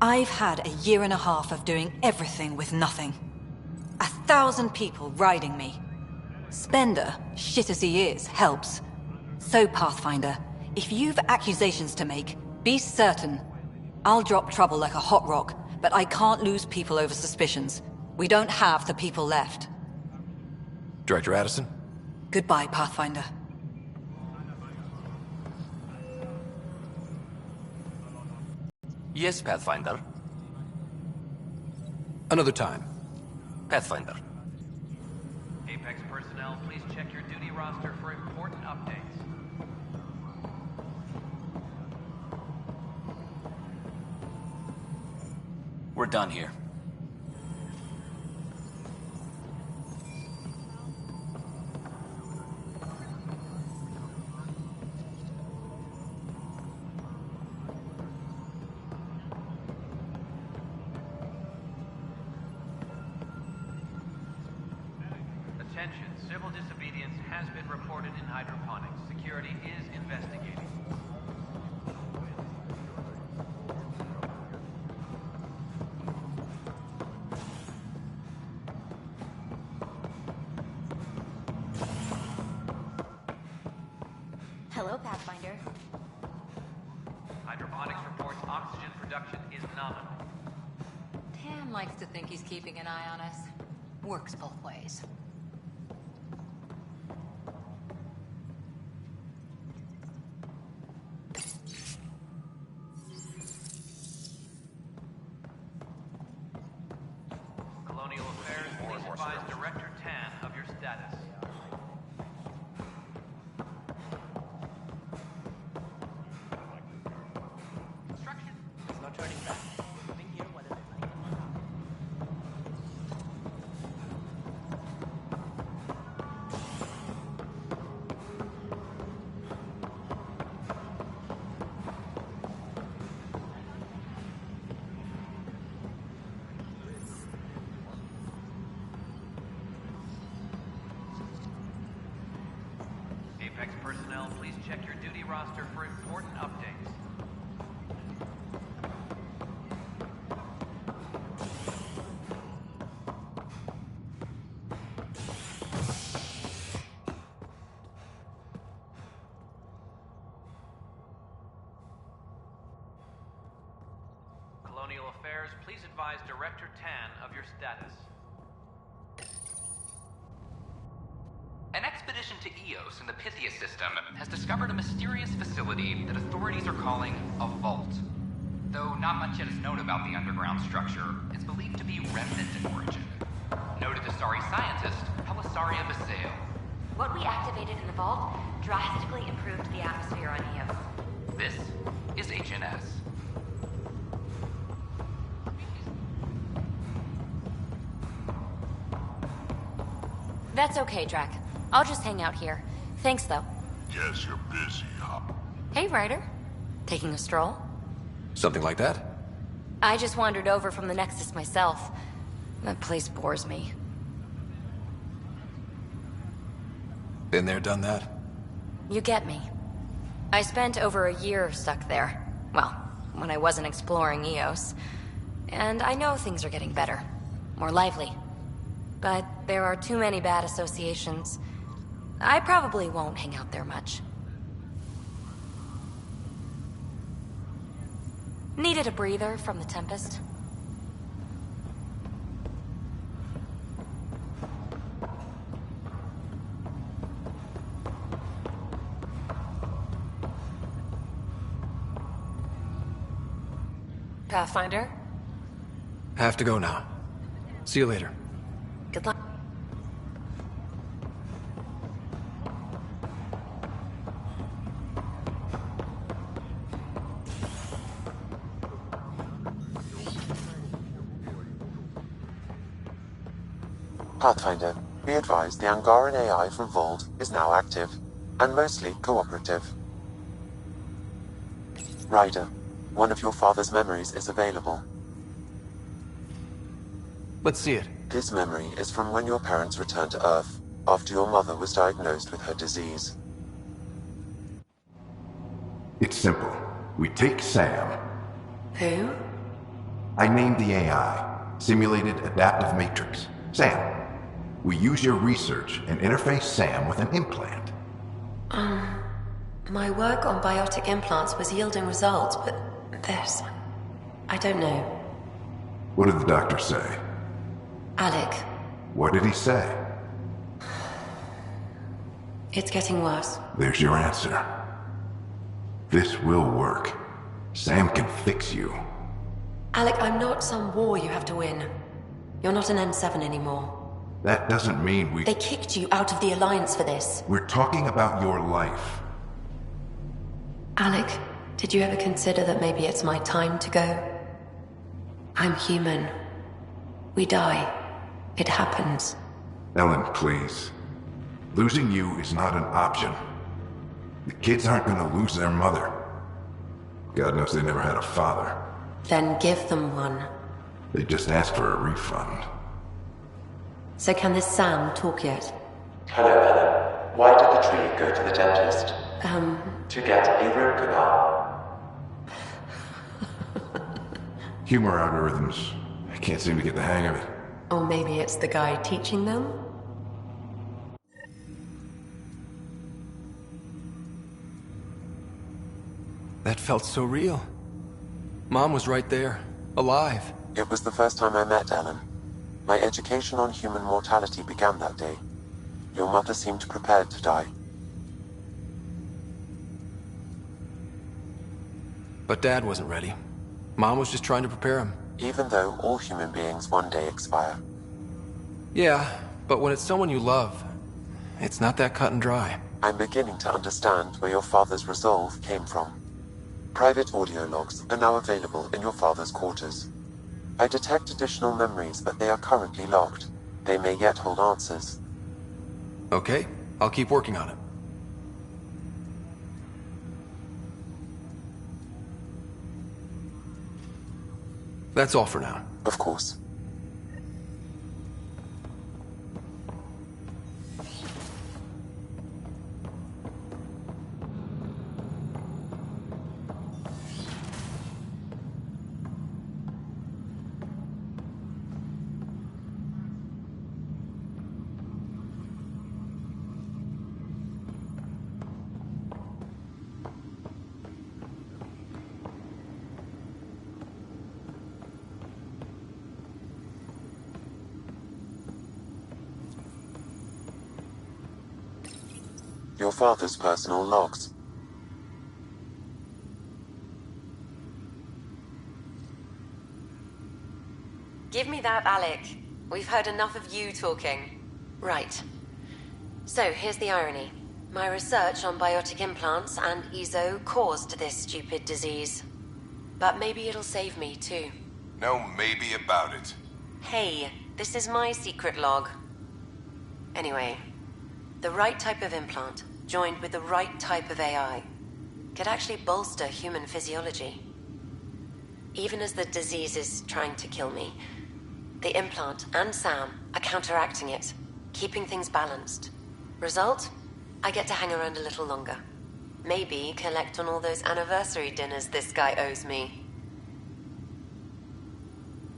I've had a year and a half of doing everything with nothing. 1,000 people riding me. Spender, shit as he is, helps. So, Pathfinder, if you've accusations to make, be certain. I'll drop trouble like a hot rock, but I can't lose people over suspicions. We don't have the people left. Director Addison? Goodbye, Pathfinder. Yes, Pathfinder. Another time. Pathfinder. Apex personnel, please check your duty roster for important updates. We're done here. Attention, civil disobedience has been reported in hydroponics. Security is investigating. Hello, Pathfinder. Hydroponics reports oxygen production is nominal. Tam likes to think he's keeping an eye on us. Works both ways. Colonial Affairs, please advise Director Tan of your status. Construction. There's no turning back. Moving here, whether they like it or not. Apex personnel, please check your duty roster for important updates. Colonial Affairs, please advise Director Tan of your status. An expedition to Eos in the Pythia system has discovered a mysterious facility that authorities are calling a vault. Though not much yet is known about the underground structure, it's believed to be remnant in origin. Noted Asari scientist Pelisaria Basale. What we activated in the vault drastically improved the atmosphere on Eos. This is HNS. That's okay, Drac. I'll just hang out here. Thanks, though. Guess you're busy, huh? Hey, Ryder. Taking a stroll? Something like that? I just wandered over from the Nexus myself. That place bores me. Been there, done that. You get me. I spent over a year stuck there. Well, when I wasn't exploring Eos. And I know things are getting better. More lively. But there are too many bad associations. I probably won't hang out there much. Needed a breather from the Tempest. Pathfinder? Have to go now. See you later. Good luck. Pathfinder, be advised the Angaran AI from Vault is now active, and mostly cooperative. Ryder, one of your father's memories is available. Let's see it. This memory is from when your parents returned to Earth, after your mother was diagnosed with her disease. It's simple. We take Sam. Who? I named the AI, Simulated Adaptive Matrix. Sam. We use your research and interface Sam with an implant. My work on biotic implants was yielding results, but this... I don't know. What did the doctor say? Alec, What did he say? it's getting worse. There's your answer. This will work. Sam can fix you. Alec, I'm not some war you have to win. You're not an N7 anymore. That doesn't mean we... They kicked you out of the Alliance for this. We're talking about your life. Alec, did you ever consider that maybe it's my time to go? I'm human. We die. It happens. Ellen, please. Losing you is not an option. The kids aren't gonna lose their mother. God knows they never had a father. Then give them one. They just asked for a refund. So can this Sam talk yet? Hello, Ellen. Why did the tree go to the dentist? To get a root canal. Humor algorithms. I can't seem to get the hang of it. Or maybe it's the guy teaching them? That felt so real. Mom was right there, alive. It was the first time I met Ellen. My education on human mortality began that day. Your mother seemed prepared to die. But Dad wasn't ready. Mom was just trying to prepare him. Even though all human beings one day expire. Yeah, but when it's someone you love, it's not that cut and dry. I'm beginning to understand where your father's resolve came from. Private audio logs are now available in your father's quarters. I detect additional memories, but they are currently locked. They may yet hold answers. Okay, I'll keep working on it. That's all for now. Of course. Your father's personal logs. Give me that, Alec. We've heard enough of you talking. Right. So, here's the irony. My research on biotic implants and EZO caused this stupid disease. But maybe it'll save me, too. No maybe about it. Hey, this is my secret log. Anyway, the right type of implant, joined with the right type of AI, could actually bolster human physiology. Even as the disease is trying to kill me, the implant and Sam are counteracting it, keeping things balanced. Result? I get to hang around a little longer. Maybe collect on all those anniversary dinners this guy owes me.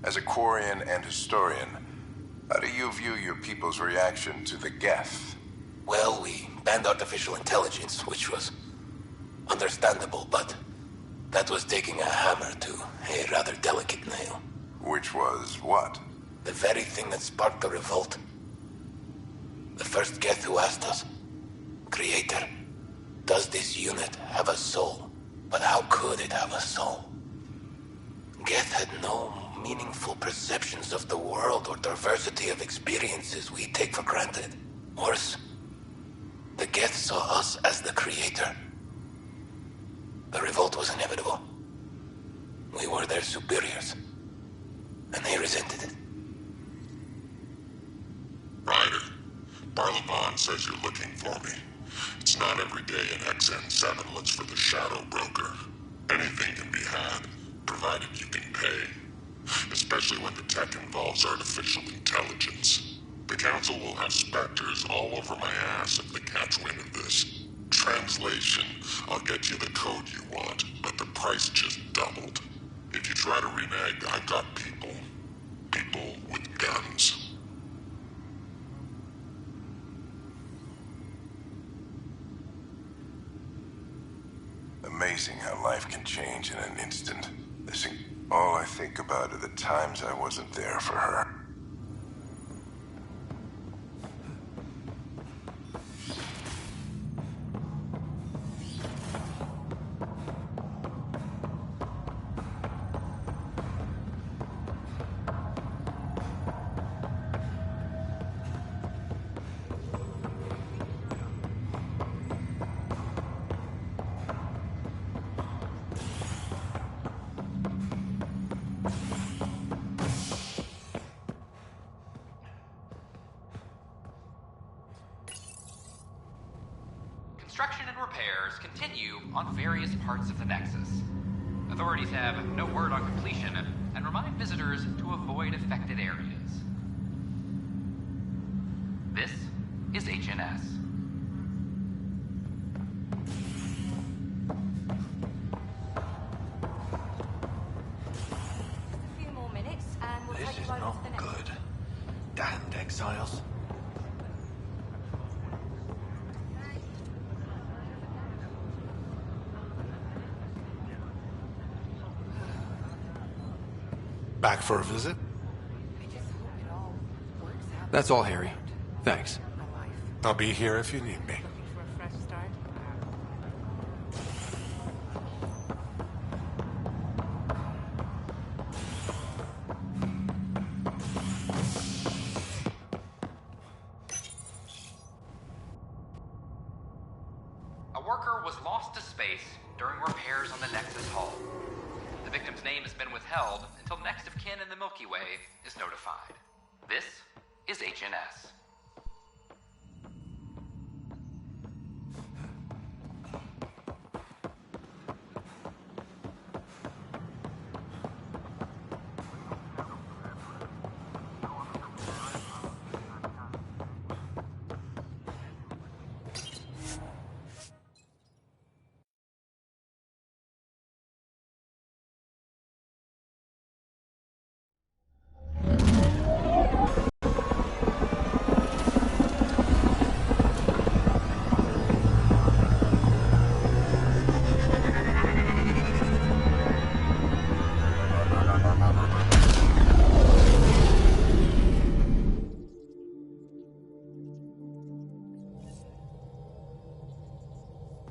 As a Quarian and historian, how do you view your people's reaction to the Geth? Well, we banned artificial intelligence, which was understandable, but That was taking a hammer to a rather delicate nail. Which was what? The very thing that sparked the revolt. The first Geth who asked us, Creator, does this unit have a soul? But how could it have a soul? Geth had no meaningful perceptions of the world or diversity of experiences we take for granted. Worse, the Geth saw us as the Creator. The revolt was inevitable. We were their superiors, and they resented it. Ryder, Barlaban says you're looking for me. It's not every day an XN7 looks for the Shadow Broker. Anything can be had, provided you can pay. Especially when the tech involves artificial intelligence. The Council will have specters all over my ass if they catch wind of this. Translation, I'll get you the code you want, but the price just doubled. If you try to renege, I've got people. People with guns. Amazing how life can change in an instant. All I think about are the times I wasn't there for her. Construction and repairs continue on various parts of the Nexus. Authorities have no word on completion and remind visitors to avoid affected areas. This is HNS. A few more minutes and we'll take you over to the next. Good. Damned exiles. Back for a visit? That's all, Harry. Thanks. I'll be here if you need me. A worker was lost to space during repairs on the Nexus hull. The victim's name has been withheld until next of kin in the Milky Way is notified. This is HNS.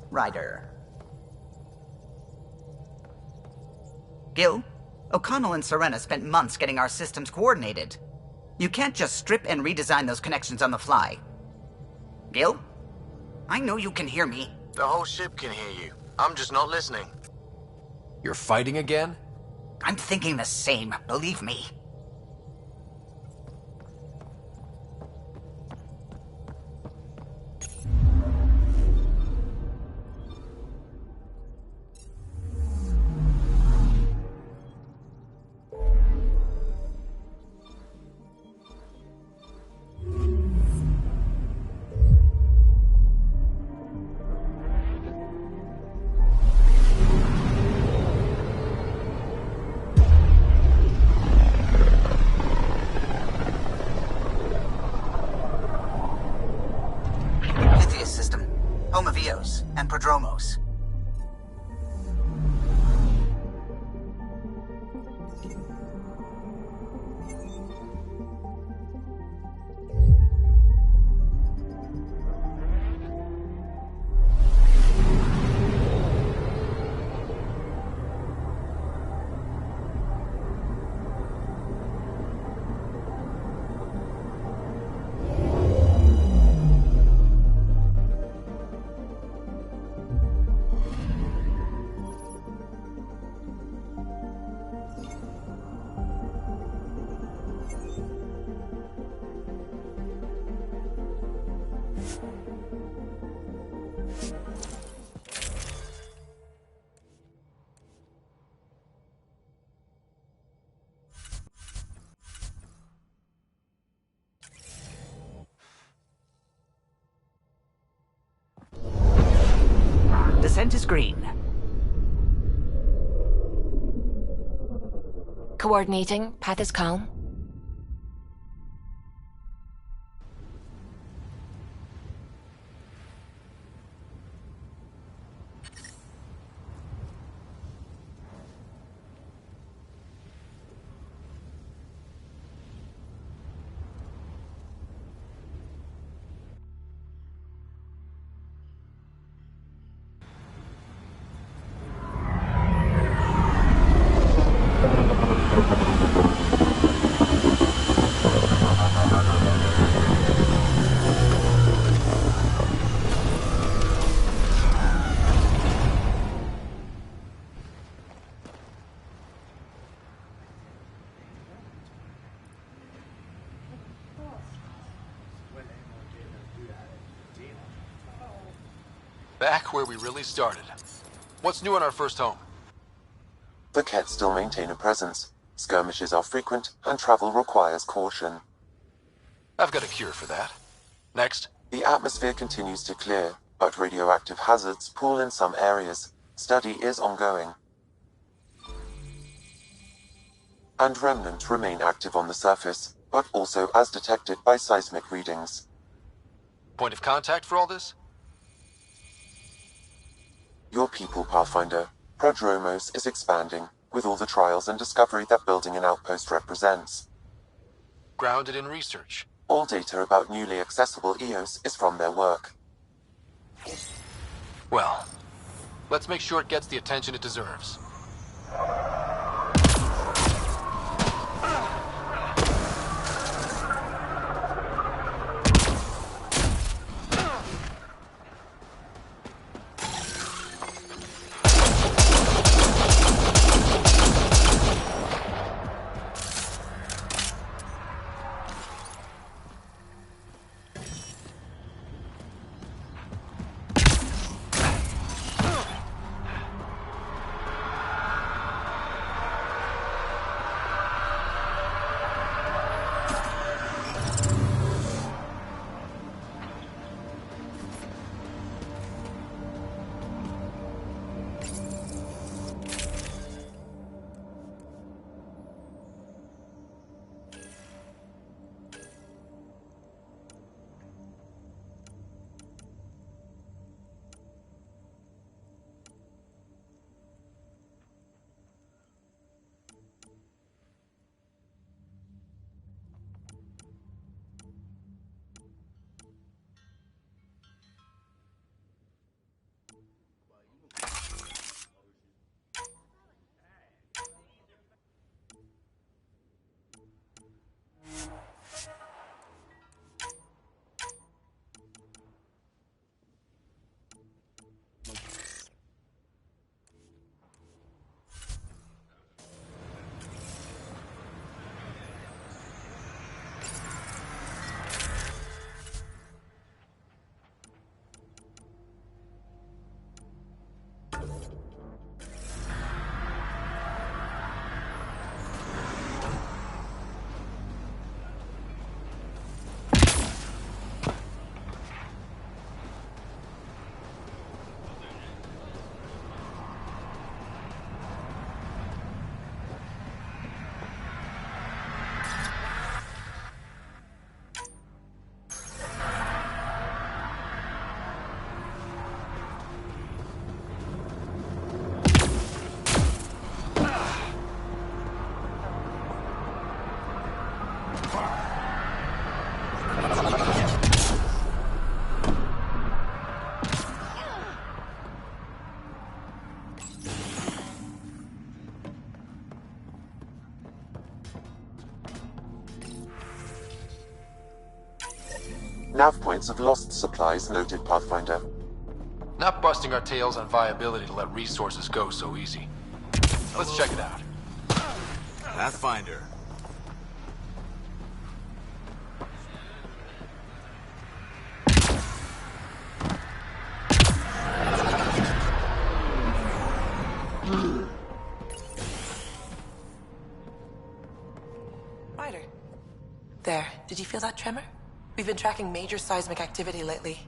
Ryder. Gil, O'Connell and Serena spent months getting our systems coordinated. You can't just strip and redesign those connections on the fly. Gil? I know you can hear me. The whole ship can hear you. I'm just not listening. You're fighting again? I'm thinking the same, believe me. And Prodromos. Descent is green. Coordinating. Path is calm. Back where we really started. What's new on our first home? The Kett still maintain a presence. Skirmishes are frequent, and travel requires caution. I've got a cure for that. Next. The atmosphere continues to clear, but radioactive hazards pool in some areas. Study is ongoing. And remnants remain active on the surface, but also as detected by seismic readings. Point of contact for all this? Your people, Pathfinder. Prodromos is expanding, with all the trials and discovery that building an outpost represents. Grounded in research. All data about newly accessible EOS is from their work. Well, let's make sure it gets the attention it deserves. Nav points of lost supplies noted, Pathfinder. Not busting our tails on viability to let resources go so easy. Let's check it out. Pathfinder. Ryder. There. Did you feel that tremor? We've been tracking major seismic activity lately,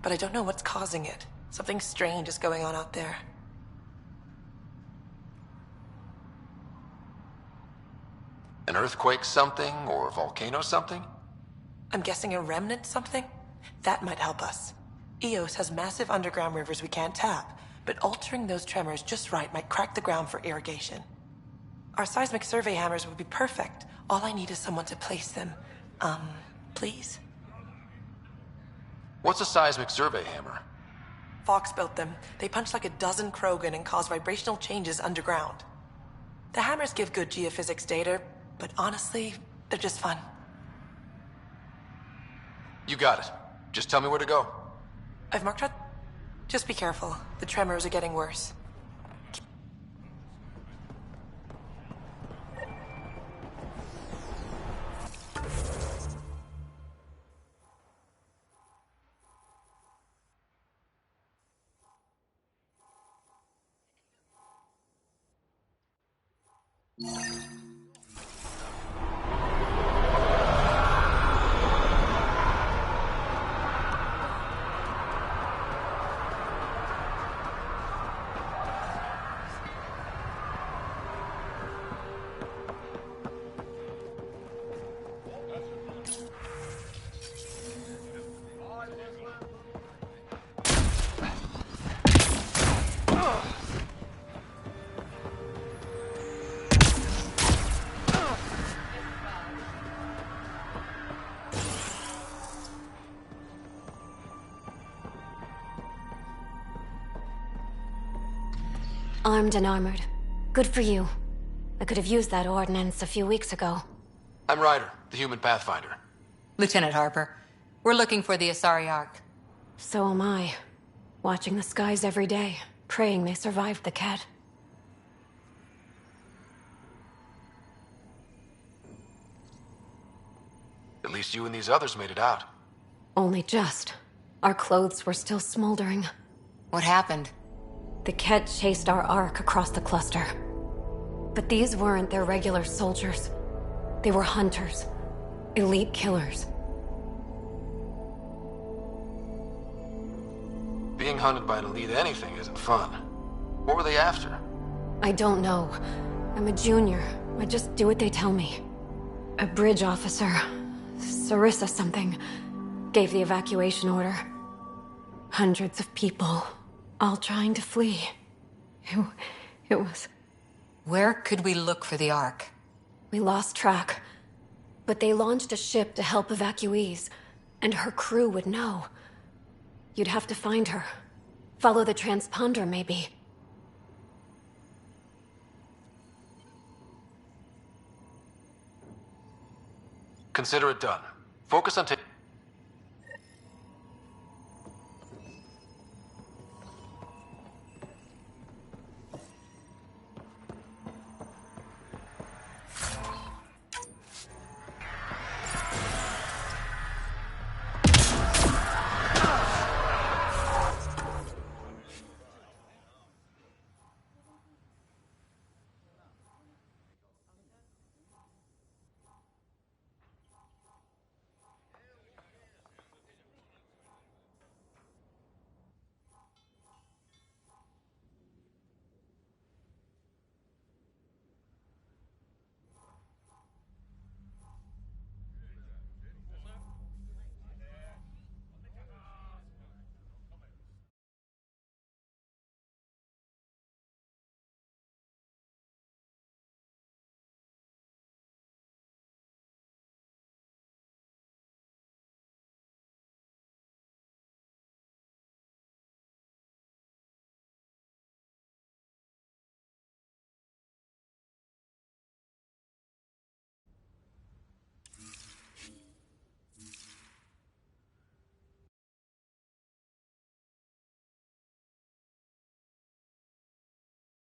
but I don't know what's causing it. Something strange is going on out there. An earthquake something, or a volcano something? I'm guessing a remnant something? That might help us. Eos has massive underground rivers we can't tap, but altering those tremors just right might crack the ground for irrigation. Our seismic survey hammers would be perfect. All I need is someone to place them. Please? What's a seismic survey hammer? Fox built them. They punch like a dozen Krogan and cause vibrational changes underground. The hammers give good geophysics data, but honestly, they're just fun. You got it. Just tell me where to go. I've marked out. Just be careful. The tremors are getting worse. Armed and armored. Good for you. I could have used that ordnance a few weeks ago. I'm Ryder, the human pathfinder. Lieutenant Harper, we're looking for the Asari Ark. So am I. Watching the skies every day, praying they survived the cat. At least you and these others made it out. Only just. Our clothes were still smoldering. What happened? The Ket chased our Ark across the cluster. But these weren't their regular soldiers. They were hunters. Elite killers. Being hunted by an elite anything isn't fun. What were they after? I don't know. I'm a junior. I just do what they tell me. A bridge officer, Sarissa something, gave the evacuation order. Hundreds of people, all trying to flee. It was... Where could we look for the Ark? We lost track. But they launched a ship to help evacuees, and her crew would know. You'd have to find her. Follow the transponder, maybe. Consider it done. Focus on taking